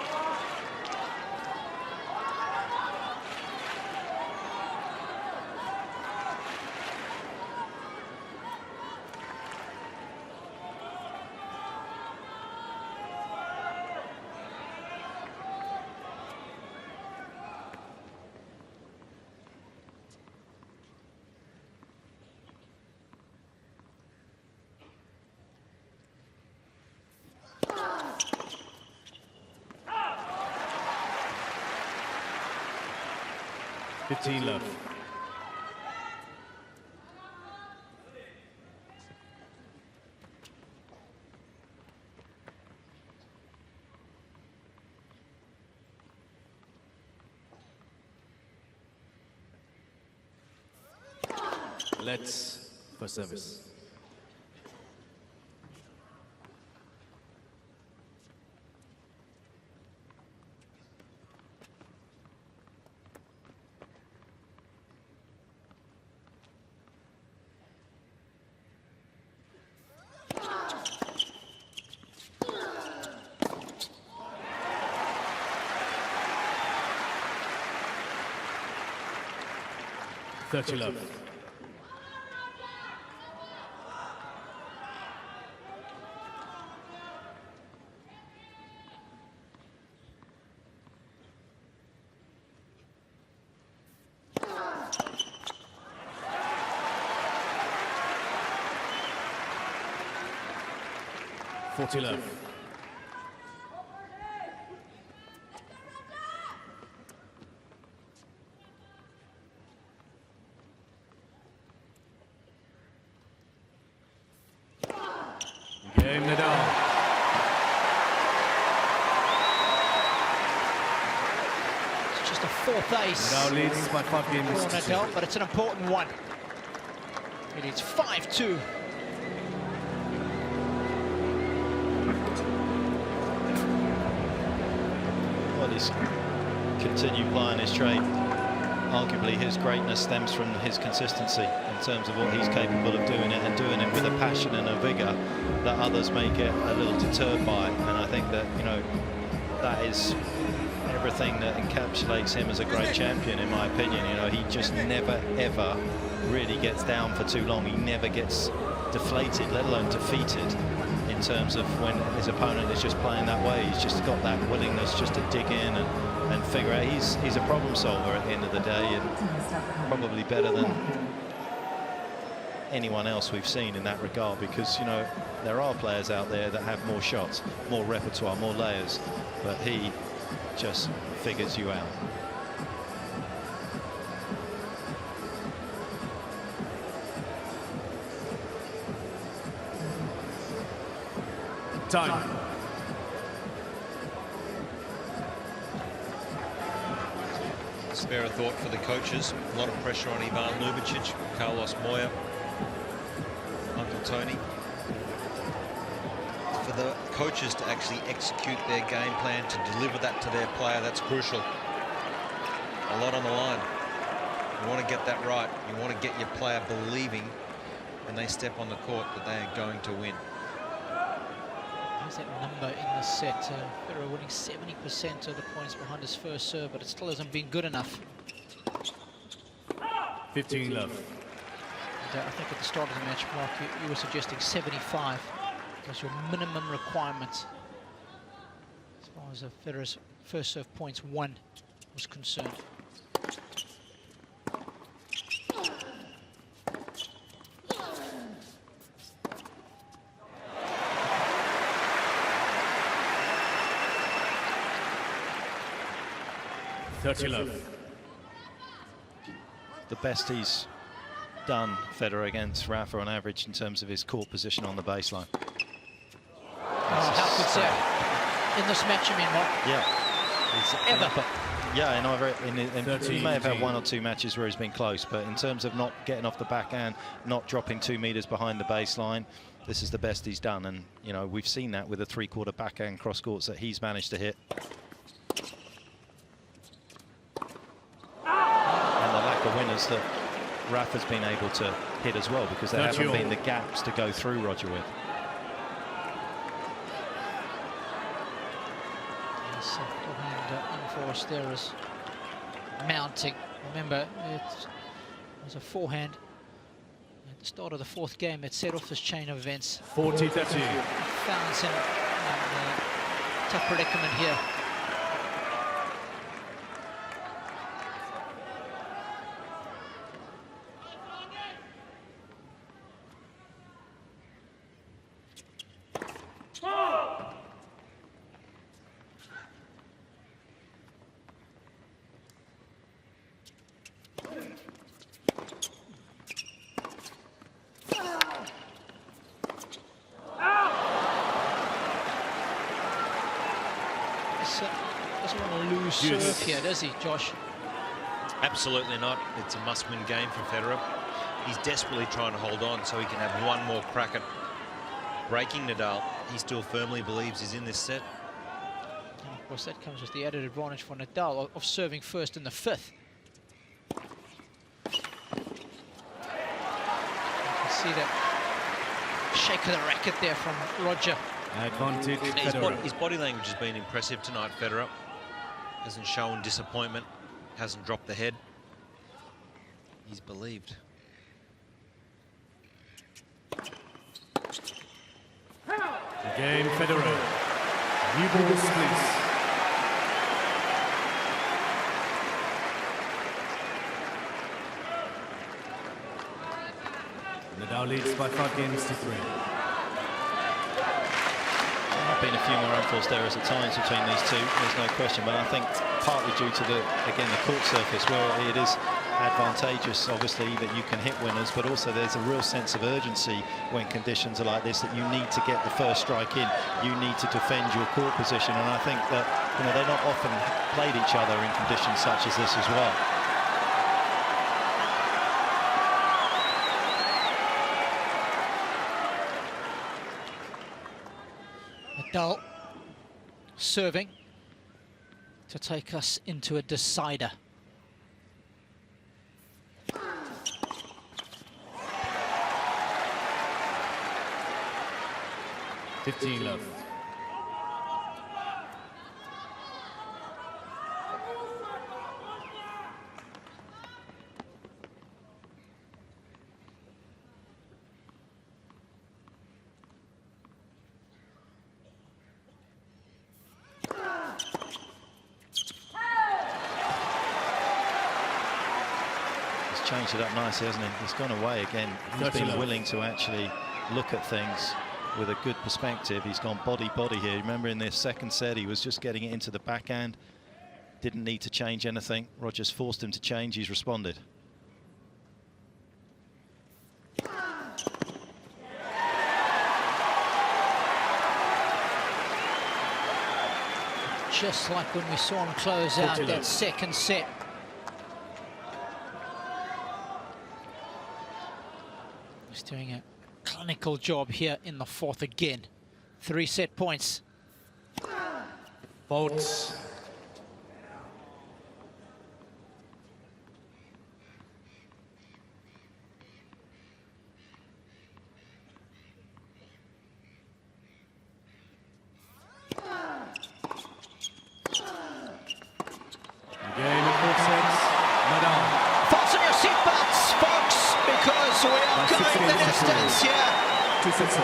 Love. Let's for service. Love. Love. Game, Nadal. It's just a 4th ace. Nadal leads by 5 games for to 2. Nadal, but it's an important one. It is 5-2. Well, he's continued plying his trade. Arguably his greatness stems from his consistency in terms of what he's capable of doing it, and doing it with a passion and a vigour that others may get a little deterred by. And I think that, you know, that is everything that encapsulates him as a great champion, in my opinion. You know, he just never ever really gets down for too long. He never gets deflated, let alone defeated, in terms of when his opponent is just playing that way. He's just got that willingness just to dig in and figure out. He's a problem solver at the end of the day, and probably better than anyone else we've seen in that regard, because, you know, there are players out there that have more shots, more repertoire, more layers, but he just figures you out. Time. Spare a thought for the coaches. A lot of pressure on Ivan Ljubicic, Carlos Moya, Uncle Tony. For the coaches to actually execute their game plan, to deliver that to their player, that's crucial. A lot on the line. You want to get that right. You want to get your player believing when they step on the court that they are going to win. There's that number in the set. Federer winning 70% of the points behind his first serve, but it still hasn't been good enough. 15 love. And, I think at the start of the match, Mark, you were suggesting 75 was your minimum requirement as far as Federer's first serve points won was concerned. The best he's done, Federer, against Rafa on average in terms of his court position on the baseline. How good serve in this match, you mean, Mark? Yeah. Ever. Yeah, he may have had 1 or 2 matches where he's been close, but in terms of not getting off the backhand, not dropping 2 meters behind the baseline, this is the best he's done. And, you know, we've seen that with the three-quarter backhand cross courts that he's managed to hit. And the lack of winners that Rafa's been able to hit as well, because there haven't been the gaps to go through Roger with. Unforced there is mounting. Remember, it was a forehand at the start of the fourth game that set off this chain of events. 40-30. Found him in a tough predicament here. Doesn't want to lose serve here, does he, Josh? Absolutely not. It's a must-win game for Federer. He's desperately trying to hold on so he can have one more crack at breaking Nadal. He still firmly believes he's in this set. And of course, that comes with the added advantage for Nadal of serving first in the fifth. You can see that shake of the racket there from Roger. Advantage His body language has been impressive tonight, Federer. Hasn't shown disappointment, hasn't dropped the head. He's believed. The game, Federer. New balls, please. Nadal leads by 5-3. Been a few more unforced errors at times between these two, there's no question, but I think partly due to the court surface, where it is advantageous obviously that you can hit winners, but also there's a real sense of urgency when conditions are like this, that you need to get the first strike in, you need to defend your court position, and I think that, you know, they're not often played each other in conditions such as this as well. Nadal serving to take us into a decider. $15 left. Changed it up nicely, hasn't he? He's gone away again. He's been willing to actually look at things with a good perspective. He's gone body here. Remember, in this second set, he was just getting it into the backhand. Didn't need to change anything. Rogers forced him to change. He's responded. Just like when we saw him close out that second set. He's doing a clinical job here in the fourth again. 3 set points. Faults. Game of 4 sets. Nadal. Fasten your seatbelts, folks, because we are going the distance here. 2 sets.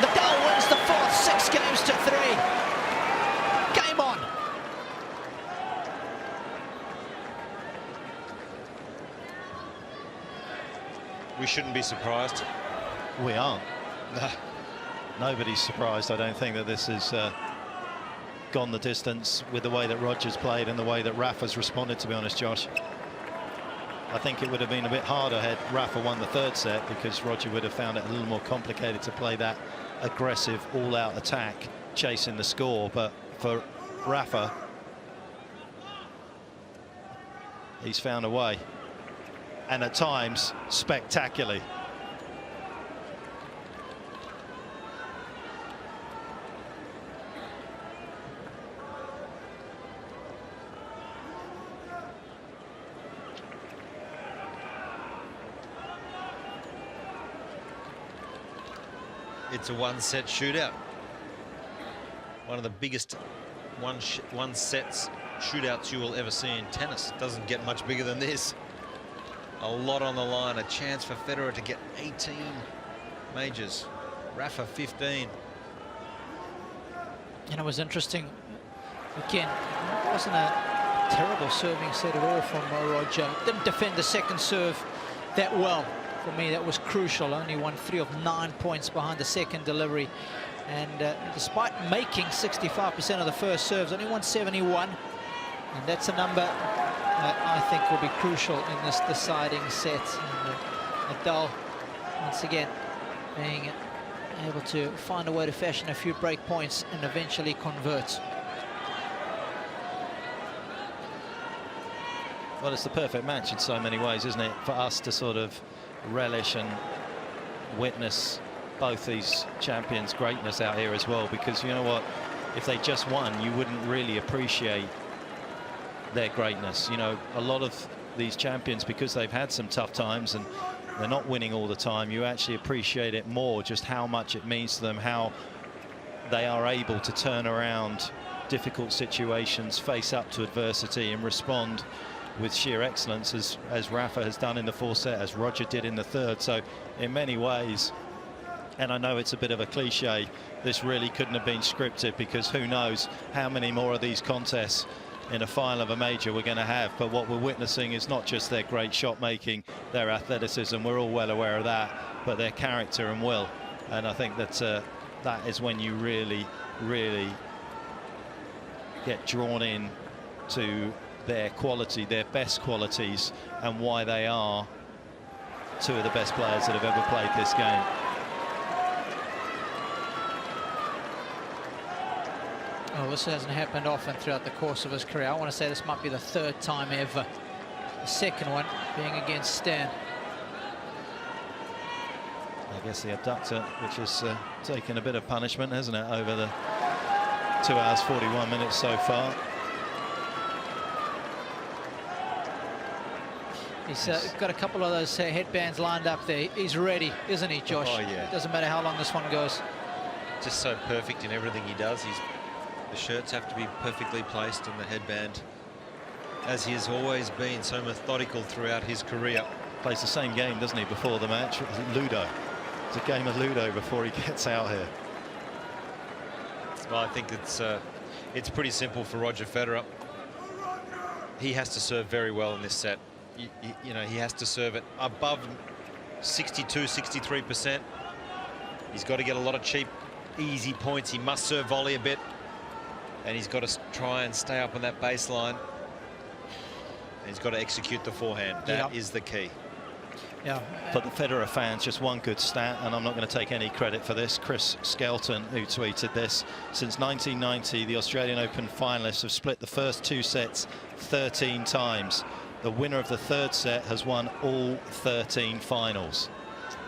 Nadal wins the fourth, 6-3. Game on. We shouldn't be surprised. We aren't. Nobody's surprised, I don't think, that this has gone the distance with the way that Rogers played and the way that Rafa's responded, to be honest, Josh. I think it would have been a bit harder had Rafa won the third set, because Roger would have found it a little more complicated to play that aggressive, all-out attack, chasing the score. But for Rafa, he's found a way, and at times spectacularly. it's a one-set shootout. One of the biggest one-set shootouts you will ever see in tennis. It doesn't get much bigger than this. A lot on the line. A chance for Federer to get 18 majors. Rafa 15. And it was interesting. Again, it wasn't a terrible serving set at all from Roger. Didn't defend the second serve that well. For me, that was crucial. Only won 3 of 9 points behind the second delivery. And despite making 65% of the first serves, only won 71. And that's a number that I think will be crucial in this deciding set. And Nadal, once again, being able to find a way to fashion a few break points and eventually convert. Well, it's the perfect match in so many ways, isn't it? For us to sort of relish and witness both these champions' greatness out here as well, because you know what, if they just won, you wouldn't really appreciate their greatness. You know, a lot of these champions, because they've had some tough times and they're not winning all the time, you actually appreciate it more, just how much it means to them, how they are able to turn around difficult situations, face up to adversity and respond with sheer excellence, as Rafa has done in the fourth set, as Roger did in the third. So in many ways, and I know it's a bit of a cliche, this really couldn't have been scripted, because who knows how many more of these contests in a final of a major we're going to have. But what we're witnessing is not just their great shot making, their athleticism, we're all well aware of that, but their character and will. And I think that that is when you really get drawn in to their quality, their best qualities, and why they are two of the best players that have ever played this game. Well, this hasn't happened often throughout the course of his career. I want to say this might be the third time ever. The second one being against Stan. I guess the abductor, which has taken a bit of punishment, hasn't it, over the 2 hours 41 minutes so far. He's got a couple of those headbands lined up there. He's ready, isn't he, Josh? Oh, yeah. It doesn't matter how long this one goes. Just so perfect in everything he does. The shirts have to be perfectly placed in the headband, as he has always been, so methodical throughout his career. Plays the same game, doesn't he, before the match? Ludo. It's a game of Ludo before he gets out here. Well, I think it's pretty simple for Roger Federer. He has to serve very well in this set. You know, he has to serve it above 62, 63%. He's got to get a lot of cheap, easy points. He must serve volley a bit. And he's got to try and stay up on that baseline. And he's got to execute the forehand. That is the key. Yeah. For the Federer fans, just one good stat, and I'm not going to take any credit for this. Chris Skelton, who tweeted this: since 1990, the Australian Open finalists have split the first 2 sets 13 times. The winner of the third set has won all 13 finals.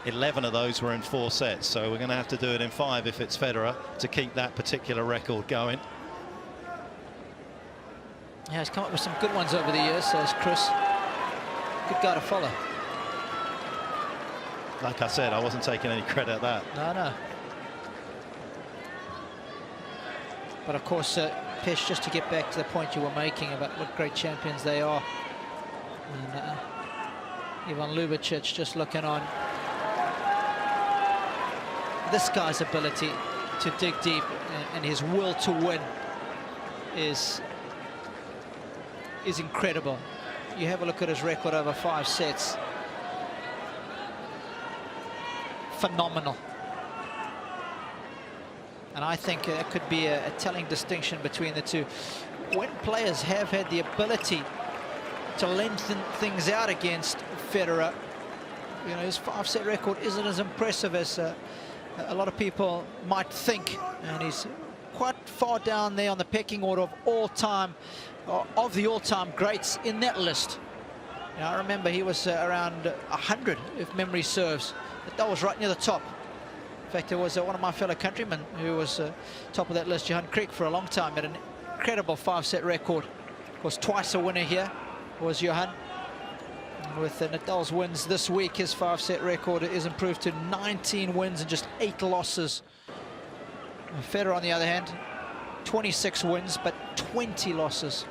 11 of those were in 4 sets, so we're going to have to do it in 5 if it's Federer to keep that particular record going. Yeah, he's come up with some good ones over the years, says Chris. Good guy to follow. Like I said, I wasn't taking any credit at that. No. But of course, Pesh, just to get back to the point you were making about what great champions they are. And Ivan Lubicic just looking on. This guy's ability to dig deep and his will to win is incredible. You have a look at his record over 5 sets. Phenomenal. And I think it could be a telling distinction between the two. When players have had the ability to lengthen things out against Federer, you know, his 5-set record isn't as impressive as a lot of people might think, and he's quite far down there on the pecking order of the all-time greats in that list. You know, I remember he was around 100, if memory serves. That was right near the top. In fact, there was one of my fellow countrymen who was top of that list, Johan Kriek, for a long time, had an incredible 5-set record. Of course, twice a winner here was Johan. And with Nadal's wins this week, his 5-set record is improved to 19 wins and just 8 losses. And Federer, on the other hand, 26 wins, but 20 losses.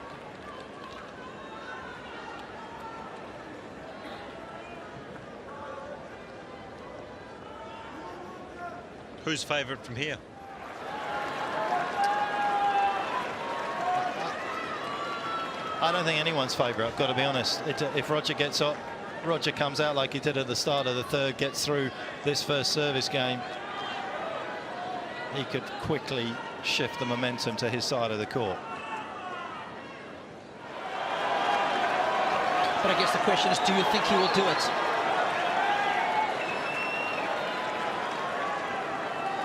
Who's favourite from here? I don't think anyone's favourite, I've got to be honest. If Roger gets up, Roger comes out like he did at the start of the third, gets through this first service game, he could quickly shift the momentum to his side of the court. But I guess the question is, do you think he will do it?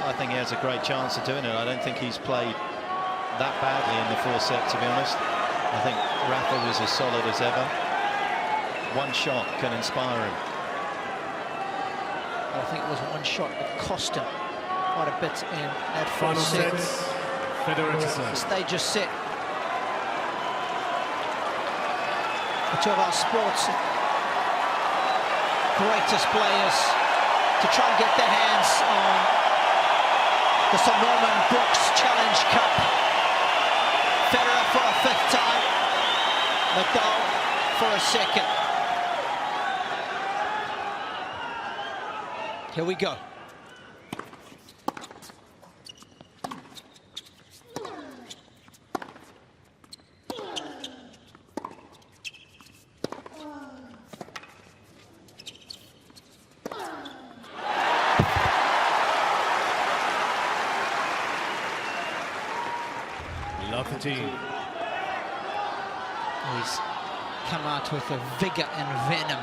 I think he has a great chance of doing it. I don't think he's played that badly in the fourth set, to be honest. I think Rafa was as solid as ever. One shot can inspire him. I think it was one shot that cost him quite a bit in that Final first set. Federer to serve. The stage is set. The two of our sport's greatest players to try and get their hands on the Sir Norman Brooks Challenge Cup. Federer for a 5th time, Nadal for a 2nd. Here we go. Love the team. He's come out with a vigor and venom.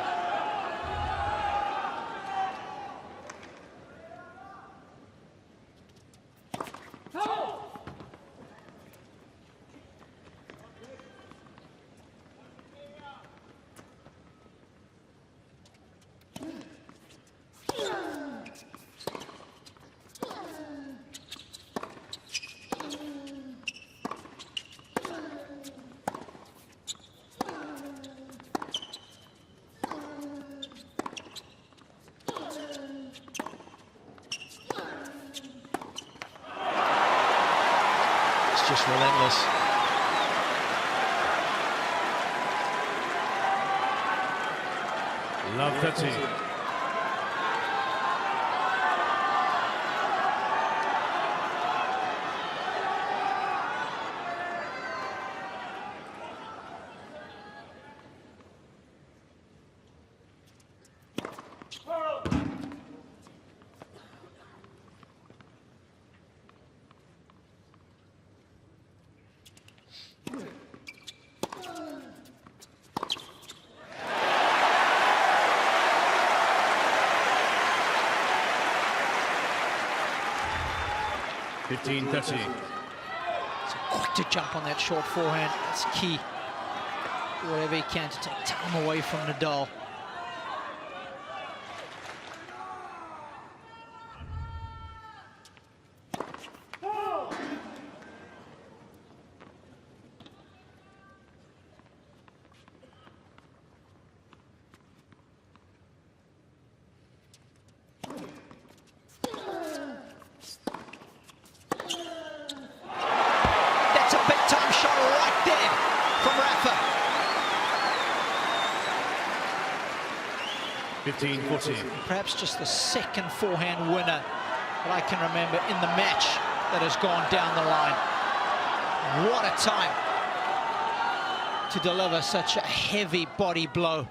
Just relentless. Love the team. So quick to jump on that short forehand. That's key. Do whatever he can to take time away from Nadal. That's a big-time shot right there from Rafa. 15-14. Perhaps just the 2nd forehand winner that I can remember in the match that has gone down the line. What a time to deliver such a heavy body blow.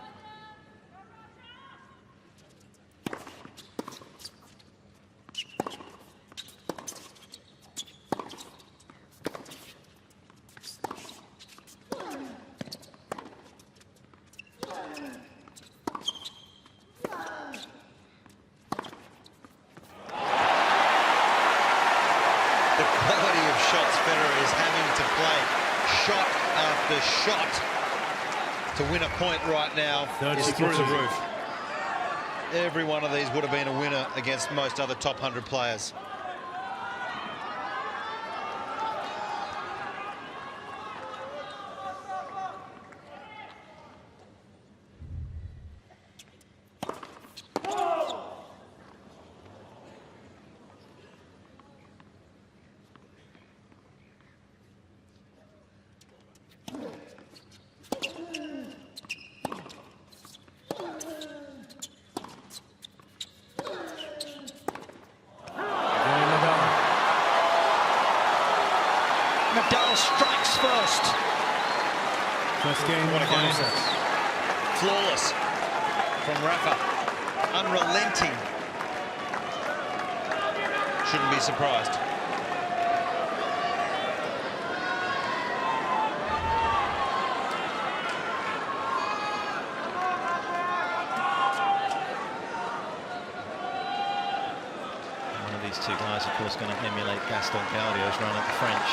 The quality of shots Federer is having to play, shot after shot, to win a point right now is through the roof. Every one of these would have been a winner against most other top 100 players. Nadal strikes first. First game, What a final game. set. Flawless from Rafa. Unrelenting. Shouldn't be surprised. These two guys, of course, going to emulate Gaston Gaudio's run at the French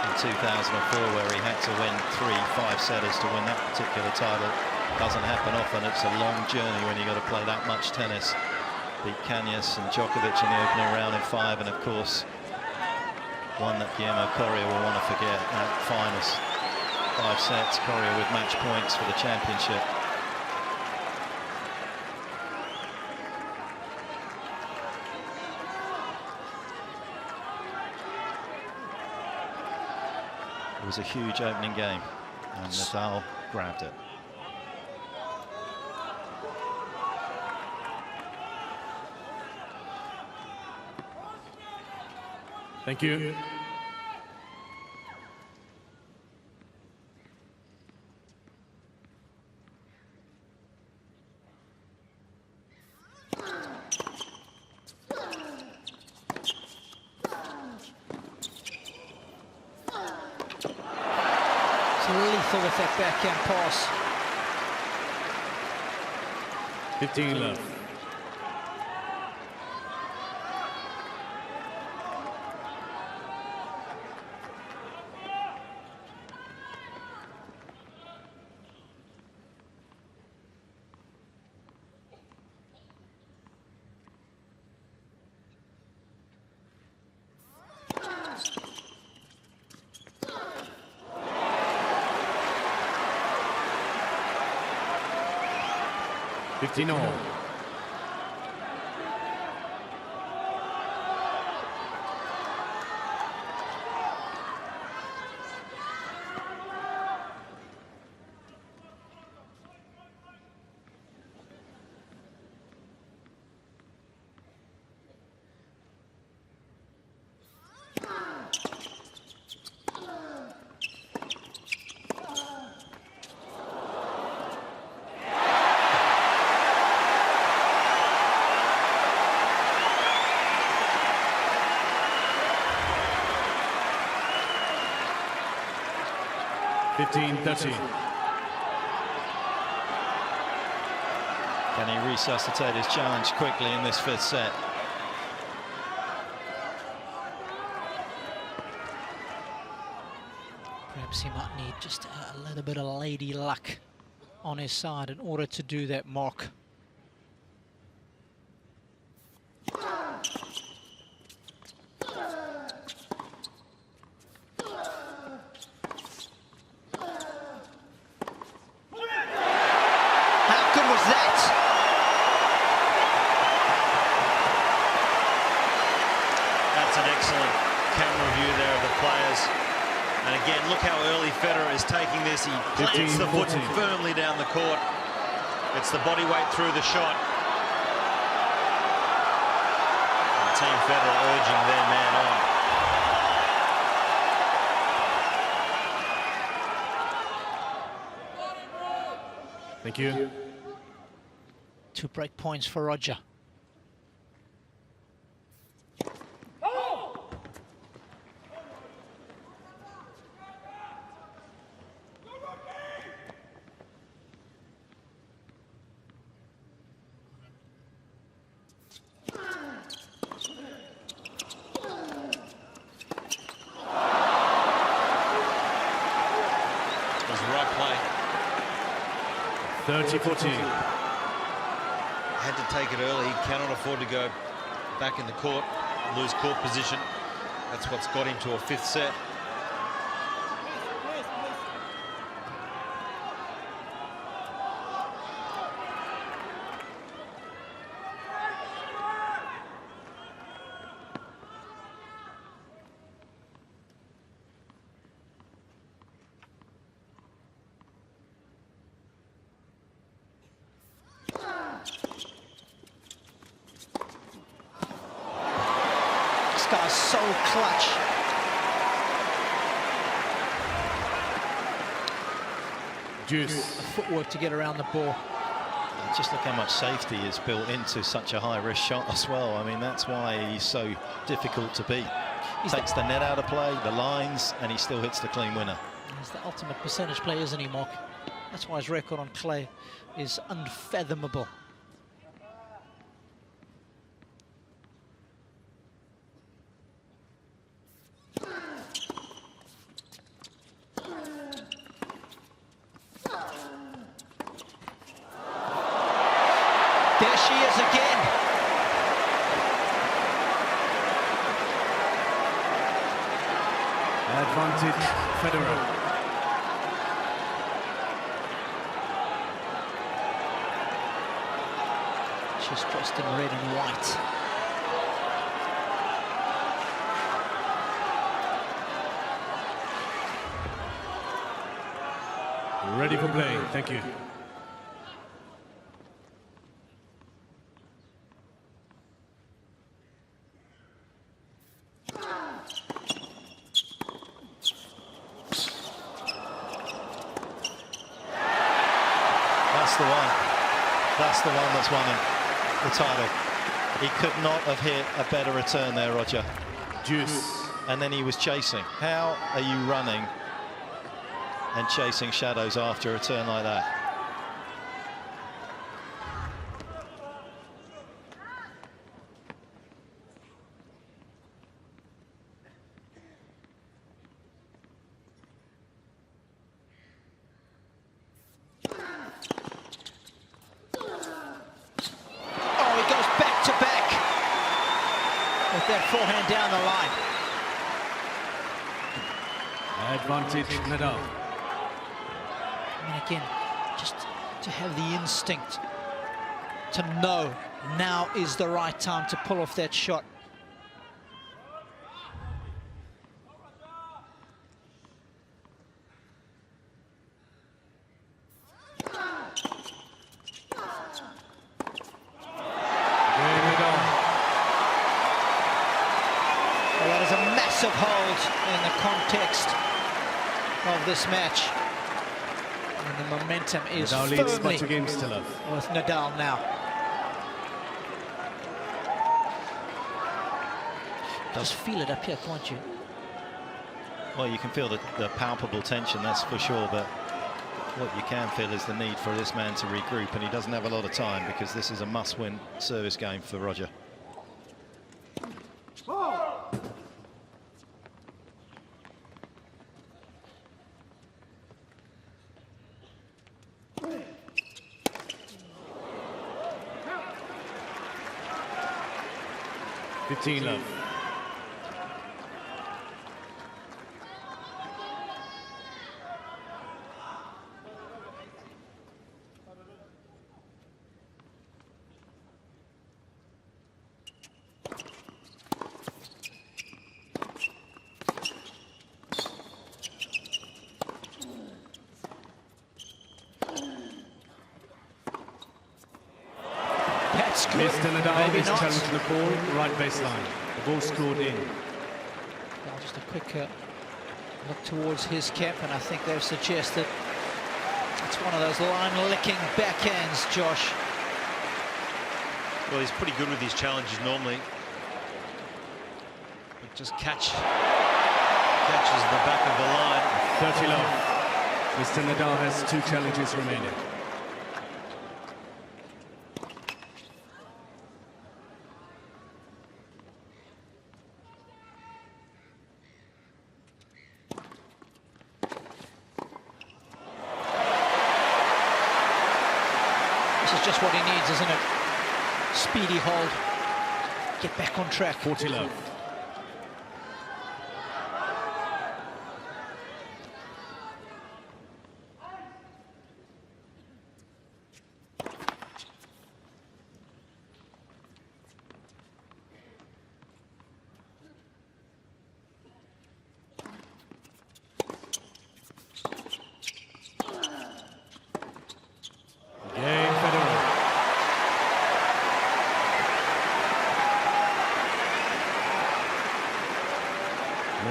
in 2004, where he had to win 3 5-setters to win that particular title. Doesn't happen often. It's a long journey when you've got to play that much tennis. Beat Cañas and Djokovic in the opening round in 5, and of course, one that Guillermo Coria will want to forget, that finals. 5 sets, Coria with match points for the championship. It was a huge opening game, and Nadal grabbed it. Thank you. Lethal with that backhand pass. 15 left. all. Can he resuscitate his challenge quickly in this 5th set? Perhaps he might need just a little bit of lady luck on his side in order to do that, Mark. Federer is taking this. He plants the foot firmly down the court. It's the body weight through the shot. And Team Federer urging their man on. Thank you. 2 break points for Roger. Had to take it early. He cannot afford to go back in the court, lose court position. That's what's got him to a 5th set. Guy's so clutch. Juice. Footwork to get around the ball. Just look how much safety is built into such a high-risk shot as well. I mean, that's why he's so difficult to beat. Takes the net out of play, the lines, and he still hits the clean winner. He's the ultimate percentage player, isn't he, Mark? That's why his record on clay is unfathomable. There she is again. Advantage, Federer. She's dressed in red and white. Ready for play, thank you. That's the one that's won him the title. He could not have hit a better return there, Roger. Juice. And then he was chasing. How are you running and chasing shadows after a return like that? That forehand down the line. Advantage, Nadal. I mean, again, just to have the instinct to know now is the right time to pull off that shot. Hold in the context of this match, and the momentum is Nadal firmly leads by 2 games to love. with Nadal now. Just feel it up here, can't you? Well, you can feel the palpable tension, that's for sure, but what you can feel is the need for this man to regroup, and he doesn't have a lot of time because this is a must-win service game for Roger. Love. That's good. Mr. Nadal is challenging the ball, right baseline. The ball scored in. Well, just a quick look towards his cap, and I think they've suggested it's one of those line-licking backhands, Josh. Well, he's pretty good with his challenges normally. But just catches the back of the line. 30 love. Mr. Nadal has 2 challenges remaining. This is just what he needs, isn't it? Speedy hold. Get back on track. 40 love.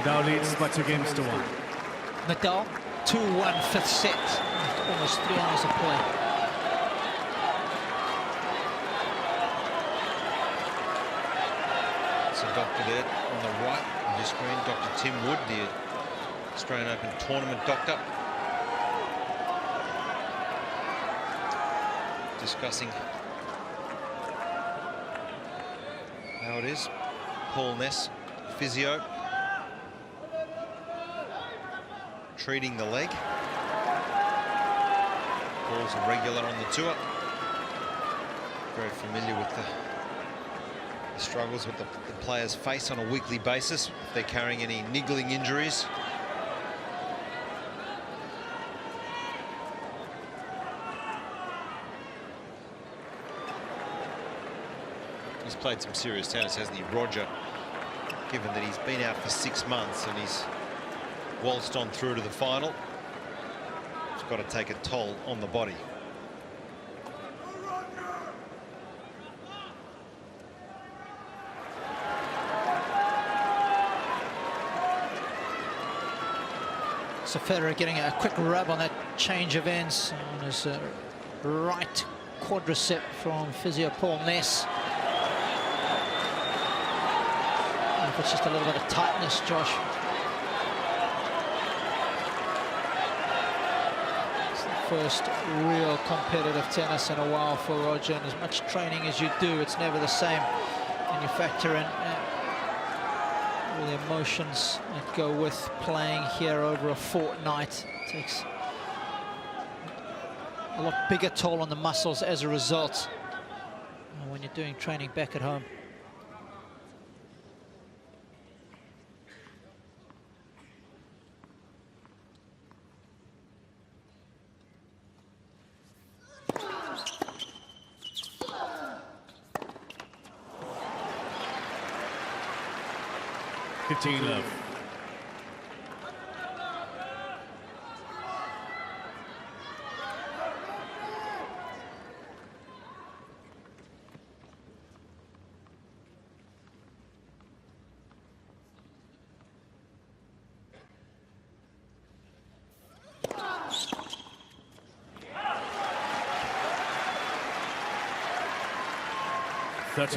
Nadal leads by 2 games to 1. Nadal, 2-1 fifth set. We've almost 3 hours of play. So doctor there on the right of your screen, Dr. Tim Wood, the Australian Open tournament doctor, discussing how it is. Paul Ness, physio, treating the leg. Paul's a regular on the tour. Very familiar with the struggles that the players face on a weekly basis if they're carrying any niggling injuries. He's played some serious tennis, hasn't he, Roger? Given that he's been out for 6 months and he's waltzed on through to the final, it's got to take a toll on the body. So Federer getting a quick rub on that change of ends on his right quadricep from physio Paul Ness. If it's just a little bit of tightness, Josh. It's the first real competitive tennis in a while for Roger, and as much training as you do, it's never the same. And you factor in all the emotions that go with playing here over a fortnight. It takes a lot bigger toll on the muscles as a result when you're doing training back at home. Love.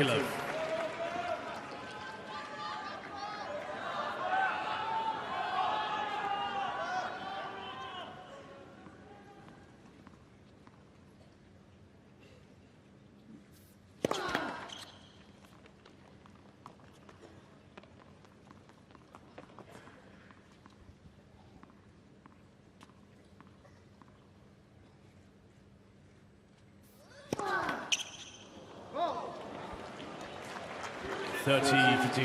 Love. 30-15.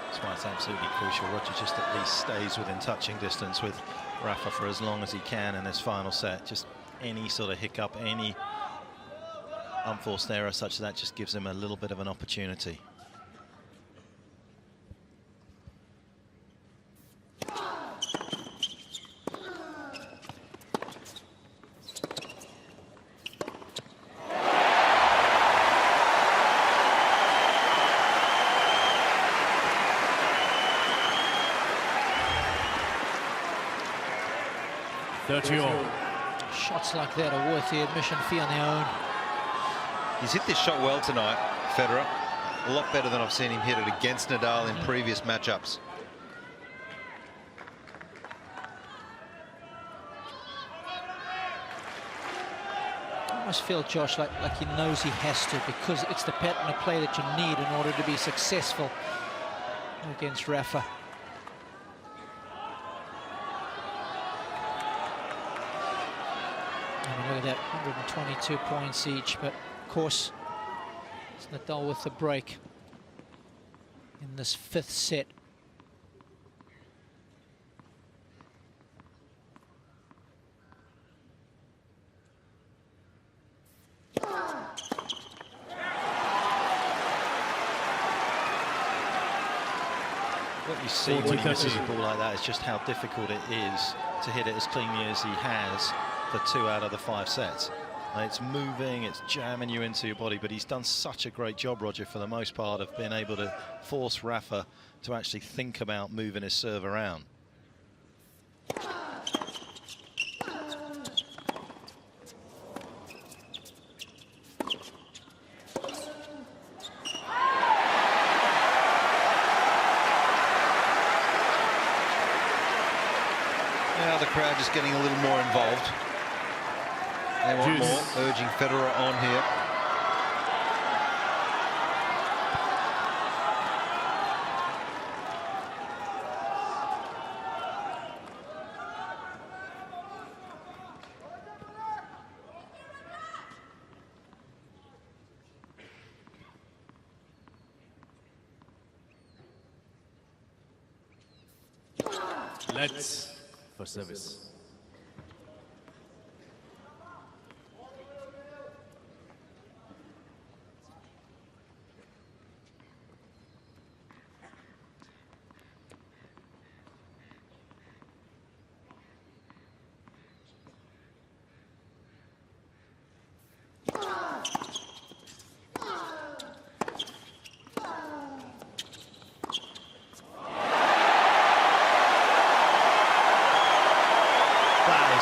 That's why it's absolutely crucial. Roger just at least stays within touching distance with Rafa for as long as he can in this final set. Just any sort of hiccup, any unforced error such as that just gives him a little bit of an opportunity. Shots like that are worth the admission fee on their own. He's hit this shot well tonight, Federer. A lot better than I've seen him hit it against Nadal in previous matchups. I almost feel, Josh, like he knows he has to, because it's the pattern of play that you need in order to be successful against Rafa. Look at that, 122 points each, but of course, it's Nadal with the break in this 5th set. What you see when he misses a ball like that is just how difficult it is to hit it as cleanly as he has for 2 out of the 5 sets. It's moving, it's jamming you into your body, but he's done such a great job, Roger, for the most part, of being able to force Rafa to actually think about moving his serve around. now the crowd just getting a little more involved. They want more, urging Federer on here. Let's for service.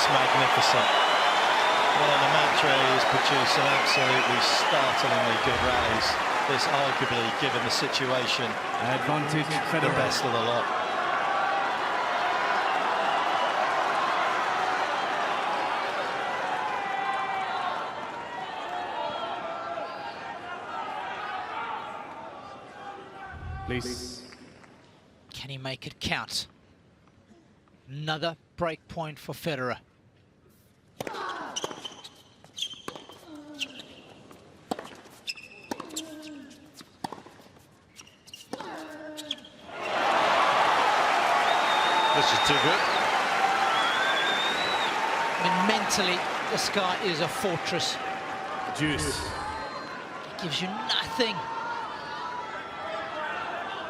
Magnificent. Well, the match has produced some absolutely startlingly good rallies. This arguably, given the situation, Advantage Federer. The best of the lot. Please. Can he make it count? Another break point for Federer. This is too good. I mean, mentally, this guy is a fortress. Juice. He gives you nothing.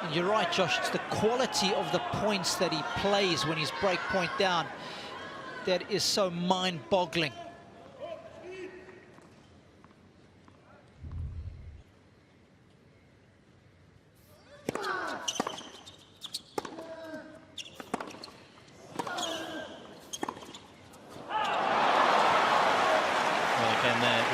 And you're right, Josh, it's the quality of the points that he plays when he's break point down that is so mind-boggling.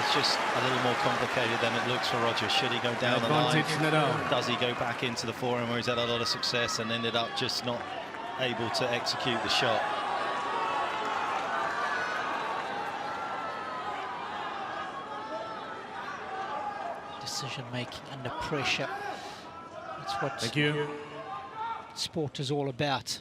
It's just a little more complicated than it looks for Roger. Should he go down the line? Nadal. Does he go back into the forehand where he's had a lot of success and ended up just not able to execute the shot? Decision making under pressure. That's what Thank you. Sport is all about.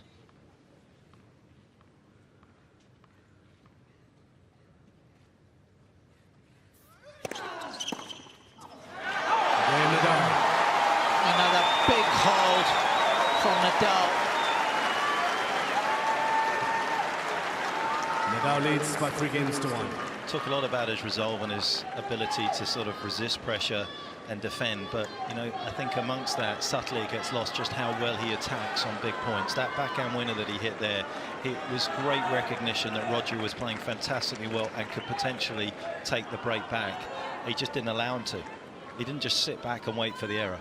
Another big hold from Nadal. Nadal leads by 3 games to 1. Talk a lot about his resolve and his ability to sort of resist pressure and defend, but you know, I think amongst that subtly it gets lost just how well he attacks on big points. That backhand winner that he hit there, it was great recognition that Roger was playing fantastically well and could potentially take the break back. He just didn't allow him to. He didn't just sit back and wait for the error.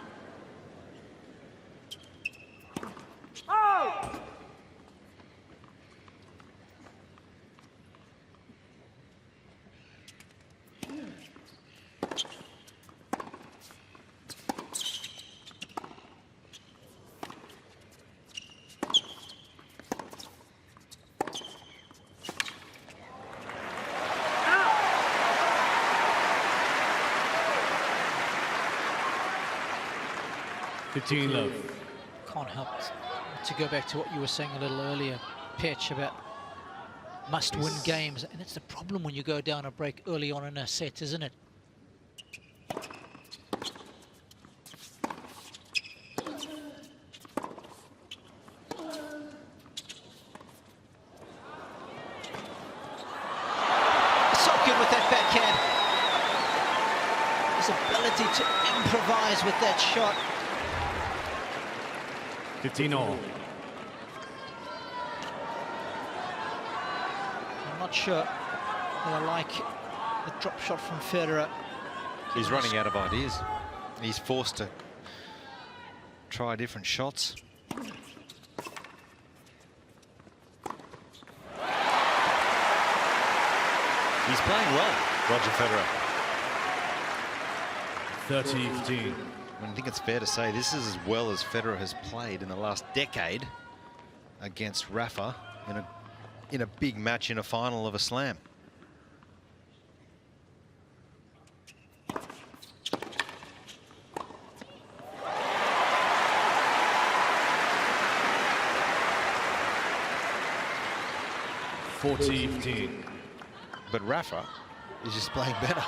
Oh! Love. Can't help to go back to what you were saying a little earlier, Pitch, about must-win games, and it's the problem when you go down a break early on in a set, isn't it? So good with that backhand. His ability to improvise with that shot. 15 all. I'm not sure that I like the drop shot from Federer. He's running out of ideas. He's forced to try different shots. He's playing well, Roger Federer. 30-15. I think it's fair to say this is as well as Federer has played in the last decade against Rafa in a in a big match in a final of a slam. But Rafa is just playing better.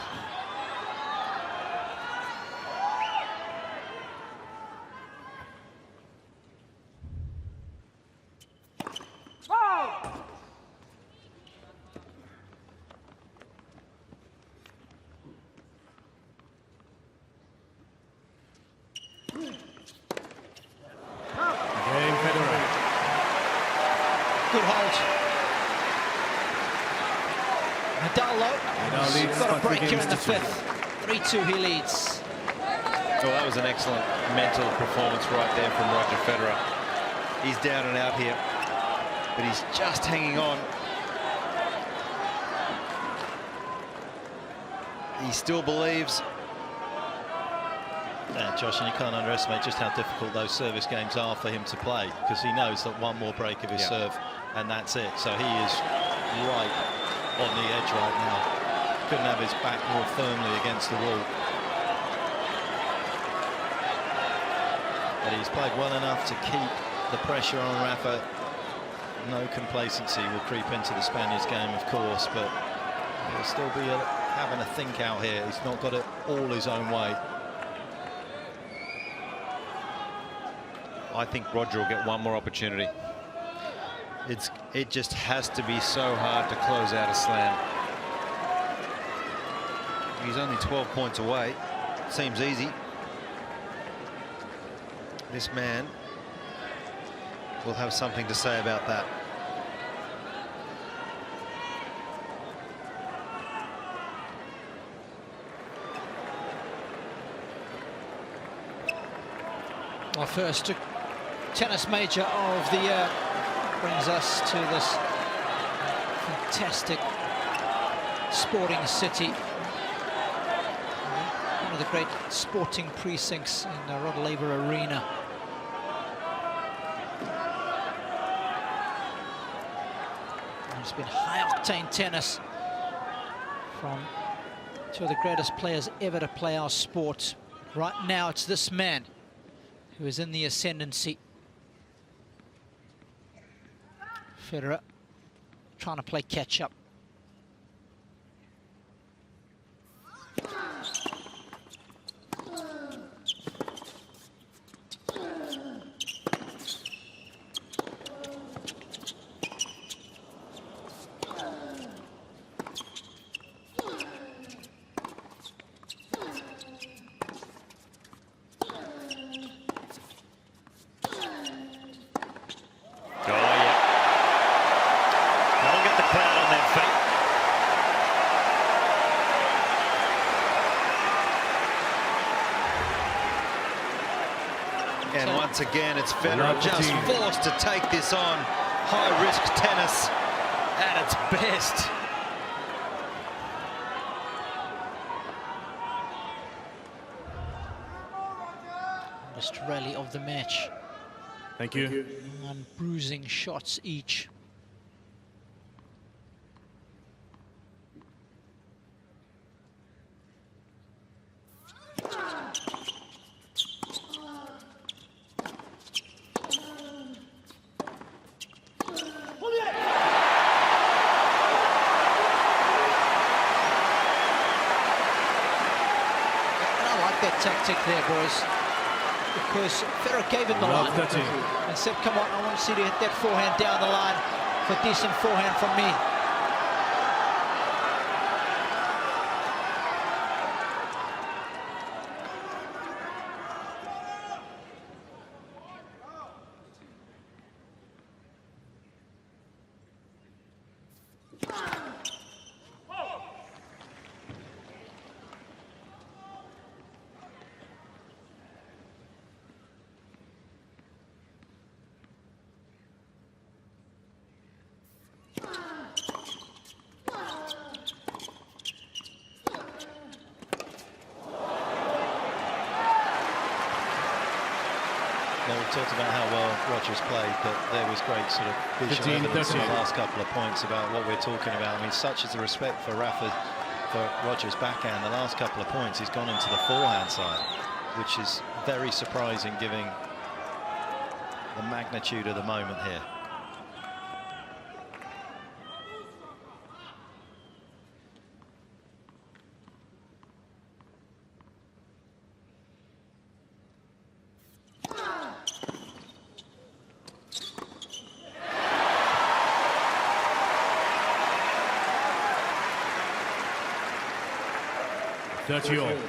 Federer. Good hold. Nadal low. Got a break here in the fifth. 3-2 he leads. Well, that was an excellent mental performance right there from Roger Federer. He's down and out here, but he's just hanging on. He still believes. Yeah, Josh, and you can't underestimate just how difficult those service games are for him to play, because he knows that one more break of his serve and that's it. So he is right on the edge right now. Couldn't have his back more firmly against the wall. But he's played well enough to keep the pressure on Rafa. No complacency will creep into the Spaniard's game, of course, but he'll still be having a think out here. He's not got it all his own way. I think Roger will get one more opportunity. It just has to be so hard to close out a slam. He's only 12 points away. Seems easy. This man will have something to say about that. Our first tennis major of the year brings us to this fantastic sporting city. One of the great sporting precincts in the Rod Laver Arena. It's been high-octane tennis from two of the greatest players ever to play our sport. Right now, it's this man who is in the ascendancy. Federer trying to play catch-up. And once again, it's Federer just forced to take this on. High-risk tennis at its best. First rally of the match. Thank you. 1 bruising shots each. Tactic there, boys, because Federer gave him the line and said, come on, I want to see you hit that forehand down the line for a decent forehand from me. Well, we've talked about how well Rogers played, but there was great sort of visual evidence in the last couple of points about what we're talking about. I mean, such is the respect for Rogers' backhand. The last couple of points, he's gone into the forehand side, which is very surprising given the magnitude of the moment here.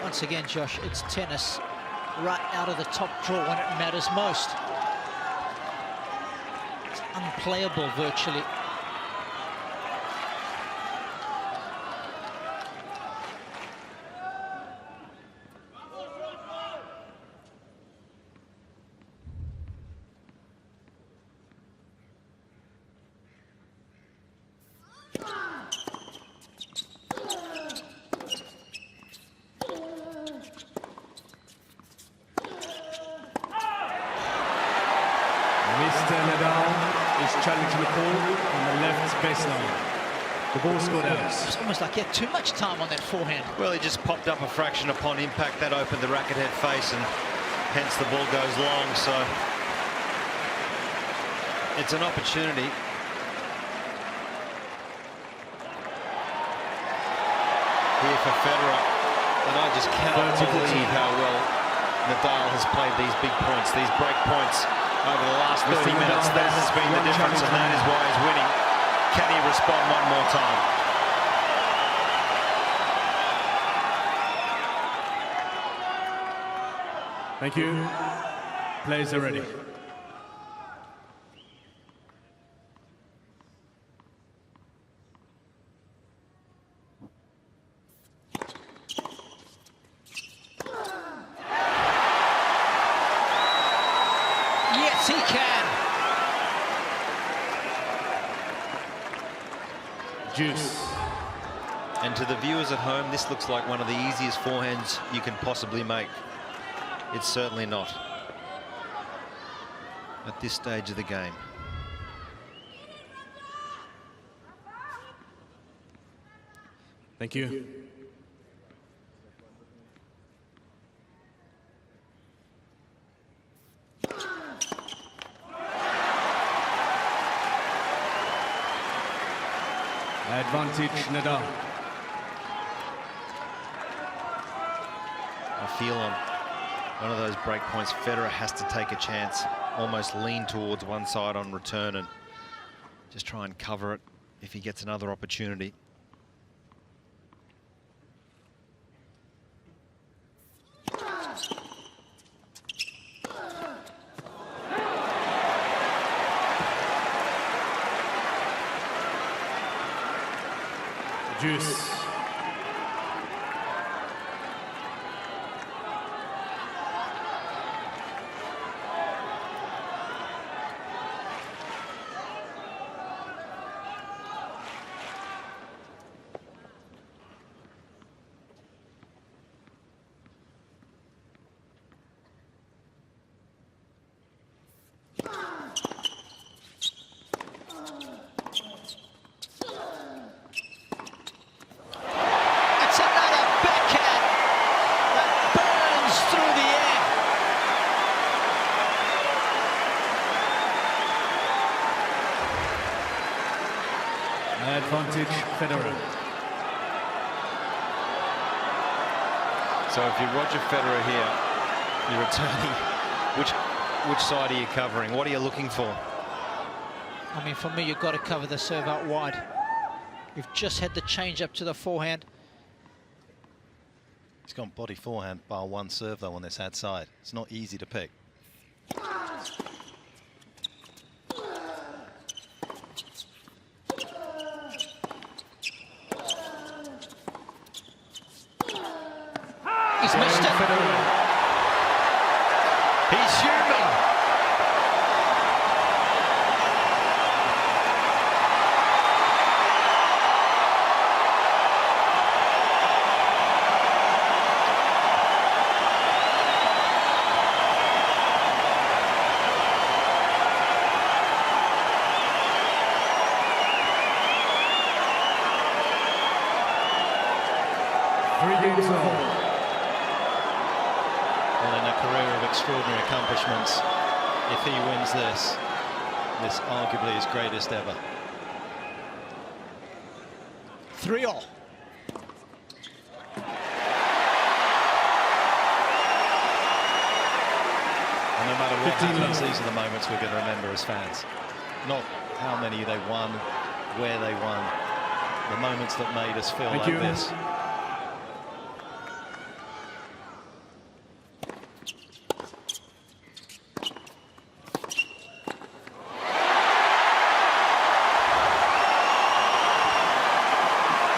Once again, Josh, it's tennis right out of the top draw when it matters most. It's unplayable virtually. Mr. Nadal is challenging the ball on the left baseline. The ball scored out. It's almost like he had too much time on that forehand. Well, he just popped up a fraction upon impact. That opened the racket head face, and hence the ball goes long. So it's an opportunity. Here for Federer, and I just cannot believe how well Nadal has played these big points, these break points over the last 30 minutes. That has been the difference, and that is why he's winning. Can he respond one more time? Thank you. Players are ready. Yes, he can. Juice. And to the viewers at home, this looks like one of the easiest forehands you can possibly make. It's certainly not at this stage of the game. Thank you. Advantage Nadal. I feel on one of those break points, Federer has to take a chance, almost lean towards one side on return and just try and cover it if he gets another opportunity. Juice. Advantage Federer. So if you're Roger Federer here, you're returning. Which side are you covering? What are you looking for? I mean, for me, you've got to cover the serve out wide. You've just had the change up to the forehand. He's gone body forehand bar one serve though on this ad side. It's not easy to pick. He's missed it. He's human. extraordinary accomplishments. If he wins this arguably his greatest ever. 3-all. And no matter what happens, these are the moments we're going to remember as fans. Not how many they won, where they won. The moments that made us feel like this.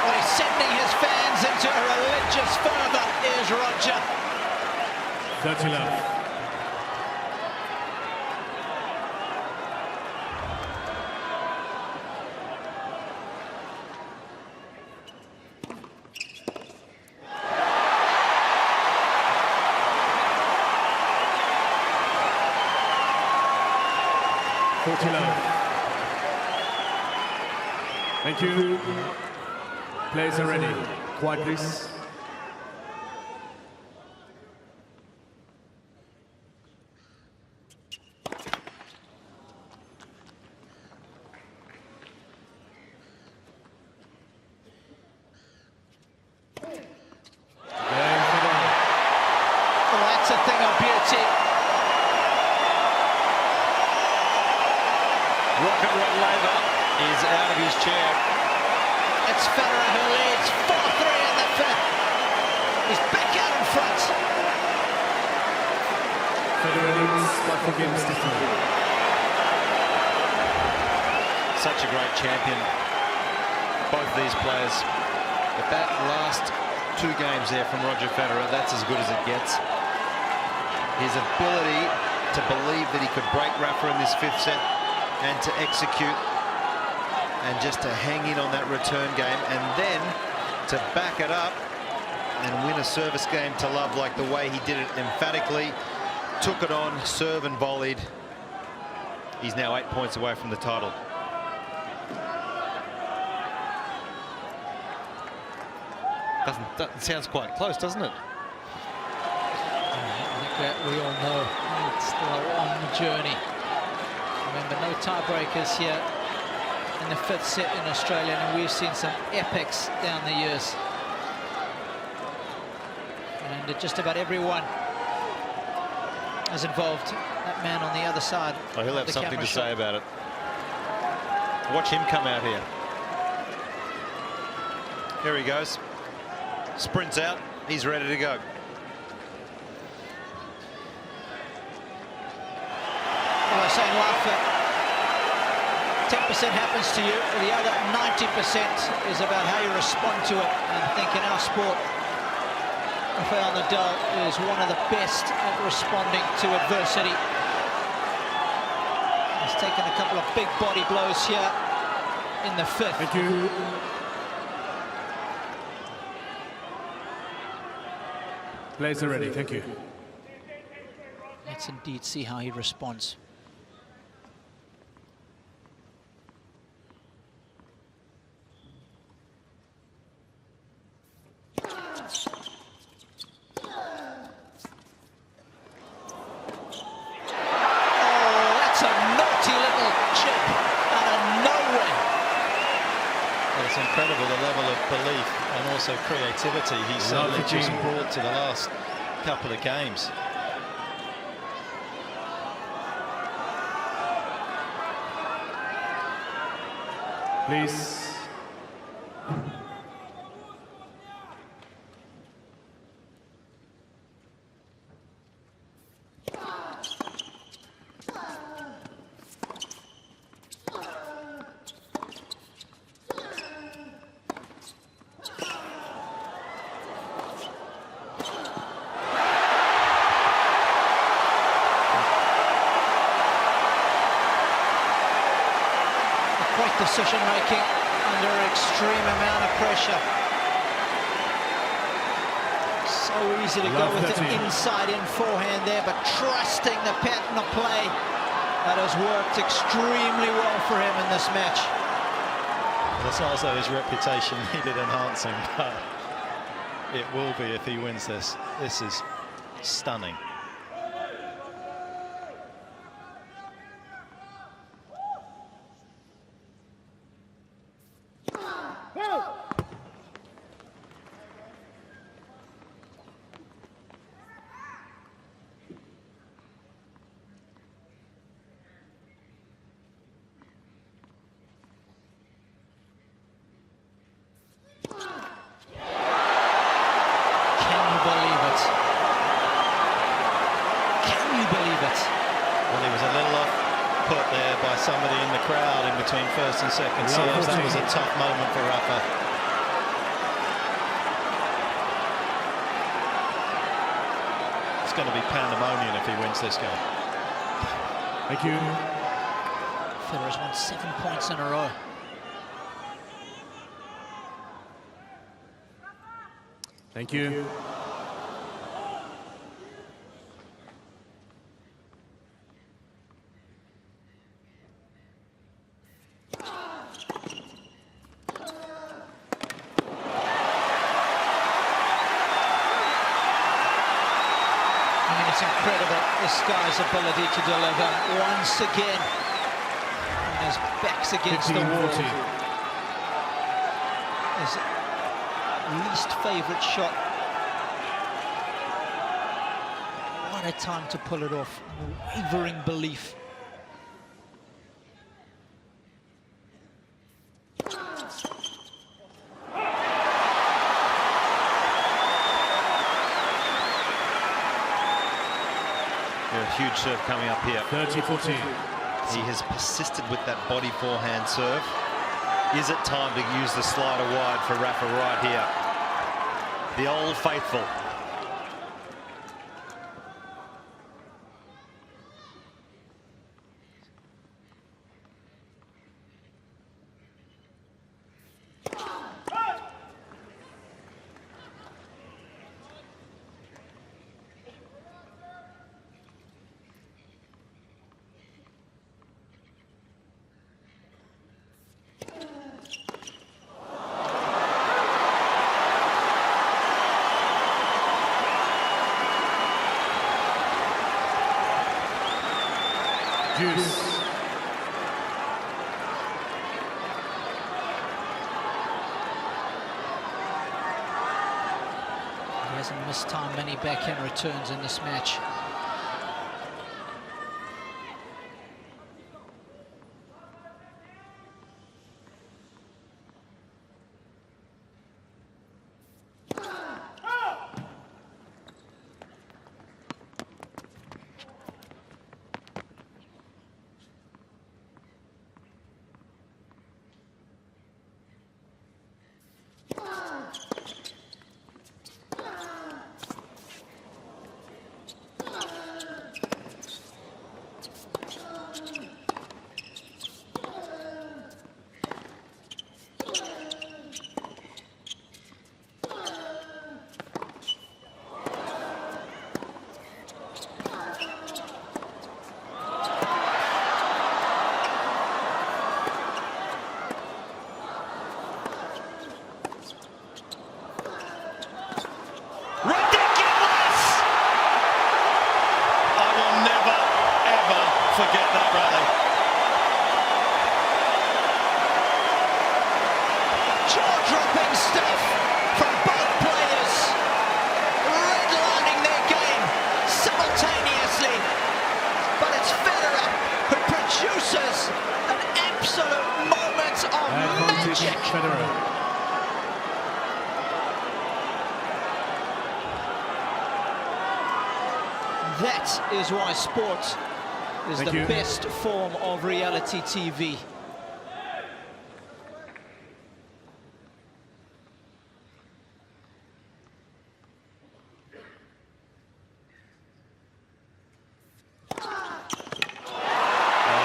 Well, he's sending his fans into a religious fervor, is Roger. 30 love. Thank you. Players are ready. Quiet, please. Oh, that's a thing of beauty. Rod Laver is out of his chair. It's Federer who leads 4-3 in the fifth. He's back out in front. Federer leads by 4 games to 3. Such a great champion, both these players. But that last 2 games there from Roger Federer, that's as good as it gets. His ability to believe that he could break Rafa in this 5th set and to execute and just to hang in on that return game and then to back it up and win a service game to love like the way he did it emphatically, took it on, serve and volleyed. He's now 8 points away from the title. That sounds quite close, doesn't it? I think that we all know it's still a long journey. Remember, no tiebreakers here in the 5th set in Australia, and we've seen some epics down the years. And just about everyone is involved. That man on the other side. Oh, he'll have the something camera to shot. say about it. Watch him come out here. Here he goes. Sprints out. He's ready to go. Well, I was saying, Rafa, 10% happens to you, the other 90% is about how you respond to it. And I think in our sport, Rafael Nadal is one of the best at responding to adversity. He's taken a couple of big body blows here in the 5th. Thank you. Players are ready. Thank you. Let's indeed see how he responds. It's incredible the level of belief and also creativity he's certainly just brought to the last couple of games. Please. Decision-making under an extreme amount of pressure. So easy to go with an inside-in forehand there, but trusting the pattern of play that has worked extremely well for him in this match. Well, it's not as though his reputation needed enhancing, but it will be if he wins this. This is stunning. Well, he was a little off put there by somebody in the crowd in between first and second serves. That was a tough moment for Rafa. It's going to be pandemonium if he wins this game. Thank you. Federer's won 7 points in a row. Thank you. It's incredible, this guy's ability to deliver once again. And his back's against the wall. His least favourite shot. What a time to pull it off. Wavering belief. Huge serve coming up here. 30-14. He has persisted with that body forehand serve. Is it time to use the slider wide for Rafa right here? The old faithful. Juice. He hasn't missed time many backhand returns in this match. Forget that rally. Jaw-dropping stuff from both players, redlining their game simultaneously. But it's Federer who produces an absolute moment of magic. Federer. That is why sport is the best form of reality TV. And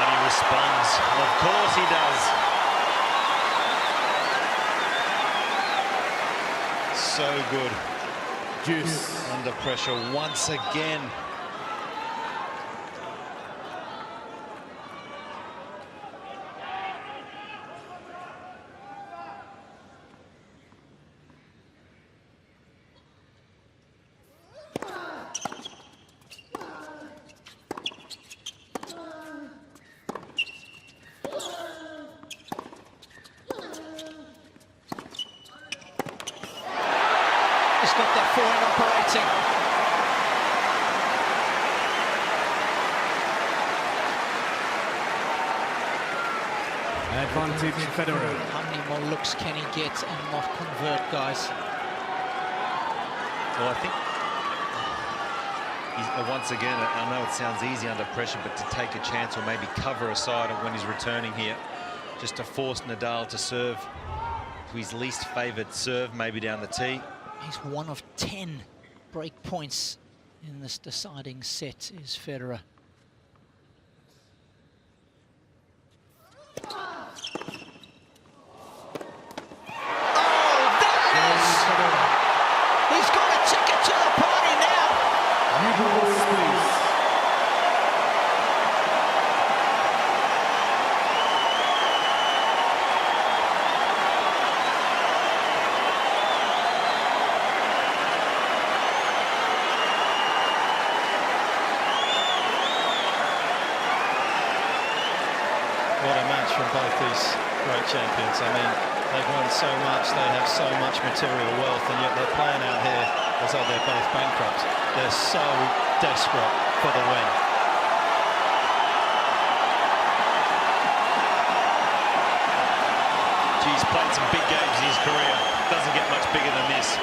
he responds. Of course he does. So good. Juice. Under pressure once again. Got that forehand operating. Advantage Federer. How many more looks can he get and not convert, guys? Well, I think Once again, I know it sounds easy under pressure, but to take a chance or maybe cover a side when he's returning here, just to force Nadal to serve to his least favoured serve, maybe down the tee. He's 1 of 10 break points in this deciding set, is Federer. From both these great champions. I mean, they've won so much, they have so much material wealth, and yet they're playing out here as though they're both bankrupt. They're so desperate for the win. He's played some big games in his career. Doesn't get much bigger than this.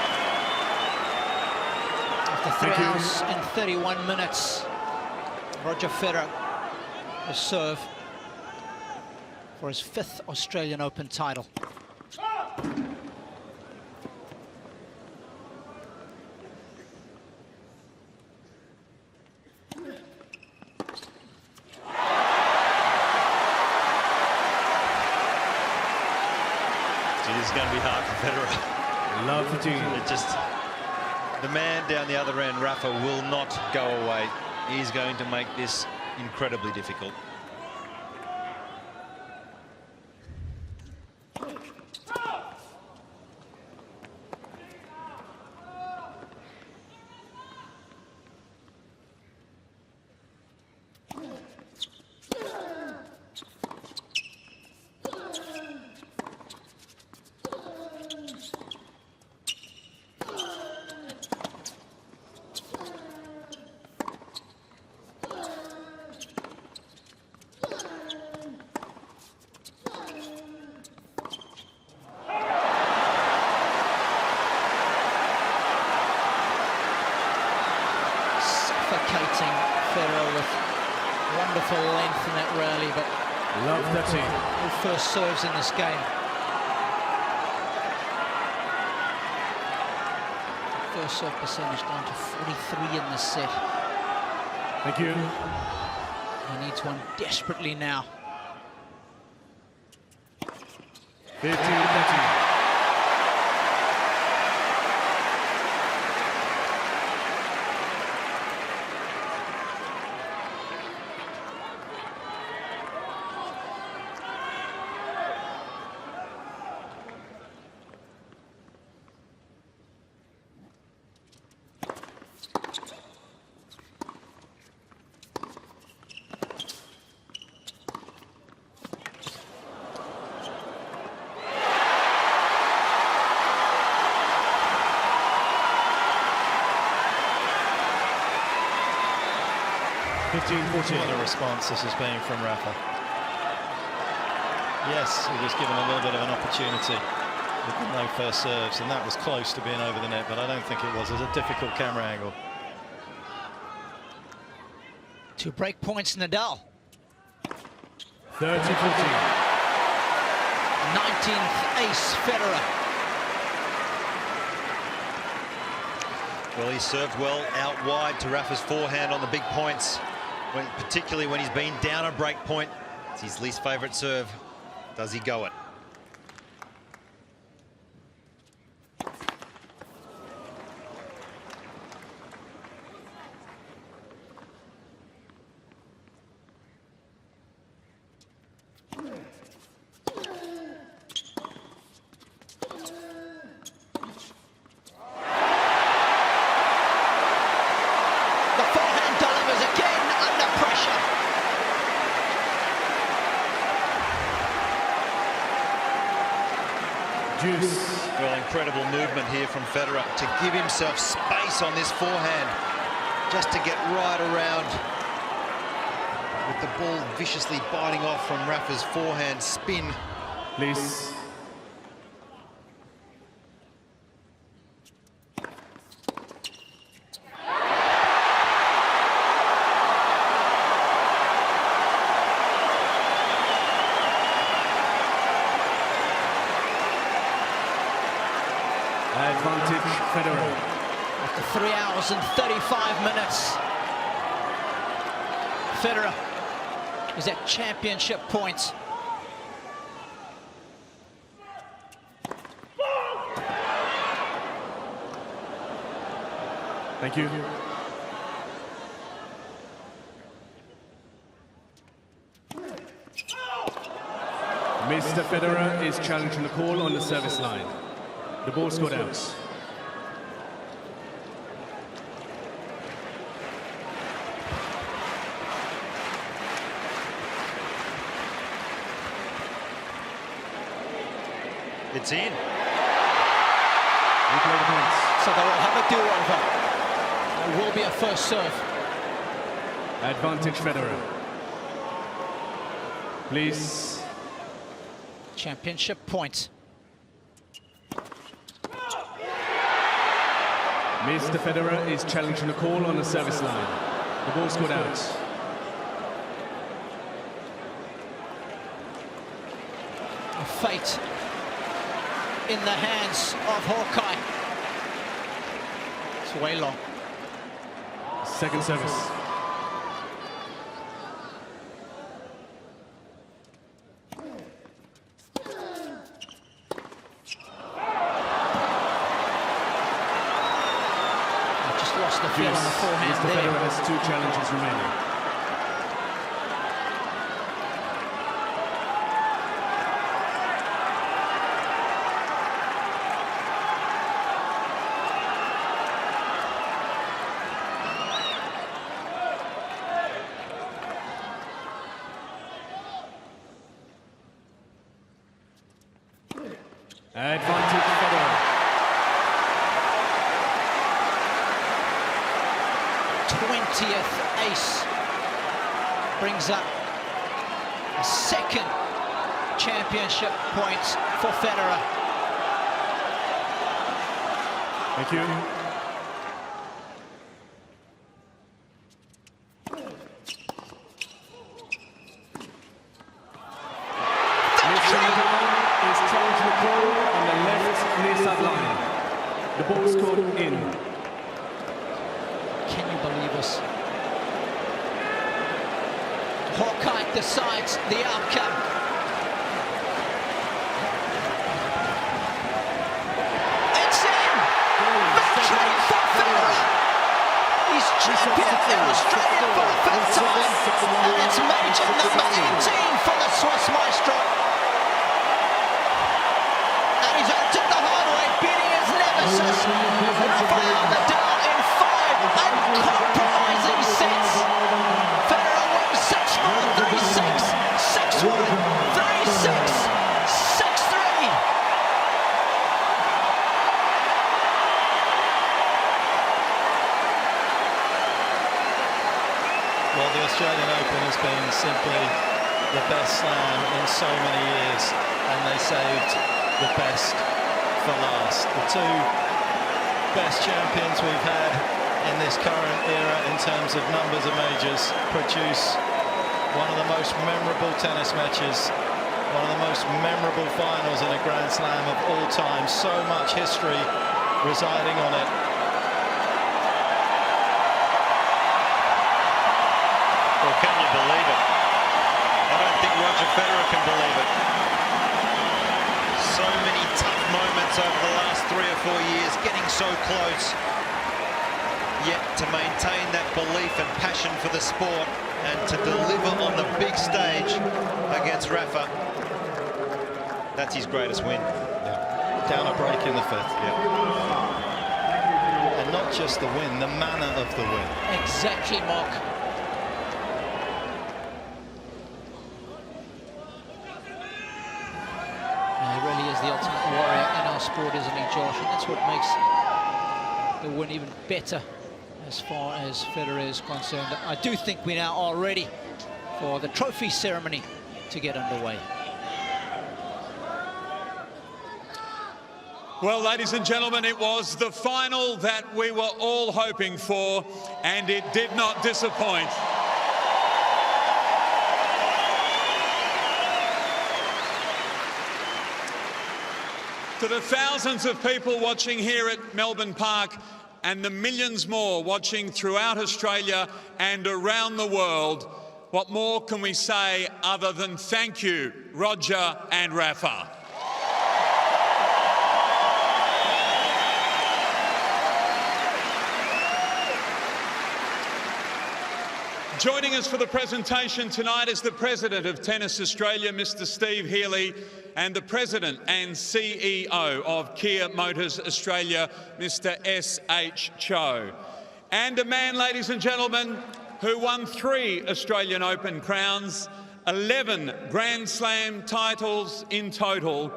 After 3 hours and 31 minutes, Roger Federer will serve for his 5th Australian Open title. It's going to be hard for Federer. Love the team. It just, the man down the other end, Rafa, will not go away. He's going to make this incredibly difficult. Federer with wonderful length in that rally, but love that team. All first serves in this game. First serve percentage down to 43 in this set. Thank you. He needs one desperately now. 15-13. What a response this has been from Rafa. Yes, he was given a little bit of an opportunity with the no first serves, and that was close to being over the net, but I don't think it was. It was a difficult camera angle. 2 break points, Nadal. 30-14. 19th ace, Federer. Well, he served well out wide to Rafa's forehand on the big points, particularly when he's been down a break point. It's his least favourite serve. Does he go it? Well, incredible movement here from Federer to give himself space on this forehand, just to get right around with the ball viciously biting off from Rafa's forehand spin. Please. Advantage Federer. After 3 hours and 35 minutes, Federer is at championship points. Thank you. Mr. Federer is challenging the call on the service line. The ball scored out. It's in. Replay the points. So they will have a do-over. It will be a first serve. Advantage Federer. Please. Championship points. Mr. Federer is challenging the call on the service line. The ball scored out. A fate in the hands of Hawkeye. It's way long. Second service. The feel on the forehand Mr. there. Federer has 2 challenges remaining. Advantage Federer. 20th ace brings up a second championship points for Federer. Thank you. Mr. Nadal is challenging the call on the left near sideline. The ball scored in. Can you believe us? Hawkeye decides the outcome. It's in! Victory for Federer! He's champion in Australia for the 5th time, and it's major number 18 for the Swiss maestro. And he's entered the hard way, beating his nemesis, Rafael Nadal, in 5 uncompromising sets. Federer wins 6-4, 3-6, 6-1, 3-6, 6-3. Well, the Australian Open has been simply the best slam in so many years, and they saved the best for last. The 2 best champions we've had in this current era in terms of numbers of majors produce one of the most memorable tennis matches, one of the most memorable finals in a Grand Slam of all time. So much history residing on it. Well, can you believe it? I don't think Roger Federer can believe it. So many tough moments over the last 3 or 4 years, getting so close. Yet to maintain that belief and passion for the sport and to deliver on the big stage against Rafa, that's his greatest win. Yeah. Down a break in the 5th. Yeah. And not just the win, the manner of the win. Exactly, Mark. He really is the ultimate warrior in our sport, isn't he, Josh? And that's what makes the win even better as far as Federer is concerned. I do think we now are ready for the trophy ceremony to get underway. Well, ladies and gentlemen, it was the final that we were all hoping for, and it did not disappoint. To the thousands of people watching here at Melbourne Park and the millions more watching throughout Australia and around the world, what more can we say other than thank you, Roger and Rafa? Joining us for the presentation tonight is the President of Tennis Australia, Mr. Steve Healy, and the President and CEO of Kia Motors Australia, Mr. S.H. Cho. And a man, ladies and gentlemen, who won 3 Australian Open crowns, 11 Grand Slam titles in total,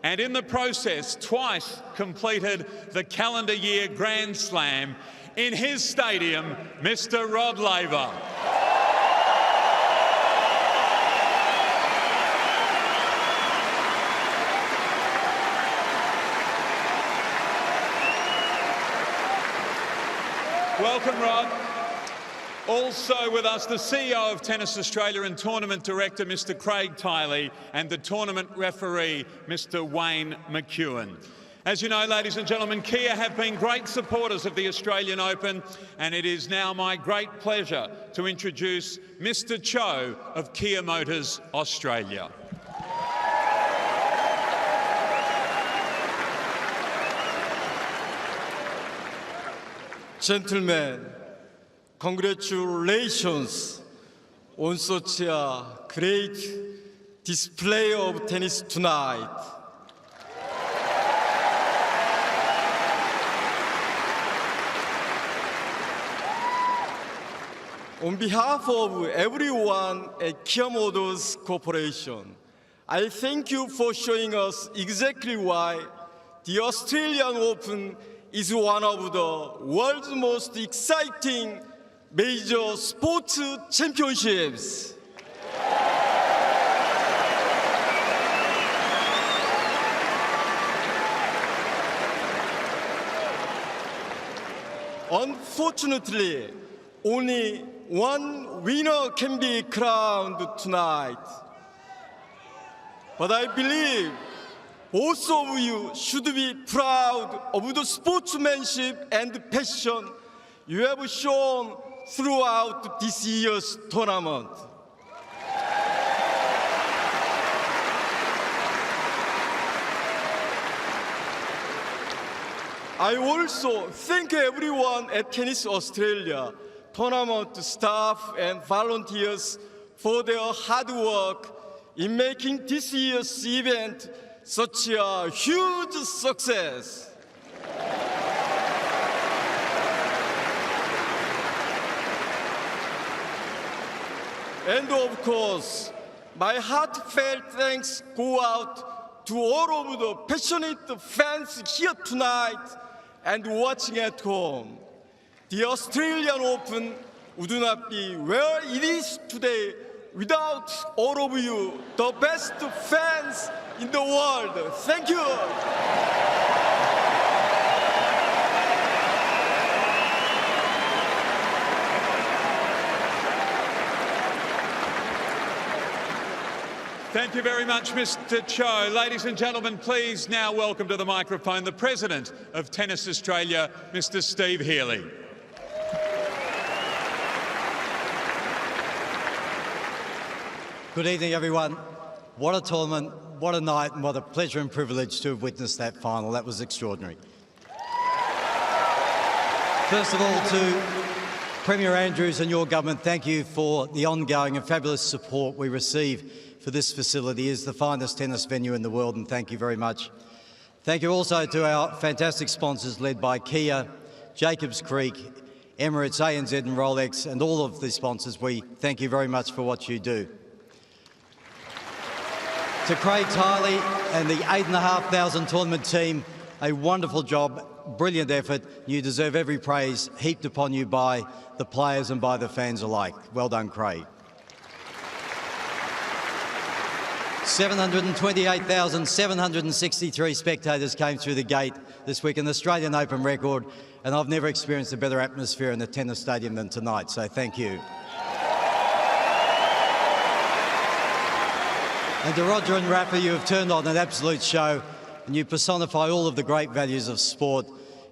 and in the process twice completed the calendar year Grand Slam in his stadium, Mr. Rod Laver. Welcome, Rod. Also with us, the CEO of Tennis Australia and Tournament Director, Mr. Craig Tiley, and the Tournament Referee, Mr. Wayne McEwen. As you know, ladies and gentlemen, Kia have been great supporters of the Australian Open, and it is now my great pleasure to introduce Mr. Cho of Kia Motors Australia. Gentlemen, congratulations on such a great display of tennis tonight. On behalf of everyone at Kia Motors Corporation, I thank you for showing us exactly why the Australian Open is one of the world's most exciting major sports championships. Unfortunately, only one winner can be crowned tonight. But I believe both of you should be proud of the sportsmanship and passion you have shown throughout this year's tournament. I also thank everyone at Tennis Australia, tournament staff and volunteers for their hard work in making this year's event such a huge success. And of course, my heartfelt thanks go out to all of the passionate fans here tonight and watching at home. The Australian Open would not be where it is today without all of you, the best fans in the world. Thank you. Thank you very much, Mr. Cho. Ladies and gentlemen, please now welcome to the microphone the President of Tennis Australia, Mr. Steve Healy. Good evening, everyone. What a tournament, what a night, and what a pleasure and privilege to have witnessed that final. That was extraordinary. First of all, to Premier Andrews and your government, thank you for the ongoing and fabulous support we receive for this facility. It is the finest tennis venue in the world, and thank you very much. Thank you also to our fantastic sponsors led by Kia, Jacobs Creek, Emirates, ANZ and Rolex, and all of the sponsors. We thank you very much for what you do. To Craig Tiley and the 8,500 tournament team, a wonderful job, brilliant effort. You deserve every praise heaped upon you by the players and by the fans alike. Well done, Craig. 728,763 spectators came through the gate this week, an Australian Open record, and I've never experienced a better atmosphere in a tennis stadium than tonight, so thank you. And to Roger and Rafa, you have turned on an absolute show. and you personify all of the great values of sport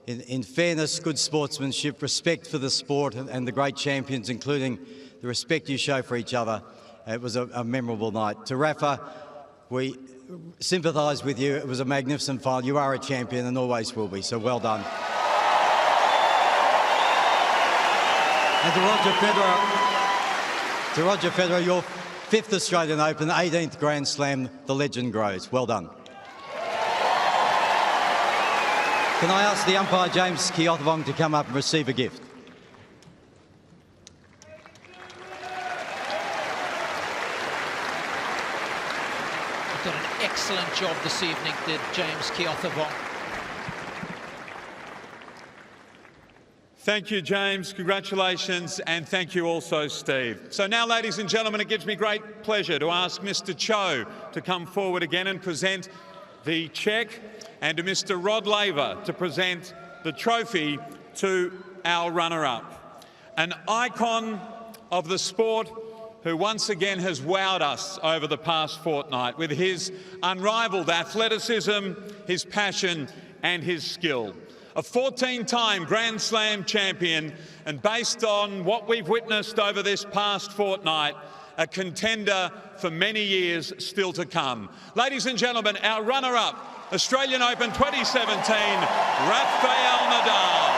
in fairness, good sportsmanship, respect for the sport and the great champions, including the respect you show for each other. It was a memorable night. To Rafa, we sympathise with you. It was a magnificent final. You are a champion and always will be, so well done. And to Roger Federer, your 5th Australian Open, 18th Grand Slam, the legend grows. Well done. Can I ask the umpire, James Keith, to come up and receive a gift? Done an excellent job this evening, did James Keith. Thank you, James. Congratulations, and thank you also, Steve. So now, ladies and gentlemen, it gives me great pleasure to ask Mr. Cho to come forward again and present the cheque, and to Mr. Rod Laver to present the trophy to our runner-up. An icon of the sport who once again has wowed us over the past fortnight with his unrivalled athleticism, his passion and his skill. A 14-time Grand Slam champion, and based on what we've witnessed over this past fortnight, a contender for many years still to come. Ladies and gentlemen, our runner-up, Australian Open 2017, Rafael Nadal.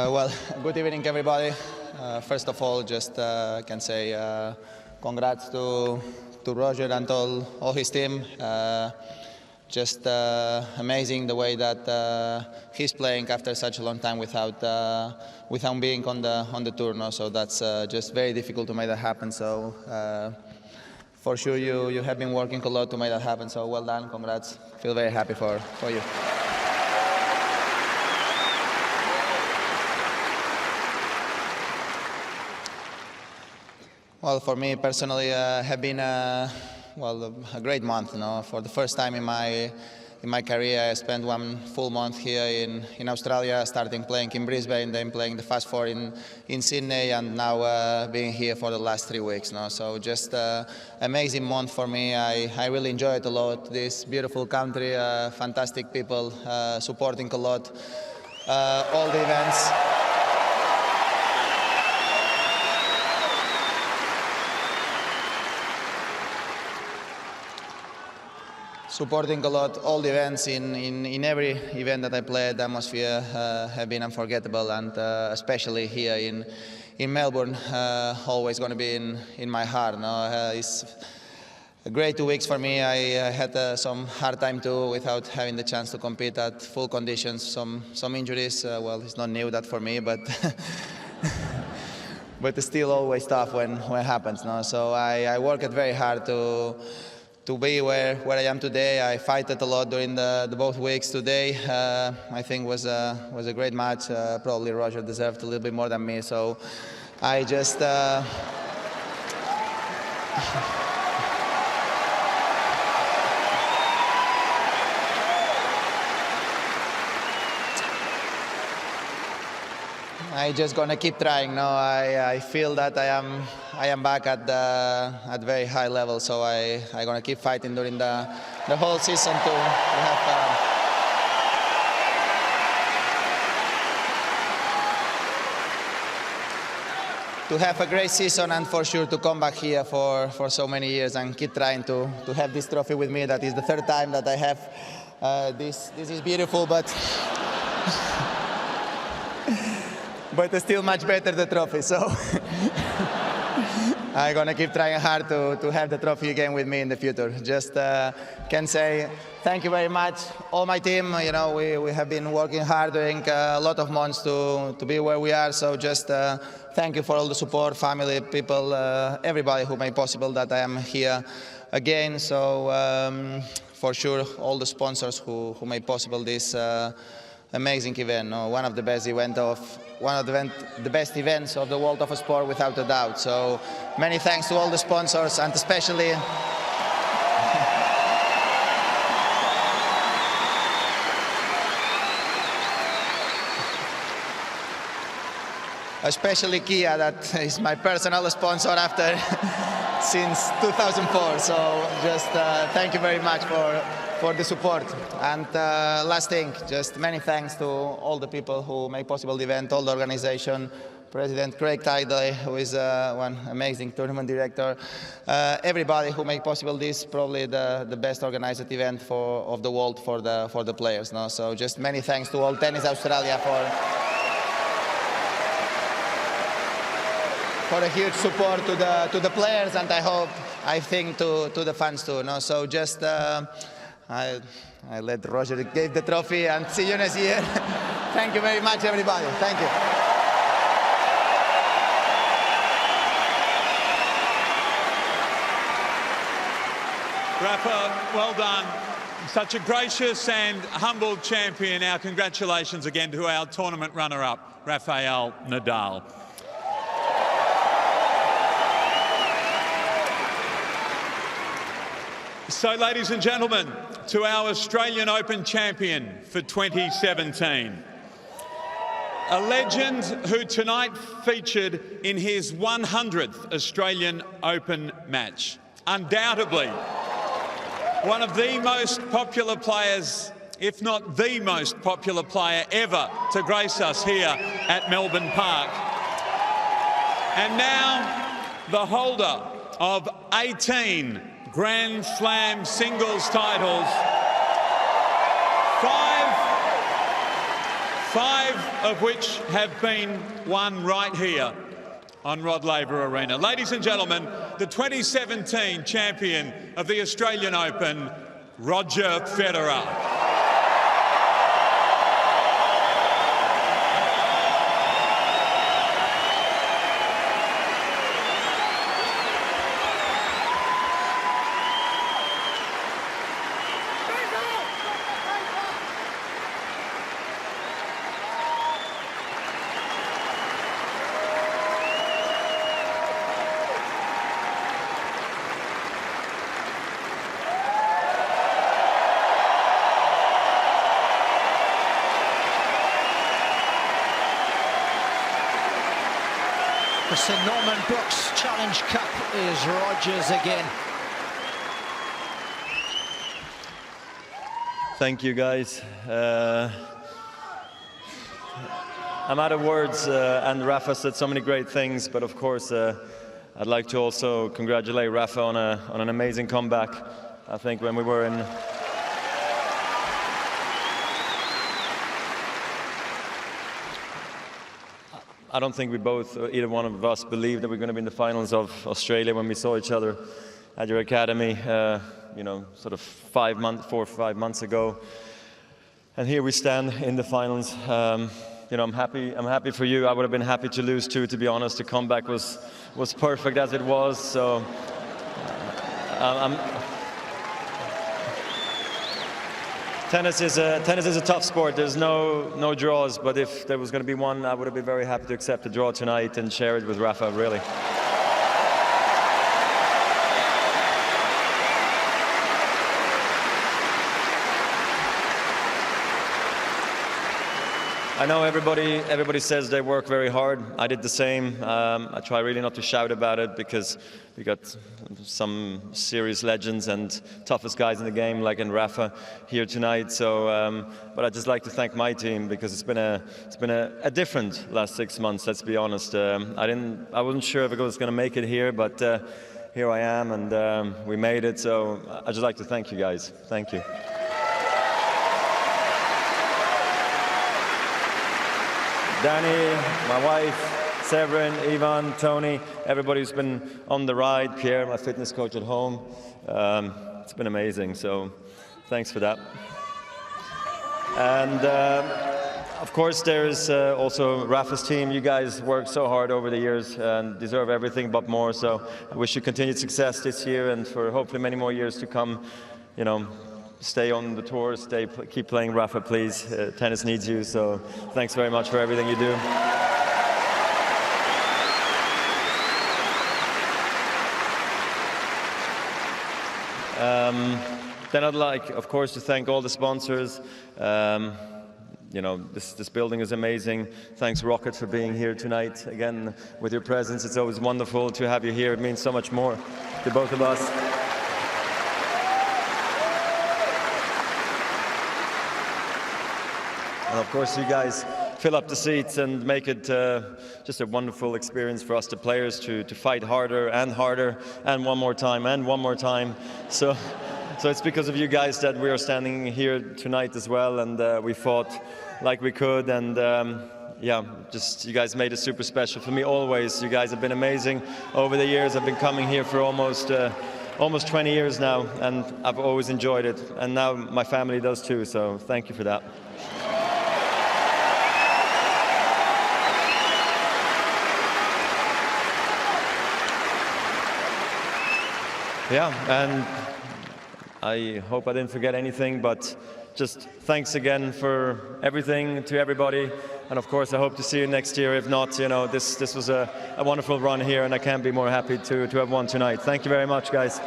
Well, good evening, everybody. First of all, just can say congrats to Roger and all his team. Just amazing the way that he's playing after such a long time without being on the tour. No? So that's just very difficult to make that happen. So for sure, you have been working a lot to make that happen. So well done, congrats. Feel very happy for you. Well, for me personally, have been a great month. You know, for the first time in my career, I spent 1 full month here in Australia, starting playing in Brisbane, then playing the Fast Four in Sydney, and now being here for the last 3 weeks. You know? So just amazing month for me. I really enjoy it a lot. This beautiful country, fantastic people, supporting a lot, all the events. Supporting a lot, all the events in every event that I played. The atmosphere have been unforgettable, and especially here in Melbourne, always going to be in my heart. No? It's a great 2 weeks for me. I had some hard time too, without having the chance to compete at full conditions. Some injuries. Well, it's not new that for me, but but it's still always tough when it happens. No? So I worked very hard to be where I am today. I fought a lot during the both weeks. Today, I think was a great match. Probably Roger deserved a little bit more than me. So I just gonna keep trying. No, I feel that I am back at very high level. So I gonna keep fighting during the whole season to have a great season, and for sure to come back here for so many years and keep trying to have this trophy with me. That is the 3rd time that I have. This is beautiful, but. But it's still much better, the trophy, so I'm gonna keep trying hard to have the trophy again with me in the future. Just can say thank you very much, all my team. You know, we have been working hard, doing a lot of months to be where we are. So just thank you for all the support, family, people, everybody who made possible that I am here again. So for sure, all the sponsors who made possible this amazing event. One of the best the best events of the world of sport, without a doubt. So many thanks to all the sponsors, and especially Kia, that is my personal sponsor after since 2004. So just thank you very much for the support. And last thing, just many thanks to all the people who make possible the event, all the organization, President Craig Tidley, who is one amazing tournament director, everybody who make possible this, probably the best organized event of the world for the players. No? So just many thanks to all Tennis Australia for a huge support to the players, and I think to the fans too. No? So just I let Roger give the trophy, and see you next year. Thank you very much, everybody. Thank you. Rafa, well done. Such a gracious and humble champion. Our congratulations again to our tournament runner-up, Rafael Nadal. So, ladies and gentlemen, to our Australian Open champion for 2017. A legend who tonight featured in his 100th Australian Open match. Undoubtedly, one of the most popular players, if not the most popular player ever to grace us here at Melbourne Park. And now, the holder of 18 Grand Slam singles titles, five of which have been won right here on Rod Laver Arena. Ladies and gentlemen, the 2017 champion of the Australian Open, Roger Federer. The St Norman Brooks Challenge Cup is Rogers again. Thank you, guys. I'm out of words, and Rafa said so many great things, but of course I'd like to also congratulate Rafa on an amazing comeback. I think when we were in I don't think we both, either one of us, believed that we were going to be in the finals of Australia when we saw each other at your academy, you know, sort of 4 or 5 months ago. And here we stand in the finals. You know, I'm happy for you. I would have been happy to lose too, to be honest. The comeback was perfect as it was. So Tennis is a tough sport. There's no draws, but if there was going to be one, I would have been very happy to accept the draw tonight and share it with Rafa, really. I know everybody says they work very hard. I did the same. I try really not to shout about it because we got some serious legends and toughest guys in the game, like in Rafa, here tonight. So, but I'd just like to thank my team because it's been a different last 6 months. Let's be honest. I wasn't sure if I was going to make it here, but here I am, and we made it. So I'd just like to thank you guys. Thank you. Danny, my wife, Severin, Ivan, Tony, everybody who's been on the ride, Pierre, my fitness coach at home. It's been amazing, so thanks for that. And Of course, there is also Rafa's team. You guys worked so hard over the years and deserve everything but more. So I wish you continued success this year and for hopefully many more years to come. You know, stay on the tour, keep playing Rafa, please. Tennis needs you. So thanks very much for everything you do. Then I'd like, of course, to thank all the sponsors. You know, this building is amazing. Thanks, Rocket, for being here tonight. Again, with your presence, it's always wonderful to have you here. It means so much more to both of us. And of course, you guys fill up the seats and make it just a wonderful experience for us, the players, to fight harder and one more time and one more time. So it's because of you guys that we are standing here tonight as well, and we fought like we could, and yeah, just you guys made it super special for me always. You guys have been amazing over the years. I've been coming here for almost 20 years now, and I've always enjoyed it, and now my family does too, so thank you for that. Yeah, and I hope I didn't forget anything, but just thanks again for everything to everybody. And of course, I hope to see you next year. If not, you know, this was a wonderful run here, and I can't be more happy to have won tonight. Thank you very much, guys.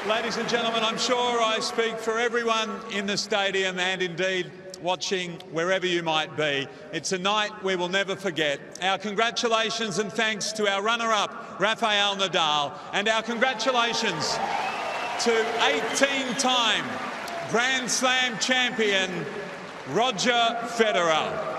Ladies and gentlemen, I'm sure I speak for everyone in the stadium and indeed watching wherever you might be. It's a night we will never forget. Our congratulations and thanks to our runner-up, Rafael Nadal, and our congratulations to 18-time Grand Slam champion, Roger Federer.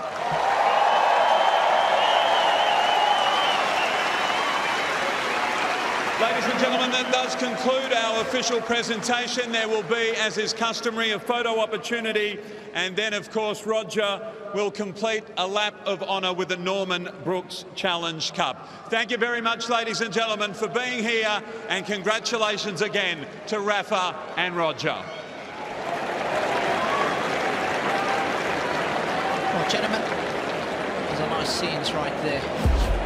Ladies and gentlemen, that does conclude our official presentation. There will be, as is customary, a photo opportunity, and then, of course, Roger will complete a lap of honour with the Norman Brooks Challenge Cup. Thank you very much, ladies and gentlemen, for being here, and congratulations again to Rafa and Roger. Well, gentlemen, those are nice scenes right there.